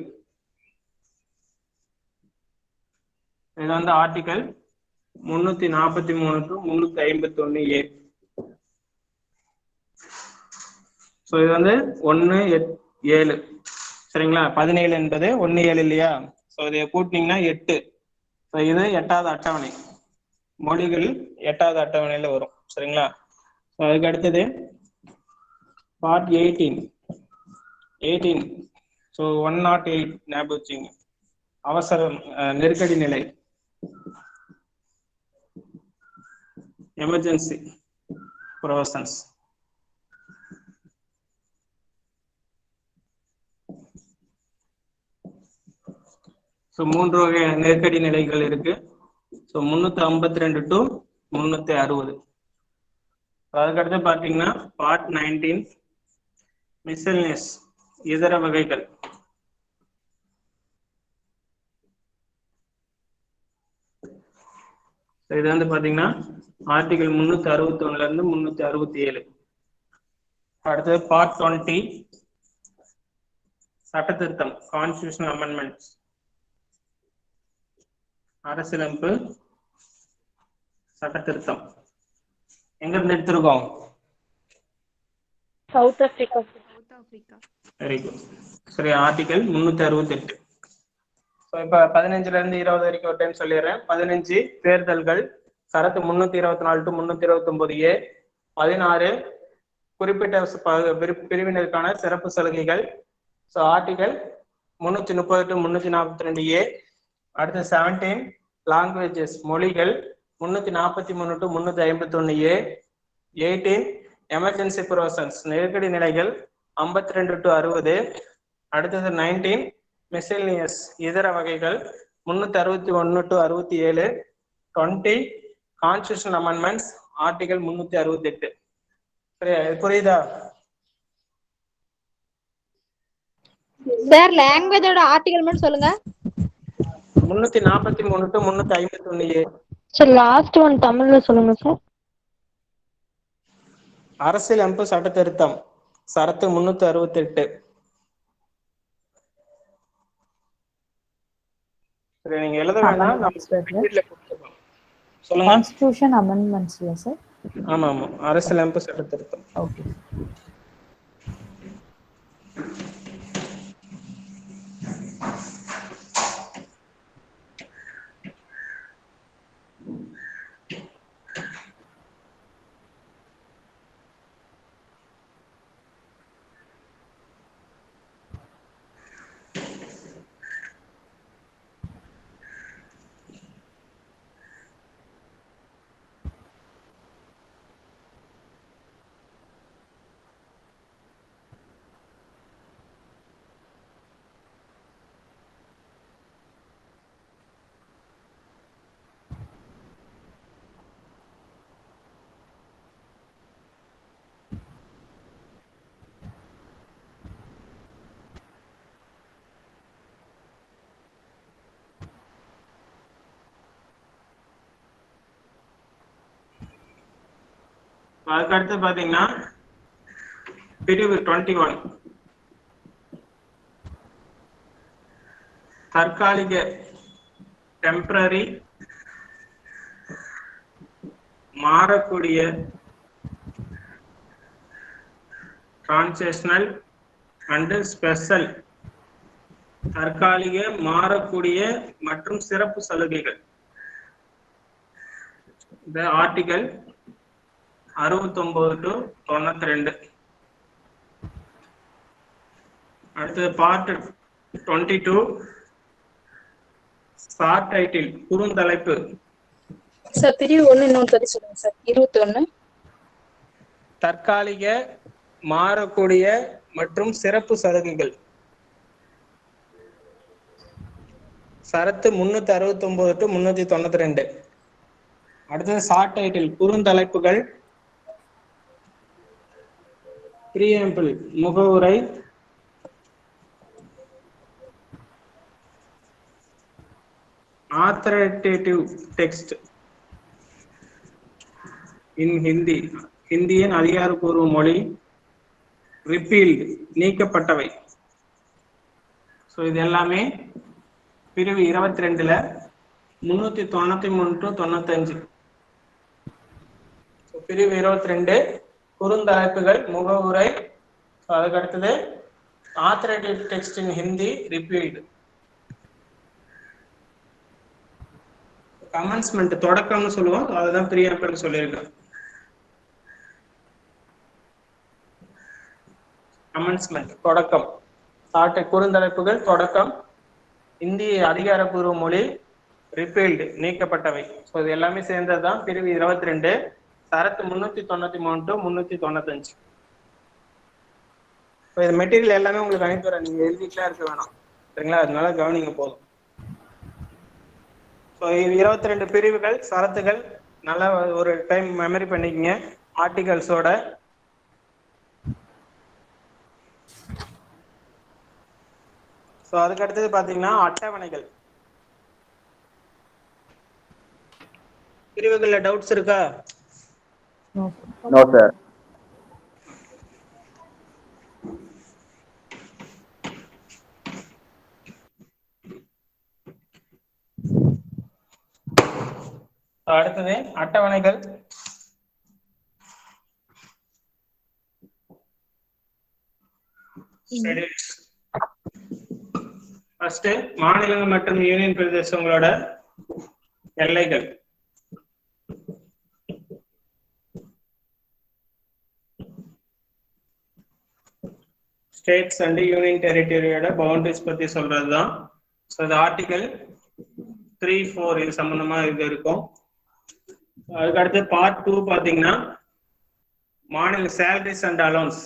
இது வந்து ஆர்டிகல் 343 to 351A. ஸோ இது வந்து 1-7. சரிங்களா? 17 என்பது 1-7 இல்லையா? ஸோ இதை கூட்டினீங்கன்னா 8. ஸோ இது 8வது அட்டவணை. மொழிகள் 8வது அட்டவணையில வரும். சரிங்களா? அதுக்கு அடுத்தது பார்ட் 18. ஸோ 108 ஞாபகம் வச்சுங்க. அவசரம், நெருக்கடி நிலை, எமர்ஜென்சி ப்ரொவிஷன்ஸ். ஸோ 3 வகை நெருக்கடி நிலைகள் இருக்கு. So 352 to 360. அதுக்கடுத்து பாத்தீங்கன்னா பார்ட் 19 மிஸ்செல்லியஸ், இதர வகைகள். இது வந்து பாத்தீங்கன்னா ஆர்டிகல் 361ல இருந்து 367. அடுத்தது பார்ட் 20 சட்ட திருத்தம், கான்ஸ்டிடியூஷனல் அமெண்ட்மெண்ட்ஸ், அரசியலமைப்பு சட்ட திருத்தம். எங்க இருந்து எடுத்திருக்கோம்? South Africa. Very good. சரி, ஆர்டிகல் 368. ஸோ இப்போ 15ல இருந்து 20 வரைக்கும் ஒரு டைம் சொல்லிடுறேன். 15 தேர்தல்கள், சரத்து 324 to 329A. 16 குறிப்பிட்ட பிரிவினருக்கான சிறப்பு சலுகைகள். So article 330 to 342A. அடுத்து 17 லாங்குவேஜஸ், மொழிகள், 343 to 351A. 18 எமர்ஜென்சி ப்ரொவிஷன்ஸ், நெருக்கடி நிலைகள், 52 to 60. அடுத்தது 19 மிஸ்செல்லியஸ், இதர வகைகள், 361 to 67. 20 constitutional amendments, article 368. புரியுதா? சார் லாங்குவேஜோட ஆர்டிகல் மட்டும் சொல்லுங்க. 343 to 351A. Sir last one தமிழ்ல சொல்லுங்க சார். அரசியல் அமைப்பு சட்ட திருத்தம் சரத்து 368. சரி, நீங்க எழுத வேண்டாம். சொல்லுங்க. கான்ஸ்டிடியூஷன் அமெண்ட்மெண்ட்ஸ்ல சார். ஆமா ஆமா, அரசியல் அமைப்பு சட்ட திருத்தம். ஓகே. அதுக்கடுத்து பாத்தீங்கன்னா பிரிவு 21 தற்காலிக டெம்பரரி மாறக்கூடிய டிரான்சிஷனல் அண்ட் ஸ்பெஷல் தற்காலிக மாறக்கூடிய மற்றும் சிறப்பு சலுகைகள். இந்த ஆர்டிகல் 69 to 92. அடுத்தது பார்ட் 22 ஷார்ட் டைட்டில் குறுந்தலைப்பு. சார் பிரிவு 1 இன்னொரு தடவை சொல்லுங்க சார். 21 தற்காலிக மாறக்கூடிய மற்றும் சிறப்பு சலுகைகள் சரத்து 369 to 392. அடுத்தது ஷார்ட் டைட்டில் குறுந்தலைப்புகள் பிரியாம்பிள் முகவுரை ஆத்தரைட்டேட்டிவ் டெக்ஸ்ட் இன் ஹிந்தி ஹிந்தியின் அதிகாரப்பூர்வ மொழி ரிப்பீல்டு நீக்கப்பட்டவை. ஸோ இது எல்லாமே பிரிவு 22ல 393 to 95. பிரிவு 22 குறுந்தலைப்புகள் முகவுரை. அதுக்கு அடுத்தது ஆத்தரைட்டேட்டிவ் டெக்ஸ்ட் இன் ஹிந்தி ரிப்பீல்டு. கமென்ஸ்மெண்ட் தொடக்கம்னு சொல்லுவோம், அதுதான் பிரியாம்பிள் சொல்லியிருக்கேன். கமென்ஸ்மெண்ட் தொடக்கம், குறுந்தலைப்புகள் தொடக்கம், இந்திய அதிகாரப்பூர்வ மொழி ரிப்பீல்டு நீக்கப்பட்டவை. ஸோ இது எல்லாமே சேர்ந்தது தான் பிரிவு 22 சரத்து 393 to 395. இப்போ இது மெட்டீரியல் எல்லாமே உங்களுக்கு அனுப்பி வரேன், நீங்க எழுதிக்கலாம் இருக்க வேணாம், சரிங்களா? அதனால கவனிங்க போதும். ஸோ 22 பிரிவுகள் சரத்துகள் நல்லா ஒரு டைம் மெமரி பண்ணிக்கங்க ஆர்டிகல்ஸோட. ஸோ அதுக்கு அடுத்தது பார்த்தீங்கன்னா அட்டவணைகள். பிரிவுகளில் டவுட்ஸ் இருக்கா? No sir. அடுத்தது அட்டவணைகள். ஃபர்ஸ்ட் மாநிலங்கள் மற்றும் யூனியன் பிரதேசங்களோட எல்லைகள். ஸ்டேட்ஸ் அண்ட் யூனியன் டெரிட்டரியோட பவுண்டரிஸ் பத்தி சொல்றதுதான். ஸோ இது ஆர்டிகல் 3-4 இது சம்பந்தமா இது இருக்கும். அதுக்கு அடுத்து பார்ட் 2 பாத்தீங்கன்னா மாநில சேலரிஸ் அண்ட் அலோன்ஸ்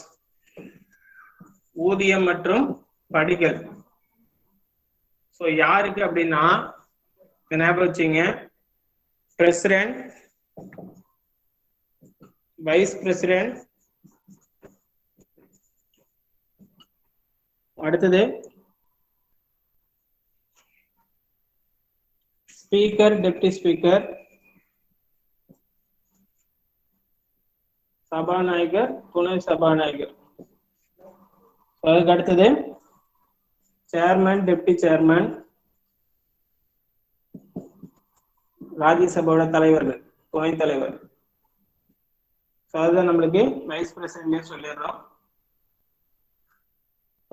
ஊதியம் மற்றும் படிகள். ஸோ யாருக்கு அப்படின்னா ஞாபகம் வச்சுங்க, பிரசிடென்ட், வைஸ் பிரசிடென்ட், அடுத்தது ஸ்பீக்கர், டெப்டி ஸ்பீக்கர், சபாநாயகர், துணை சபாநாயகர். அதுக்கு அடுத்தது சேர்மன், டெப்டி சேர்மன், ராஜ்யசபாவோட தலைவர்கள், துணைத் தலைவர். அதுதான் நம்மளுக்கு வைஸ் பிரசிடென்ட் சொல்லிடுறோம்.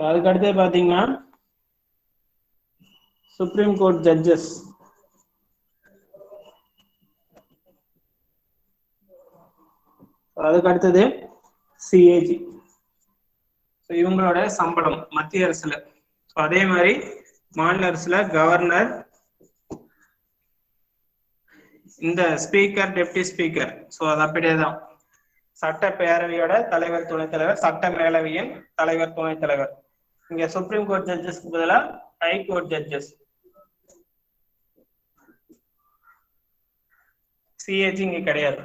அதுக்கு அடுத்து பாத்தீங்கன்னா சுப்ரீம் கோர்ட் ஜட்ஜஸ். அதுக்கு அடுத்தது சிஏஜி. இவங்களோட சம்பளம் மத்திய அரசுல. அதே மாதிரி மாநில அரசுல கவர்னர், இந்த ஸ்பீக்கர், டெப்டி ஸ்பீக்கர். ஸோ அது அப்படியேதான். சட்டப்பேரவையோட தலைவர், துணைத் தலைவர், சட்ட மேலவையின் தலைவர், துணைத் தலைவர். இங்க சுப்ரீம் கோர்ட் ஜட்ஜஸ்க்கு பதிலாக ஹை கோர்ட் ஜட்ஜஸ். சிஏஜி இங்க கிடையாது.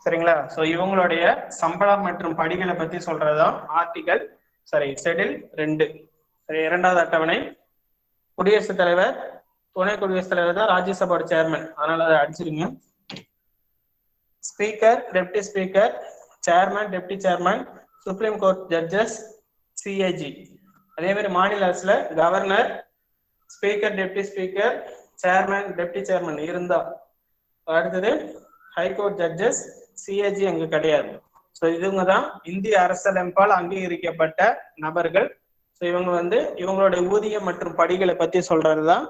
சரிங்களா? சோ இவங்களுடைய சம்பளம் மற்றும் படிகளை பத்தி சொல்றதுதான் ஆர்டிகல் ஷெட்யூல் 2. சரி, 2வது அட்டவணை. குடியரசுத் தலைவர், துணை குடியரசுத் தலைவர் தான் ராஜ்யசபா சேர்மன், அதனால அதை அடிச்சிருங்க. Speaker, deputy speaker, chairman, deputy chairman, supreme court judges, CAG. அதே மாதிரி மாநில அரசுல governor, speaker, deputy speaker, chairman, deputy chairman இருந்தா. அடுத்தது ஹைகோர்ட் ஜட்ஜஸ், சிஏஜி அங்க கிடையாது. ஸோ இவங்க தான் இந்திய அரசியலமைப்பால் அங்கீகரிக்கப்பட்ட நபர்கள். ஸோ இவங்க இவங்களுடைய ஊதியம் மற்றும் படிகளை பத்தி சொல்றதுதான்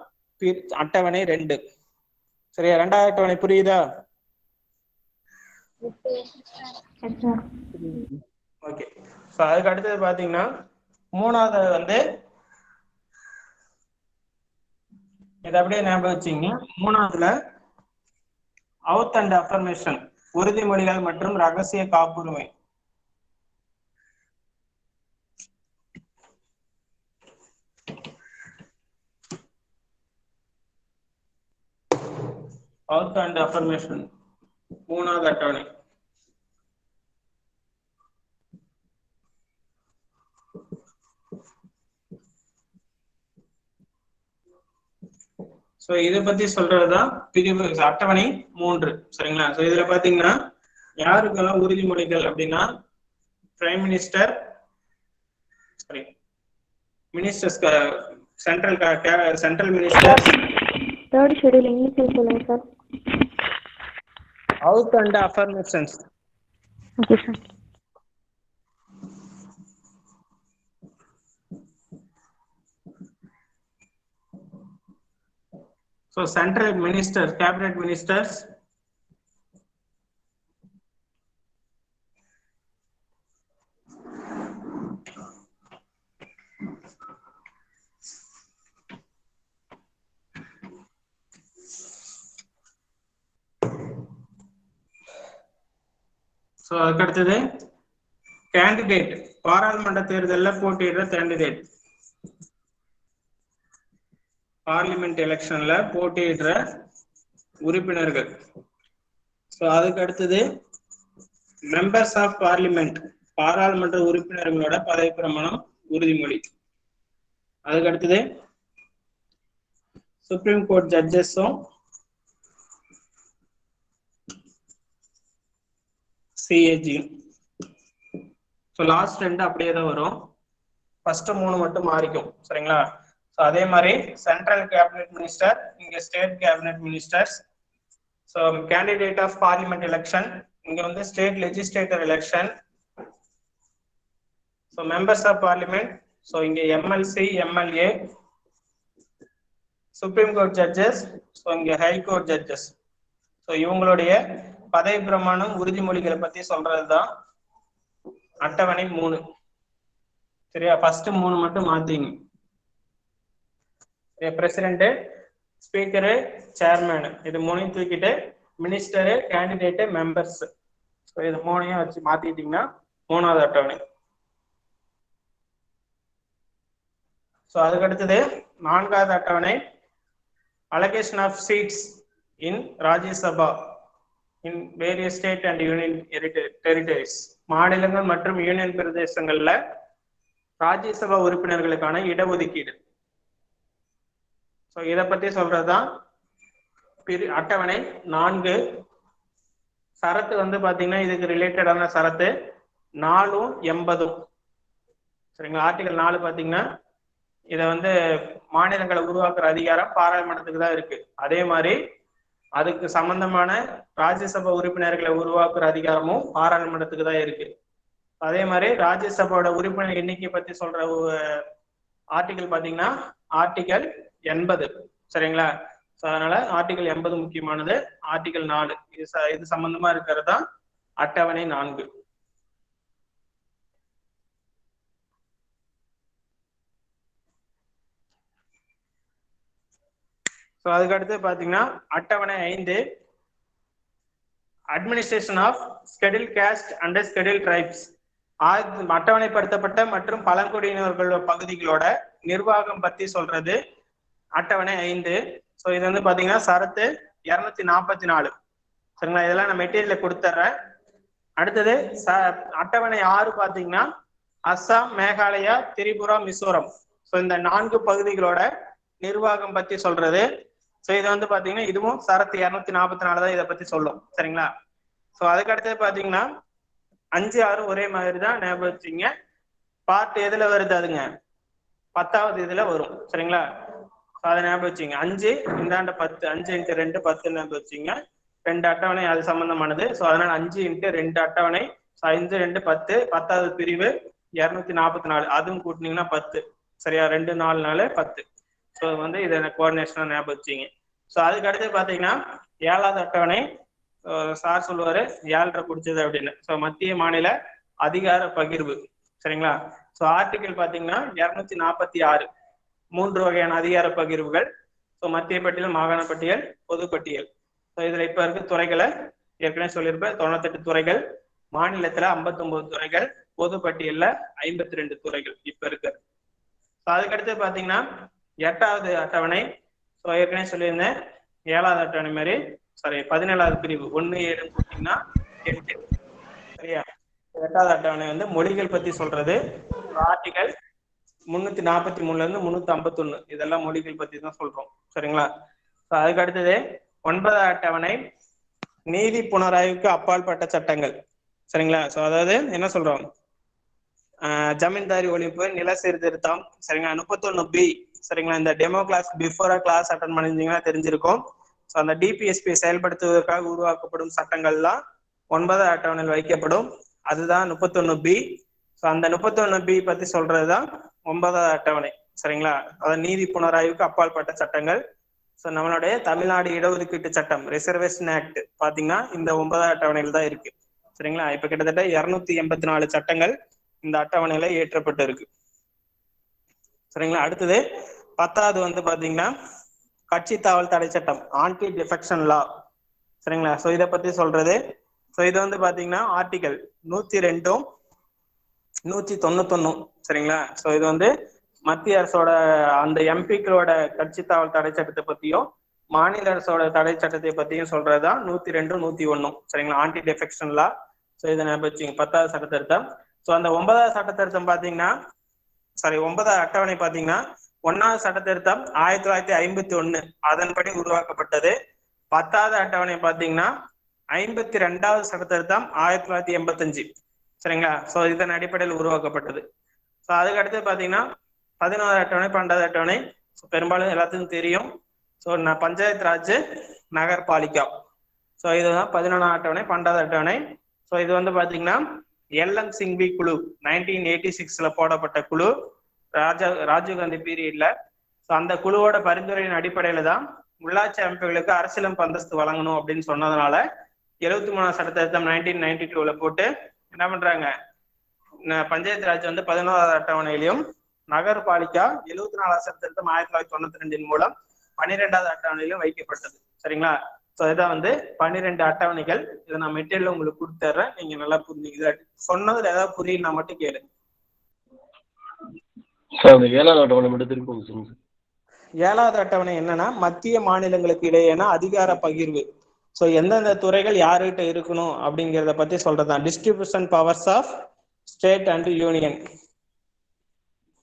அட்டவணை 2. சரியா? 2வது அட்டவணை புரியுதா? ஓகே. ஸோ அதுக்கு அடுத்தது பாத்தீங்கன்னா 3வது இதை அப்படியே ஞாபகம் வச்சுங்க. 3வதுல அவுத் அண்ட் அஃபர்மேஷன், உறுதிமொழிகள் மற்றும் ரகசிய காப்புரிமை. அவுத் அண்ட் அஃபர்மேஷன் 3வது அட்டவணை. சோ இதை பத்தி சொல்றதுதான் பிரிவு அட்டவணை 3. சரிங்களா? சோ இதுல பாத்தீங்கன்னா யாருக்கெல்லாம் உறுதிமொழிகள் அப்படின்னா prime minister, ministers, central minister. 3rd schedule இங்கிலீஷ்ல சொல்லுங்க sir. Oath and affirmations. Okay sir. So central ministers, cabinet ministers, so அதுக்கு அடுத்தது கேண்டிடேட், பாராளுமன்ற தேர்தலில் போட்டியிடுற கேண்டிடேட், பார்லிமெண்ட் எலெக்ஷன்ல போட்டியிடுற உறுப்பினர்கள். ஸோ அதுக்கு அடுத்தது மெம்பர்ஸ் ஆஃப் பார்லிமெண்ட், பாராளுமன்ற உறுப்பினர்களோட பதவி பிரமாணம், உறுதிமொழி. அதுக்கு அடுத்தது சுப்ரீம் கோர்ட் ஜட்ஜஸும் சிஏஜியும். ஸோ லாஸ்ட் 2 அப்படியே தான் வரும். ஃபர்ஸ்ட் 3 மட்டும் மாறிக்கும். சரிங்களா? அதே மாதிரி சென்ட்ரல் கேபினெட் மினிஸ்டர், இங்க state cabinet ministers. So candidate of parliament election, இங்க state legislator election. So members of parliament, so இங்க MLC, MLA. Supreme court judges, so இங்க ஹை கோர்ட் ஜட்ஜஸ். ஸோ இவங்களுடைய பதவி பிரமாணம், உறுதிமொழிகளை பத்தி சொல்றதுதான் அட்டவணை 3. சரியா? ஃபர்ஸ்ட் 3 மட்டும் மாத்தீங்க. பிரசிடென்ட், ஸ்பீக்கரு, சேர்மேன், இது 3 தூக்கிட்டு மினிஸ்டரு, கேண்டிடேட், மெம்பர்ஸ். இது 3 வச்சு மாத்திட்டீங்கன்னா 3வது அட்டவணை. ஸோ அதுக்கு அடுத்தது 4வது அட்டவணை allocation of seats in Rajya Sabha in various state and union territories. மாநிலங்கள் மற்றும் யூனியன் பிரதேசங்கள்ல ராஜ்யசபா உறுப்பினர்களுக்கான இடஒதுக்கீடு. ஸோ இதை பத்தி சொல்றதுதான் அட்டவணை 4. சரத்து வந்து பாத்தீங்கன்னா இதுக்கு ரிலேட்டடான சரத்து 4ம் 80. சரிங்களா? ஆர்டிகல் 4 பாத்தீங்கன்னா இதை வந்து மாநிலங்களை உருவாக்குற அதிகாரம் பாராளுமன்றத்துக்கு தான் இருக்கு. அதே மாதிரி அதுக்கு சம்பந்தமான ராஜ்யசபா உறுப்பினர்களை உருவாக்குற அதிகாரமும் பாராளுமன்றத்துக்கு தான் இருக்கு. அதே மாதிரி ராஜ்யசபாவோட உறுப்பினர் எண்ணிக்கை பத்தி சொல்ற ஆர்டிகல் பாத்தீங்கன்னா ஆர்டிகல் 80. சரிங்களா? அதனால ஆர்டிகல் 80 முக்கியமானது. ஆர்டிகல் 4 இது சம்பந்தமா இருக்கிறது தான் அட்டவணை 4. அதுக்கு அடுத்து பாத்தீங்கன்னா அட்டவணை 5 administration of schedule caste and schedule tribes. அட்டவணைப்படுத்தப்பட்ட மற்றும் பழங்குடியினர்கள் பகுதிகளோட நிர்வாகம் பத்தி சொல்றது அட்டவணை 5. இது வந்து பாத்தீங்கன்னா சரத்து 244. சரிங்களா? இதெல்லாம் நான் மெட்டீரியல கொடுத்துட்றேன். அடுத்தது அட்டவணை 6 பாத்தீங்கன்னா அஸ்ஸாம், மேகாலயா, திரிபுரா, மிசோரம். இந்த 4 பகுதிகளோட நிர்வாகம் பத்தி சொல்றது. இது வந்து பாத்தீங்கன்னா இதுவும் சரத்து 244 தான் இதை பத்தி சொல்லும். சரிங்களா? அதுக்கு அடுத்தது பாத்தீங்கன்னா 5, 6 ஒரே மாதிரி தான் ஞாபகம் வச்சுங்க. பார்ட் எதுல வருது? அதுங்க 10வது இதுல வரும். சரிங்களா? அதை ஞாபகம் வச்சுங்க. 5 இந்தாண்ட 10, 5 × 2 10 ஞாபகம் வச்சுங்க. 2 அட்டவணை அது சம்பந்தமானது. அதனால 5 × 2 அட்டவணை 5 2 10, 10வது பிரிவு 244. அதுவும் கூட்டினீங்கன்னா 10. சரியா? 2 4 4 10. வந்து இதை கோஆர்டினேஷனா ஞாபகம் வச்சுங்க. அதுக்கு அடுத்து பாத்தீங்கன்னா 7வது அட்டவணை சார் சொல்லுவாரு 7 பிடிச்சது அப்படின்னு. மத்திய மாநில அதிகார பகிர்வு. சரிங்களா? ஆர்டிகல் பாத்தீங்கன்னா 246 3 வகையான அதிகார பகிர்வுகள். மத்திய பட்டியல், மாகாண பட்டியல், பொது பட்டியல். இதுல இப்ப இருக்க துறைகளை ஏற்கனவே சொல்லியிருப்பேன். 98 துறைகள், மாநிலத்துல 59 துறைகள், பொது பட்டியல்ல 52 துறைகள் இப்ப இருக்கு. அதுக்கடுத்து பாத்தீங்கன்னா 8வது அட்டவணை ஏற்கனவே சொல்லியிருந்தேன். 7வது அட்டவணை மாதிரி 17வது பிரிவு 1 7 கூட்டிங்கன்னா 8. சரியா? 8வது அட்டவணை வந்து மொழிகள் பத்தி சொல்றது. ஆர்டிகல் 343 இருந்து 351 இதெல்லாம் மொழிகள் பத்தி தான் சொல்றோம். சரிங்களா? அதுக்கு அடுத்தது 9வது அட்டவணை நீதி புனராய்வுக்கு அப்பாற்பட்ட சட்டங்கள். சரிங்களா? அதாவது என்ன சொல்றோம்? ஜமீன்தாரி ஒழிப்பு, நில சீர்திருத்தம். சரிங்களா? 31B. சரிங்களா? இந்த டெமோ கிளாஸ் பிஃபோரா கிளாஸ் அட்டன் பண்ணிருந்தீங்கன்னா தெரிஞ்சிருக்கும். அந்த டிபிஎஸ்பி செயல்படுத்துவதற்காக உருவாக்கப்படும் சட்டங்கள்லாம் 9வது அட்டவணையில் வைக்கப்படும். அதுதான் 31B. அந்த 31B பத்தி சொல்றதுதான் 9வது அட்டவணை. சரிங்களா? அதாவது நீதி புனராய்வுக்கு அப்பாற்பட்ட சட்டங்கள். நம்மளுடைய தமிழ்நாடு இடஒதுக்கீட்டு சட்டம் ரிசர்வேஷன் ஆக்ட் பாத்தீங்கன்னா இந்த 9வது அட்டவணையில் தான் இருக்கு. சரிங்களா? இப்ப கிட்டத்தட்ட 284 சட்டங்கள் இந்த அட்டவணையில ஏற்றப்பட்டு இருக்கு. சரிங்களா? அடுத்தது 10வது வந்து பாத்தீங்கன்னா கட்சி தாவல் தடை சட்டம், ஆன்டி டிஃபெக்ஷன் லா. சரிங்களா? இதை பத்தி சொல்றது. இது வந்து பாத்தீங்கன்னா ஆர்டிகல் 102 191. சரிங்களா? இது வந்து மத்திய அரசோட அந்த எம்பிக்களோட கட்சி தாவல் தடை சட்டத்தை பத்தியும் மாநில அரசோட தடை சட்டத்தை பத்தியும் சொல்றதுதான் 102 101. சரிங்களா? ஆன்டி டிஃபெக்ஷன் லா. இதை ஞாபகம் வச்சுங்க. 10வது சட்ட திருத்தம். அந்த 9வது சட்ட திருத்தம் பாத்தீங்கன்னா 9வது அட்டவணை பாத்தீங்கன்னா 1வது சட்ட திருத்தம் 1951 அதன்படி உருவாக்கப்பட்டது. 10வது அட்டவணை பாத்தீங்கன்னா 52வது சட்ட திருத்தம் 1985. சரிங்களா? இதன் அடிப்படையில் உருவாக்கப்பட்டது. அதுக்கு அடுத்து பாத்தீங்கன்னா 11வது அட்டவணை 12வது அட்டவணை பெரும்பாலும் எல்லாத்துக்கும் தெரியும். பஞ்சாயத்து ராஜ் நகர்பாலிகா. இதுதான் 11வது அட்டவணை 12வது அட்டவணை. இது வந்து பாத்தீங்கன்னா LM சிங்வி குழு 1986 போடப்பட்ட குழு, ராஜீவ்காந்தி பீரியட்ல. அந்த குழுவோட பரிந்துரையின் அடிப்படையில தான் உள்ளாட்சி அமைப்புகளுக்கு அரசியலமைப்பு அந்தஸ்து வழங்கணும் அப்படின்னு சொன்னதுனால 73வது சட்ட திருத்தம் 1992 போட்டு என்ன பண்றாங்க, பஞ்சாயத்து ராஜ் வந்து 11வது அட்டவணையிலையும் நகர்பாலிகா 74வது சட்ட திருத்தம் 1992 மூலம் 12வது அட்டவணையிலும் வைக்கப்பட்டது. சரிங்களா? இதான் வந்து 12 அட்டவணைகள். இதை நான் மெட்டீரியல் உங்களுக்கு கொடுத்துறேன். நீங்க நல்லா புரிஞ்சுங்க. சொன்னதுல ஏதாவது புரியல மட்டும் கேளு. 7வது அட்டவணை மட்டும் திருப்பி சொல்லுங்க. 7வது அட்டவணை என்னன்னா மத்திய மாநிலங்களுக்கு இடையேயான அதிகார பகிர்வு. எந்தெந்த துறைகள் யாருகிட்ட இருக்கணும் அப்படிங்கிறத பத்தி சொல்றதுதான். Distribution powers of state and union.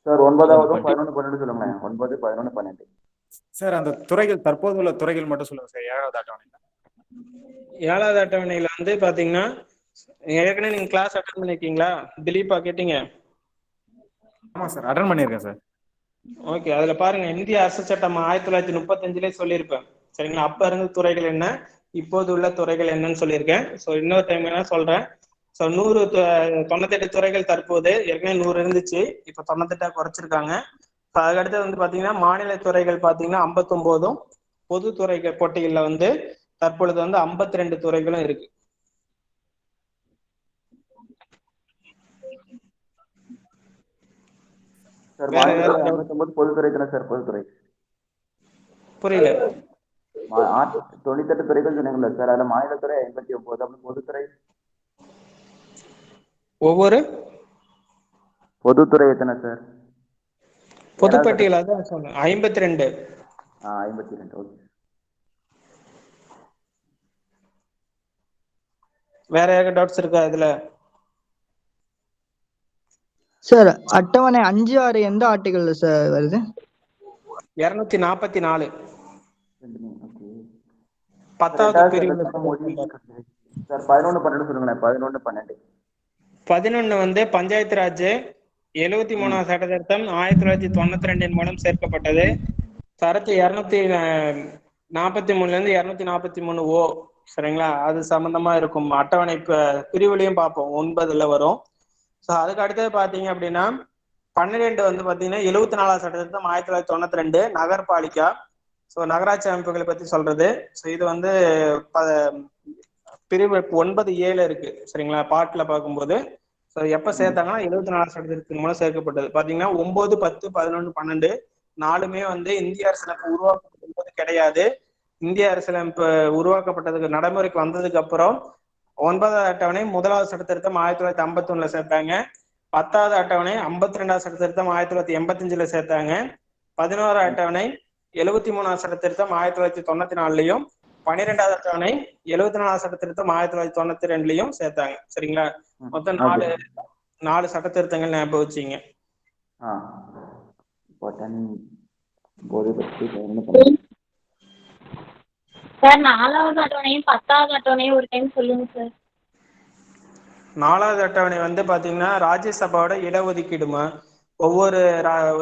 Sir 9வது 11 12 சொல்லுங்க. 9 11 12 சார் அந்த துறைகள் தற்போது உள்ள துறைகள் மட்டும் சொல்லுங்க சார். 7வது அட்டவணையில ஏழாவது அட்டவணையில வந்து பாத்தீங்கன்னா ஏற்கனவே நீங்க கிளாஸ் அட்டன் பண்ணிருக்கீங்களா? திலீப்பா கேட்டீங்க? ஆமா சார், அட்டன் பண்ணியிருக்கேன் சார். ஓகே, அதுல பாருங்க இந்திய அரசு சட்டம் 1935 சொல்லியிருப்பேன். சரிங்களா? அப்ப இருந்த துறைகள் என்ன, இப்போது உள்ள துறைகள் என்னன்னு சொல்லியிருக்கேன். ஸோ இன்னொரு டைம் என்ன சொல்றேன். ஸோ 98 துறைகள் தற்போது, ஏற்கனவே 100 இருந்துச்சு, இப்போ 98 குறைச்சிருக்காங்க. அதுக்கடுத்து வந்து பாத்தீங்கன்னா மாநில துறைகள் பாத்தீங்கன்னா 59, பொது துறைகள் போட்டிகள்ல வந்து தற்பொழுது வந்து 52 துறைகளும் இருக்கு. சார் வேற மாநில ஏதாவது 59 பொதுத்துறை தானே சார்? பொதுத்துறை புரியல. 98 துறைகள் சொன்னீங்களா சார்? அதுல மாநிலத்துறை 59, அப்புறம் பொதுத்துறை ஒவ்வொரு பொதுத்துறை எத்தனை சார்? பொதுப்பட்டியல் அதான் சொன்னேன் 52. 52. ஓகே. வேற யாருக்கு டவுட்ஸ் இருக்கா இதுல? சார் அட்டவணை 5, 6 எந்த ஆர்டிகல்ல சார் வருது? 244 சார் 10வது ரெண்டாவது பிரிவு. சார் 11, 12 சொல்லுங்களேன். 11, 12. 11 வந்து பஞ்சாயத்து ராஜ் 73வது சட்ட திருத்தம் 1992 மூலம் சேர்க்கப்பட்டது. சரத்து 243 இருந்து 243 ஓ. சரிங்களா? அது சம்பந்தமா இருக்கும். அட்டவணை பிரிவுலையும் பார்ப்போம், 9ல வரும். ஸோ அதுக்கு அடுத்தது பாத்தீங்க அப்படின்னா 12 வந்து பாத்தீங்கன்னா 74வது சட்ட திருத்தம் 1992 நகர்பாலிகா. ஸோ நகராட்சி அமைப்புகளை பத்தி சொல்றது. ஸோ இது வந்து பிரிவு 9A இருக்கு. சரிங்களா? பாட்டுல பார்க்கும்போது ஸோ எப்ப சேர்த்தாங்கன்னா 74 சட்ட திருத்தத்தின் மூலம் சேர்க்கப்பட்டது. பாத்தீங்கன்னா 9, 10, 11, 12 நாலுமே வந்து இந்திய அரசியலமைப்பு உருவாக்கப்படும் போது கிடையாது. இந்திய அரசியலமைப்பு உருவாக்கப்பட்டதுக்கு நடைமுறைக்கு வந்ததுக்கு அப்புறம் 9வது அட்டவணை 1வது சட்ட திருத்தம் 1951 சேர்த்தாங்க. 10வது அட்டவணை 52வது சட்ட திருத்தம் 1985 சேர்த்தாங்க. 11வது அட்டவணை 73வது சட்ட திருத்தம் 1994 12வது அட்டவணை 74வது சட்ட திருத்தம் 1992 சேர்த்தாங்க. சரிங்களா? மொத்தம் 4 சட்ட திருத்தங்கள் ஞாபகம் வச்சீங்க. சார் 4வது அட்டவணையும் 10வது அட்டவணையும் ஒரு டைம் சொல்லுங்க சார். 4வது அட்டவணை வந்து பாத்தீங்கன்னா ராஜ்யசபாவோட இடஒதுக்கீடுமா, ஒவ்வொரு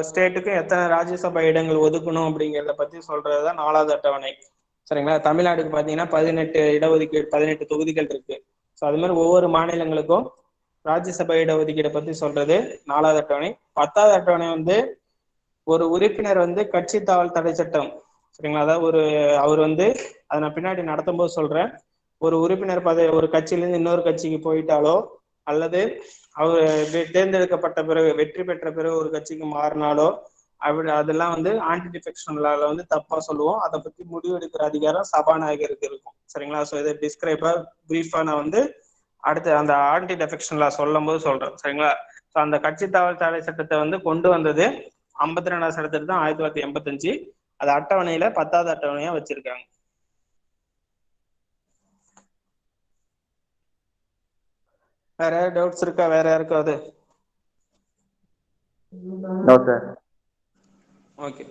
ஸ்டேட்டுக்கும் எத்தனை ராஜ்யசபா இடங்கள் ஒதுக்கணும் அப்படிங்கிறத பத்தி சொல்றதுதான் 4வது அட்டவணை. சரிங்களா? தமிழ்நாடுக்கு பாத்தீங்கன்னா 18 இடஒதுக்கீடு, 18 தொகுதிகள் இருக்கு. ஸோ அது மாதிரி ஒவ்வொரு மாநிலங்களுக்கும் ராஜ்யசபா இடஒதுக்கீடை பத்தி சொல்றது 4வது அட்டவணை. 10வது அட்டவணை வந்து ஒரு உறுப்பினர் வந்து கட்சி தாவல் தடை சட்டம். சரிங்களா? அதாவது அவர் வந்து அதை நான் பின்னாடி நடத்தும் போது சொல்றேன். ஒரு உறுப்பினர் ஒரு கட்சியிலிருந்து இன்னொரு கட்சிக்கு போயிட்டாலோ அல்லது அவர் தேர்ந்தெடுக்கப்பட்ட பிறகு வெற்றி பெற்ற பிறகு ஒரு கட்சிக்கு மாறினாலோ அதெல்லாம் வந்து ஆன்டி டிஃபெக்ஷன் லால வந்து தப்பா சொல்லுவோம். அதை பத்தி முடிவு எடுக்கிற அதிகாரம் சபாநாயகருக்கு இருக்கும். சரிங்களா? ஸோ இதை டிஸ்கிரைபா பிரீஃபா நான் வந்து அடுத்து அந்த ஆன்டி டிஃபெக்ஷன் லா சொல்லும் போது சொல்றேன். சரிங்களா? ஸோ அந்த கட்சி தாவல் தடை சட்டத்தை வந்து கொண்டு வந்தது 52வது சட்ட திருத்தம் 1985. அது அட்டவணையில 10வது அட்டவணையா வச்சிருக்காங்க. வேற யாராவது டவுட்ஸ் இருக்கா? வேற யாருக்காவது? ஓகே.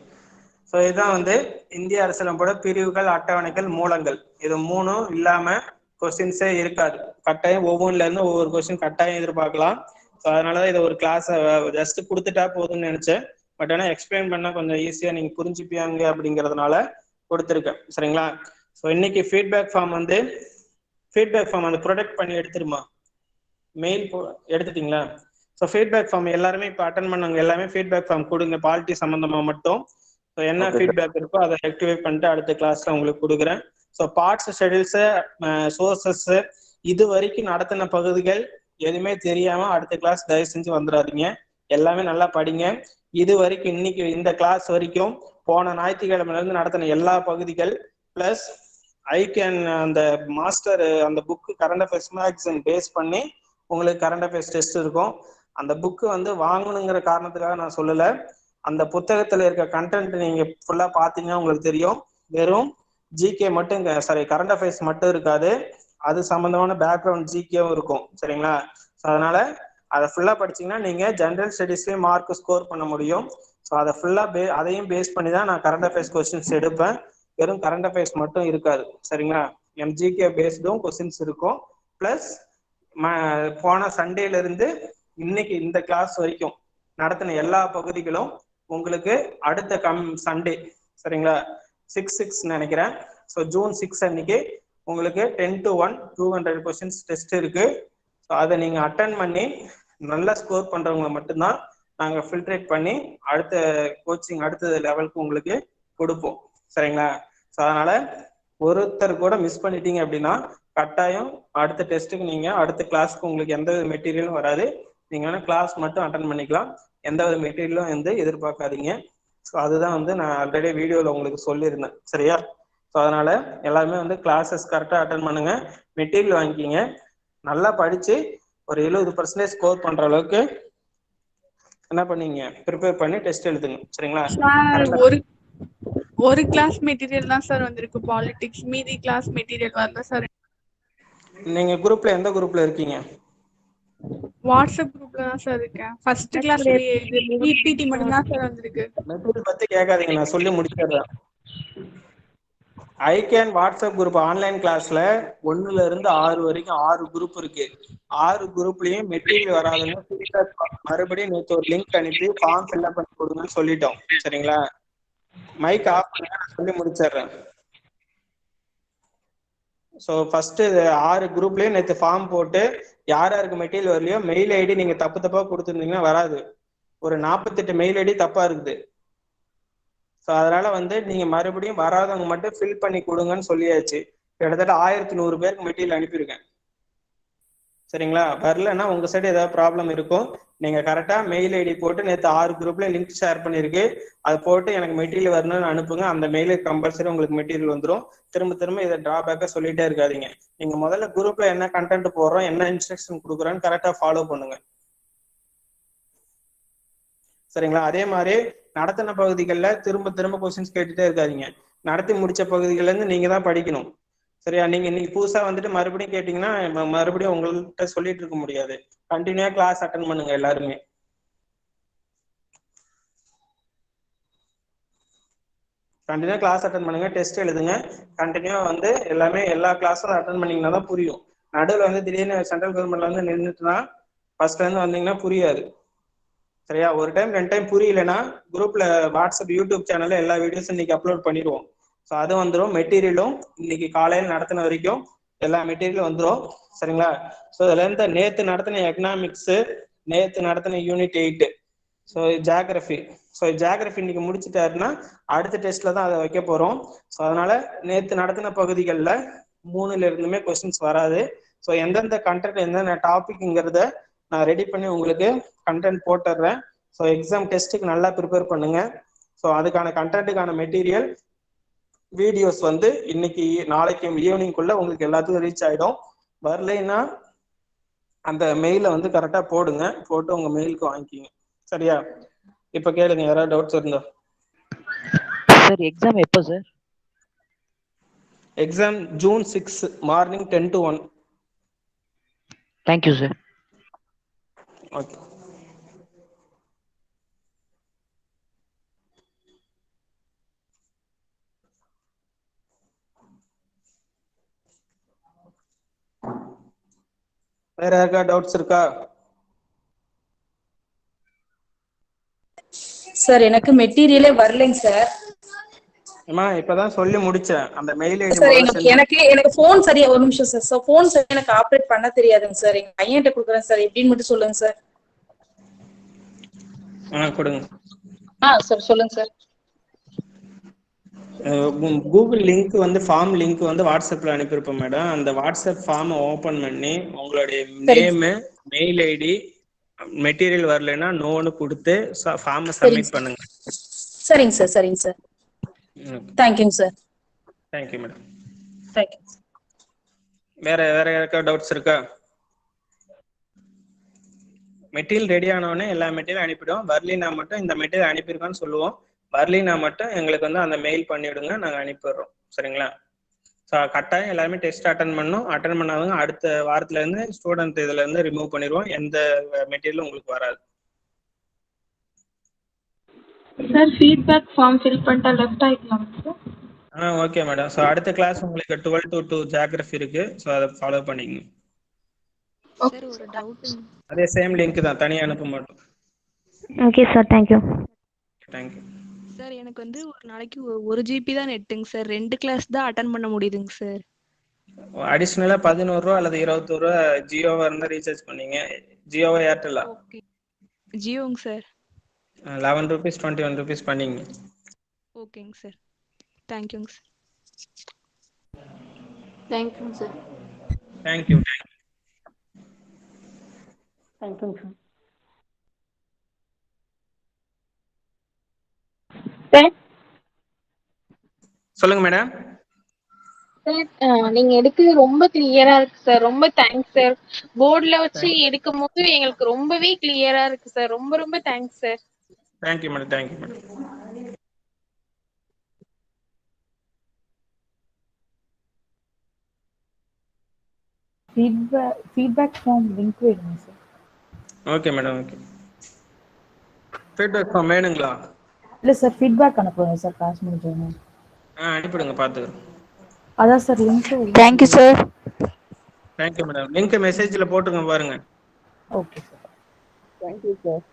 ஸோ இதுதான் வந்து இந்திய அரசியலமைப்போட பிரிவுகள், அட்டவணைகள், மூலங்கள். இது மூணும் இல்லாம கொஸ்டின்ஸே இருக்காது. கட்டாயம் ஒவ்வொன்றுல இருந்து ஒவ்வொரு கொஸ்டின் கட்டாயம் எதிர்பார்க்கலாம். ஸோ அதனாலதான் இதை ஒரு கிளாஸ் ஜஸ்ட் கொடுத்துட்டா போதும்னு நினைச்சேன். பட் ஆனால் எக்ஸ்பிளைன் பண்ணா கொஞ்சம் ஈஸியா நீங்க புரிஞ்சுப்பியாங்க அப்படிங்கிறதுனால கொடுத்துருக்கேன். சரிங்களா? ஸோ இன்னைக்கு ஃபீட்பேக் ஃபார்ம் வந்து அந்த ப்ரொடக்ட் பண்ணி எடுத்துருமா, மெயில் எடுத்துட்டீங்களா? ஸோ ஃபீட்பேக் ஃபார்ம் எல்லாருமே இப்போ அட்டன் பண்ணவங்க எல்லாமே ஃபீட்பேக் ஃபார்ம் கொடுங்க, பாலிட்டி சம்பந்தமா மட்டும். ஸோ என்ன ஃபீட்பேக் இருக்கோ அதை ஆக்டிவேட் பண்ணிட்டு அடுத்த கிளாஸ்ல உங்களுக்கு கொடுக்குறேன். ஸோ பார்ட்ஸ், ஷெடியூல்ஸ், சோர்சஸ், இது வரைக்கும் நடத்தின பகுதிகள் எதுவுமே தெரியாம அடுத்த கிளாஸ் தயவு செஞ்சு வந்துடாதீங்க. எல்லாமே நல்லா படிங்க. இது வரைக்கும் இன்னைக்கு இந்த கிளாஸ் வரைக்கும் போன ஞாயிற்றுக்கிழமையில இருந்து நடத்தின எல்லா பகுதிகள் பிளஸ் அந்த மாஸ்டர் அந்த புக்கு கரண்ட் அஃபேர்ஸ் மேக்ஸின் பேஸ் பண்ணி உங்களுக்கு கரண்ட் அஃபேர்ஸ் டெஸ்ட் இருக்கும். அந்த புக்கு வந்து வாங்கணுங்கிற காரணத்துக்காக நான் சொல்லல. அந்த புத்தகத்துல இருக்க கண்டென்ட் நீங்க ஃபுல்லா பாத்தீங்கன்னா உங்களுக்கு தெரியும். வெறும் ஜிகே மட்டும், சாரி கரண்ட் அஃபேர்ஸ் மட்டும் இருக்காது, அது சம்பந்தமான பேக்ரவுண்ட் ஜிகேவும் இருக்கும். சரிங்களா? அதனால அதை ஃபுல்லா படிச்சீங்கன்னா நீங்க ஜெனரல் ஸ்டடீஸ்லயும் மார்க் ஸ்கோர் பண்ண முடியும். ஸோ அதை ஃபுல்லா அதையும் பேஸ் பண்ணி தான் நான் கரண்ட் அஃபேர்ஸ் கொஸ்டின்ஸ் எடுப்பேன். வெறும் கரண்ட் அஃபேர்ஸ் மட்டும் இருக்காது. சரிங்களா? எம்ஜிகே பேஸ்டும் கொஸ்டின்ஸ் இருக்கும். பிளஸ் போன சண்டேல இருந்து இன்னைக்கு இந்த கிளாஸ் வரைக்கும் நடத்தின எல்லா பகுதிகளும் உங்களுக்கு அடுத்த சண்டே, சரிங்களா, 6/6 நினைக்கிறேன். ஸோ June 6 அன்னைக்கு உங்களுக்கு 10 to 1 200 கொஸ்டின்ஸ் டெஸ்ட் இருக்கு. ஸோ அதை நீங்க அட்டன் பண்ணி நல்லா ஸ்கோர் பண்றவங்க மட்டும்தான் நாங்க ஃபில்ட்ரேட் பண்ணி அடுத்த கோச்சிங் அடுத்த லெவலுக்கு உங்களுக்கு கொடுப்போம், சரிங்களா. ஸோ அதனால ஒருத்தர் கூட மிஸ் பண்ணிட்டீங்க அப்படின்னா கட்டாயம் அடுத்த டெஸ்ட்டுக்கு நீங்க அடுத்த கிளாஸ்க்கு உங்களுக்கு எந்த வித மெட்டீரியலும் வராது. நீங்க வேணா கிளாஸ் மட்டும் அட்டன் பண்ணிக்கலாம், எந்த வித மெட்டீரியலும் வந்து எதிர்பார்க்காதீங்க. ஸோ அதுதான் வந்து நான் ஆல்ரெடி வீடியோவில் உங்களுக்கு சொல்லியிருந்தேன், சரியா. ஸோ அதனால எல்லாருமே வந்து கிளாஸஸ் கரெக்டாக அட்டன் பண்ணுங்க, மெட்டீரியல் வாங்கிக்கிங்க, நல்லா படிச்சு ஒரு 70% ஸ்கோர் பண்ற அளவுக்கு என்ன பண்ணீங்க ப்ரிப்பேர் பண்ணி டெஸ்ட் எழுதுங்க, சரிங்களா. ஒரு கிளாஸ் மெட்டீரியல் தான் சார் வந்திருக்கு பாலிடிக்ஸ், மீதி கிளாஸ் மெட்டீரியல் வரல சார். நீங்க குரூப்ல எந்த குரூப்ல இருக்கீங்க? வாட்ஸ்அப் குரூப்ல தான் சார் இருக்கேன். ஃபர்ஸ்ட் கிளாஸ் பிபிடி மட்டும் தான் சார் வந்திருக்கு. மெட்டீரியல் பத்தி கேட்காதீங்க, நான் சொல்லி முடிச்சிடுறேன். ஐகேன் வாட்ஸ்அப் குரூப் ஆன்லைன் கிளாஸ்ல 1ல இருந்து 6 வரைக்கும் 6 குரூப் இருக்கு. 6 குரூப்லயும் மெட்டீரியல் வராதுன்னு மறுபடியும் நேற்று ஒரு லிங்க் அனுப்பி ஃபார்ம் ஃபில்அப் பண்ணி கொடுங்கன்னு சொல்லிட்டோம், சரிங்களா. மைக் ஆஃப் பண்ணுங்க, நான் சொல்லி முடிச்சிடுறேன். ஸோ ஃபர்ஸ்ட் 6 குரூப்லயும் நேற்று ஃபார்ம் போட்டு யார் யாருக்கு மெட்டீரியல் வரலையோ மெயில் ஐடி நீங்க தப்பா கொடுத்துருந்தீங்கன்னா வராது. ஒரு 48 மெயில் ஐடி தப்பா இருக்குது. ஸோ அதனால வந்து நீங்க மறுபடியும் வராதவங்க மட்டும் ஃபில் பண்ணி கொடுங்கன்னு சொல்லியாச்சு. கிட்டத்தட்ட 1100 பேருக்கு மெட்டீரியல் அனுப்பியிருக்கேன், சரிங்களா. வரலன்னா உங்க சைடு ஏதாவது ப்ராப்ளம் இருக்கும். நீங்க கரெக்டா மெயில் ஐடி போட்டு நேற்று 6 குரூப்ல லிங்க் ஷேர் பண்ணிருக்கு, அது போட்டு எனக்கு மெட்டீரியல் வரணும்னு அனுப்புங்க. அந்த மெயிலுக்கு கம்பல்சரி உங்களுக்கு மெட்டீரியல் வந்துடும். திரும்ப இதை டிராபேக்கா சொல்லிட்டே இருக்காதீங்க. நீங்க முதல்ல குரூப்ல என்ன கண்டென்ட் போடுறோம், என்ன இன்ஸ்ட்ரக்ஷன் கொடுக்குறோன்னு கரெக்டா ஃபாலோ பண்ணுங்க, சரிங்களா. அதே மாதிரி நடத்தின பகுதிகளில் திரும்ப கொஸ்டின்ஸ் கேட்டுட்டே இருக்காதீங்க. நடத்தி முடிச்ச பகுதிகள்ல இருந்து நீங்க தான் படிக்கணும், சரியா. நீங்க இன்னைக்கு புதுசா வந்துட்டு மறுபடியும் கேட்டீங்கன்னா மறுபடியும் உங்கள்கிட்ட சொல்லிட்டு இருக்க முடியாது. கண்டினியூவா கிளாஸ் அட்டன் பண்ணுங்க எல்லாருமே. கண்டினியூவா கிளாஸ் அட்டன் பண்ணுங்க, டெஸ்ட் எழுதுங்க. கண்டினியூவா வந்து எல்லா கிளாஸும் அட்டன் பண்ணீங்கன்னா தான் புரியும். நடுவில் வந்து திடீர்னு சென்ட்ரல் கவர்மெண்ட்ல வந்து நின்றுட்டுனா ஃபர்ஸ்ட்ல இருந்து வந்தீங்கன்னா புரியாது, சரியா. ஒரு டைம் 2 டைம் புரியலன்னா குரூப்ல வாட்ஸ்அப் யூடியூப் சேனல்ல எல்லா வீடியோஸும் இன்னைக்கு அப்லோட் பண்ணிடுவோம். ஸோ அது வந்துடும். மெட்டீரியலும் இன்னைக்கு காலையில் நடத்தின வரைக்கும் எல்லா மெட்டீரியலும் வந்துடும், சரிங்களா. ஸோ இதுல இருந்து நேற்று நடத்தின எக்கனாமிக்ஸ், நேற்று நடத்தின unit 8, so geography. So geography இன்னைக்கு முடிச்சுட்டாருன்னா அடுத்த டெஸ்ட்ல தான் அதை வைக்க போறோம். ஸோ அதனால நேற்று நடத்தின பகுதிகளில் 3ல இருந்துமே கொஸ்டின்ஸ் வராது. ஸோ எந்தெந்த கண்டென்ட் எந்தெந்த டாபிக்ங்கிறத நான் ரெடி பண்ணி உங்களுக்கு கண்டென்ட் போட்டுடுறேன். ஸோ எக்ஸாம் டெஸ்ட்டுக்கு நல்லா ப்ரிப்பேர் பண்ணுங்க. ஸோ அதுக்கான கண்டென்ட்டுக்கான மெட்டீரியல் வீடியோஸ் வந்து இன்னைக்கு நாளைக்கு ஈவினிங்குள்ள உங்களுக்கு எல்லாத்துக்கும் ரீச் ஆயிடும். வரலைன்னா அந்த மெயில வந்து கரெக்டா போடுங்க, போட்டு உங்க மெயிலுக்கு வாங்கிக்கிங்க, சரியா. இப்ப கேளுங்க, யாராவது டவுட்ஸ் இருந்தா. சார் எக்ஸாம் எப்போ sir? Exam June 6 morning 10 to 1. Thank you sir. Okay. வேற யாருக்கா டவுட்ஸ் இருக்கா? சார் எனக்கு மெட்டீரியலே வரலைங்க சார். அம்மா இப்பதான் சொல்லி முடிச்சேன். அந்த மெயில் ஐடி சார் எனக்கு ஃபோன் சரியா, ஒரு நிமிஷம் சார். சார் ஃபோன் சரியா எனக்கு ஆப்ரேட் பண்ண தெரியாதுங்க சார். எங்க பையன்கிட்ட கொடுக்குறேன் சார், எப்படின்னு மட்டும் சொல்லுங்க சார். கொடுங்க. சார் சொல்லுங்க சார். கூகுள் லிங்க் வந்து ஃபார்ம் லிங்க் வந்து வாட்ஸ்அப்ல அனுப்பியிருப்போம் மேடம். அந்த வாட்ஸ்அப் ஃபார்மை ஓபன் பண்ணி உங்களுடைய நேம், மெயில் ஐடி, மெட்டீரியல் வரலைன்னா நோன்னு கொடுத்து ஃபார்மை சப்மிட் பண்ணுங்க. சரிங்க சார், சரிங்க சார். தேங்க்யூங்க சார். Thank you madam. தேங்க்யூ. வேற யாருக்கா டவுட்ஸ் இருக்கா? மெட்டீரியல் ரெடி ஆனவொடனே எல்லா மெட்டீரியல் அனுப்பிடுவோம். வரலினா மட்டும் இந்த மெட்டீரியல் அனுப்பியிருக்கான்னு சொல்லுவோம். வரலினா மட்டும் எங்களுக்கு வந்து அந்த மெயில் பண்ணிவிடுங்க, நாங்கள் அனுப்பிடுறோம், சரிங்களா. ஸோ கட்டாயம் எல்லாருமே டெஸ்ட் அட்டன் பண்ணணும். அட்டன் பண்ணாதவங்க அடுத்த வாரத்துல இருந்து ஸ்டூடெண்ட் இதுல இருந்து ரிமூவ் பண்ணிடுவோம். எந்த மெட்டீரியலும் உங்களுக்கு வராது. சார் ஃபீட்பேக் ஃபார்ம் ஃபில் பண்ணிட்டா லெஃப்ட் ஆயிக்கலாம் சார்? Okay madam. ஸோ அடுத்த கிளாஸ் உங்களுக்கு 12 to 2 ஜியாகிரபி இருக்கு. ஸோ அதை ஃபாலோ பண்ணிக்கங்க. சார் ஒரு டவுட்டுங்க. அதே சேம் லிங்க் தான், தனியாக அனுப்ப மாட்டோம். ஓகே சார், தேங்க்யூ. தேங்க்யூ சார் எனக்கு வந்து ஒரு நாளைக்கு 1 GB தான் நெட்டுங்க சார். 2 கிளாஸ் தான் அட்டன் பண்ண முடியுதுங்க சார். அடிஷ்னலா 11 ரூபா அல்லது 21 ரூபா ஜியோவா இருந்தா ரீசார்ஜ் பண்ணீங்க. ஜியோவா ஏர்டெல்லா? ஓகே, ஜியோங்க சார். 11 rupees 21 rupees பண்ணீங்க. ஓகேங்க சார், தேங்க்யூங்க சார். தேங்க்யூங்க சார். தேங்க்யூ. தேங்க்யூங்க சார். சொல்லுங்க மேடம். சார் நீங்க எடுக்கிறது ரொம்ப கிளியரா இருக்கு சார். ரொம்ப தேங்க்ஸ் சார். போர்டுல வச்சு எடுக்கும் போது எங்களுக்கு ரொம்பவே கிளியரா இருக்கு சார். ரொம்ப ரொம்ப thanks sir. Thank you madam. Thank you madam. Feedback form link வேணுமா sir? Okay madam. Okay, feedback form வேணுங்களா? இல்லை சார், ஃபீட்பேக் அனுப்புங்க சார் கிளாஸ் முடிஞ்சோன்னு. அனுப்பிடுங்க, பார்த்துக்கிறேன். அதான் sir link. Thank you sir. Thank you madam. Link மெசேஜில் போட்டுங்க பாருங்க. Okay sir, thank you sir.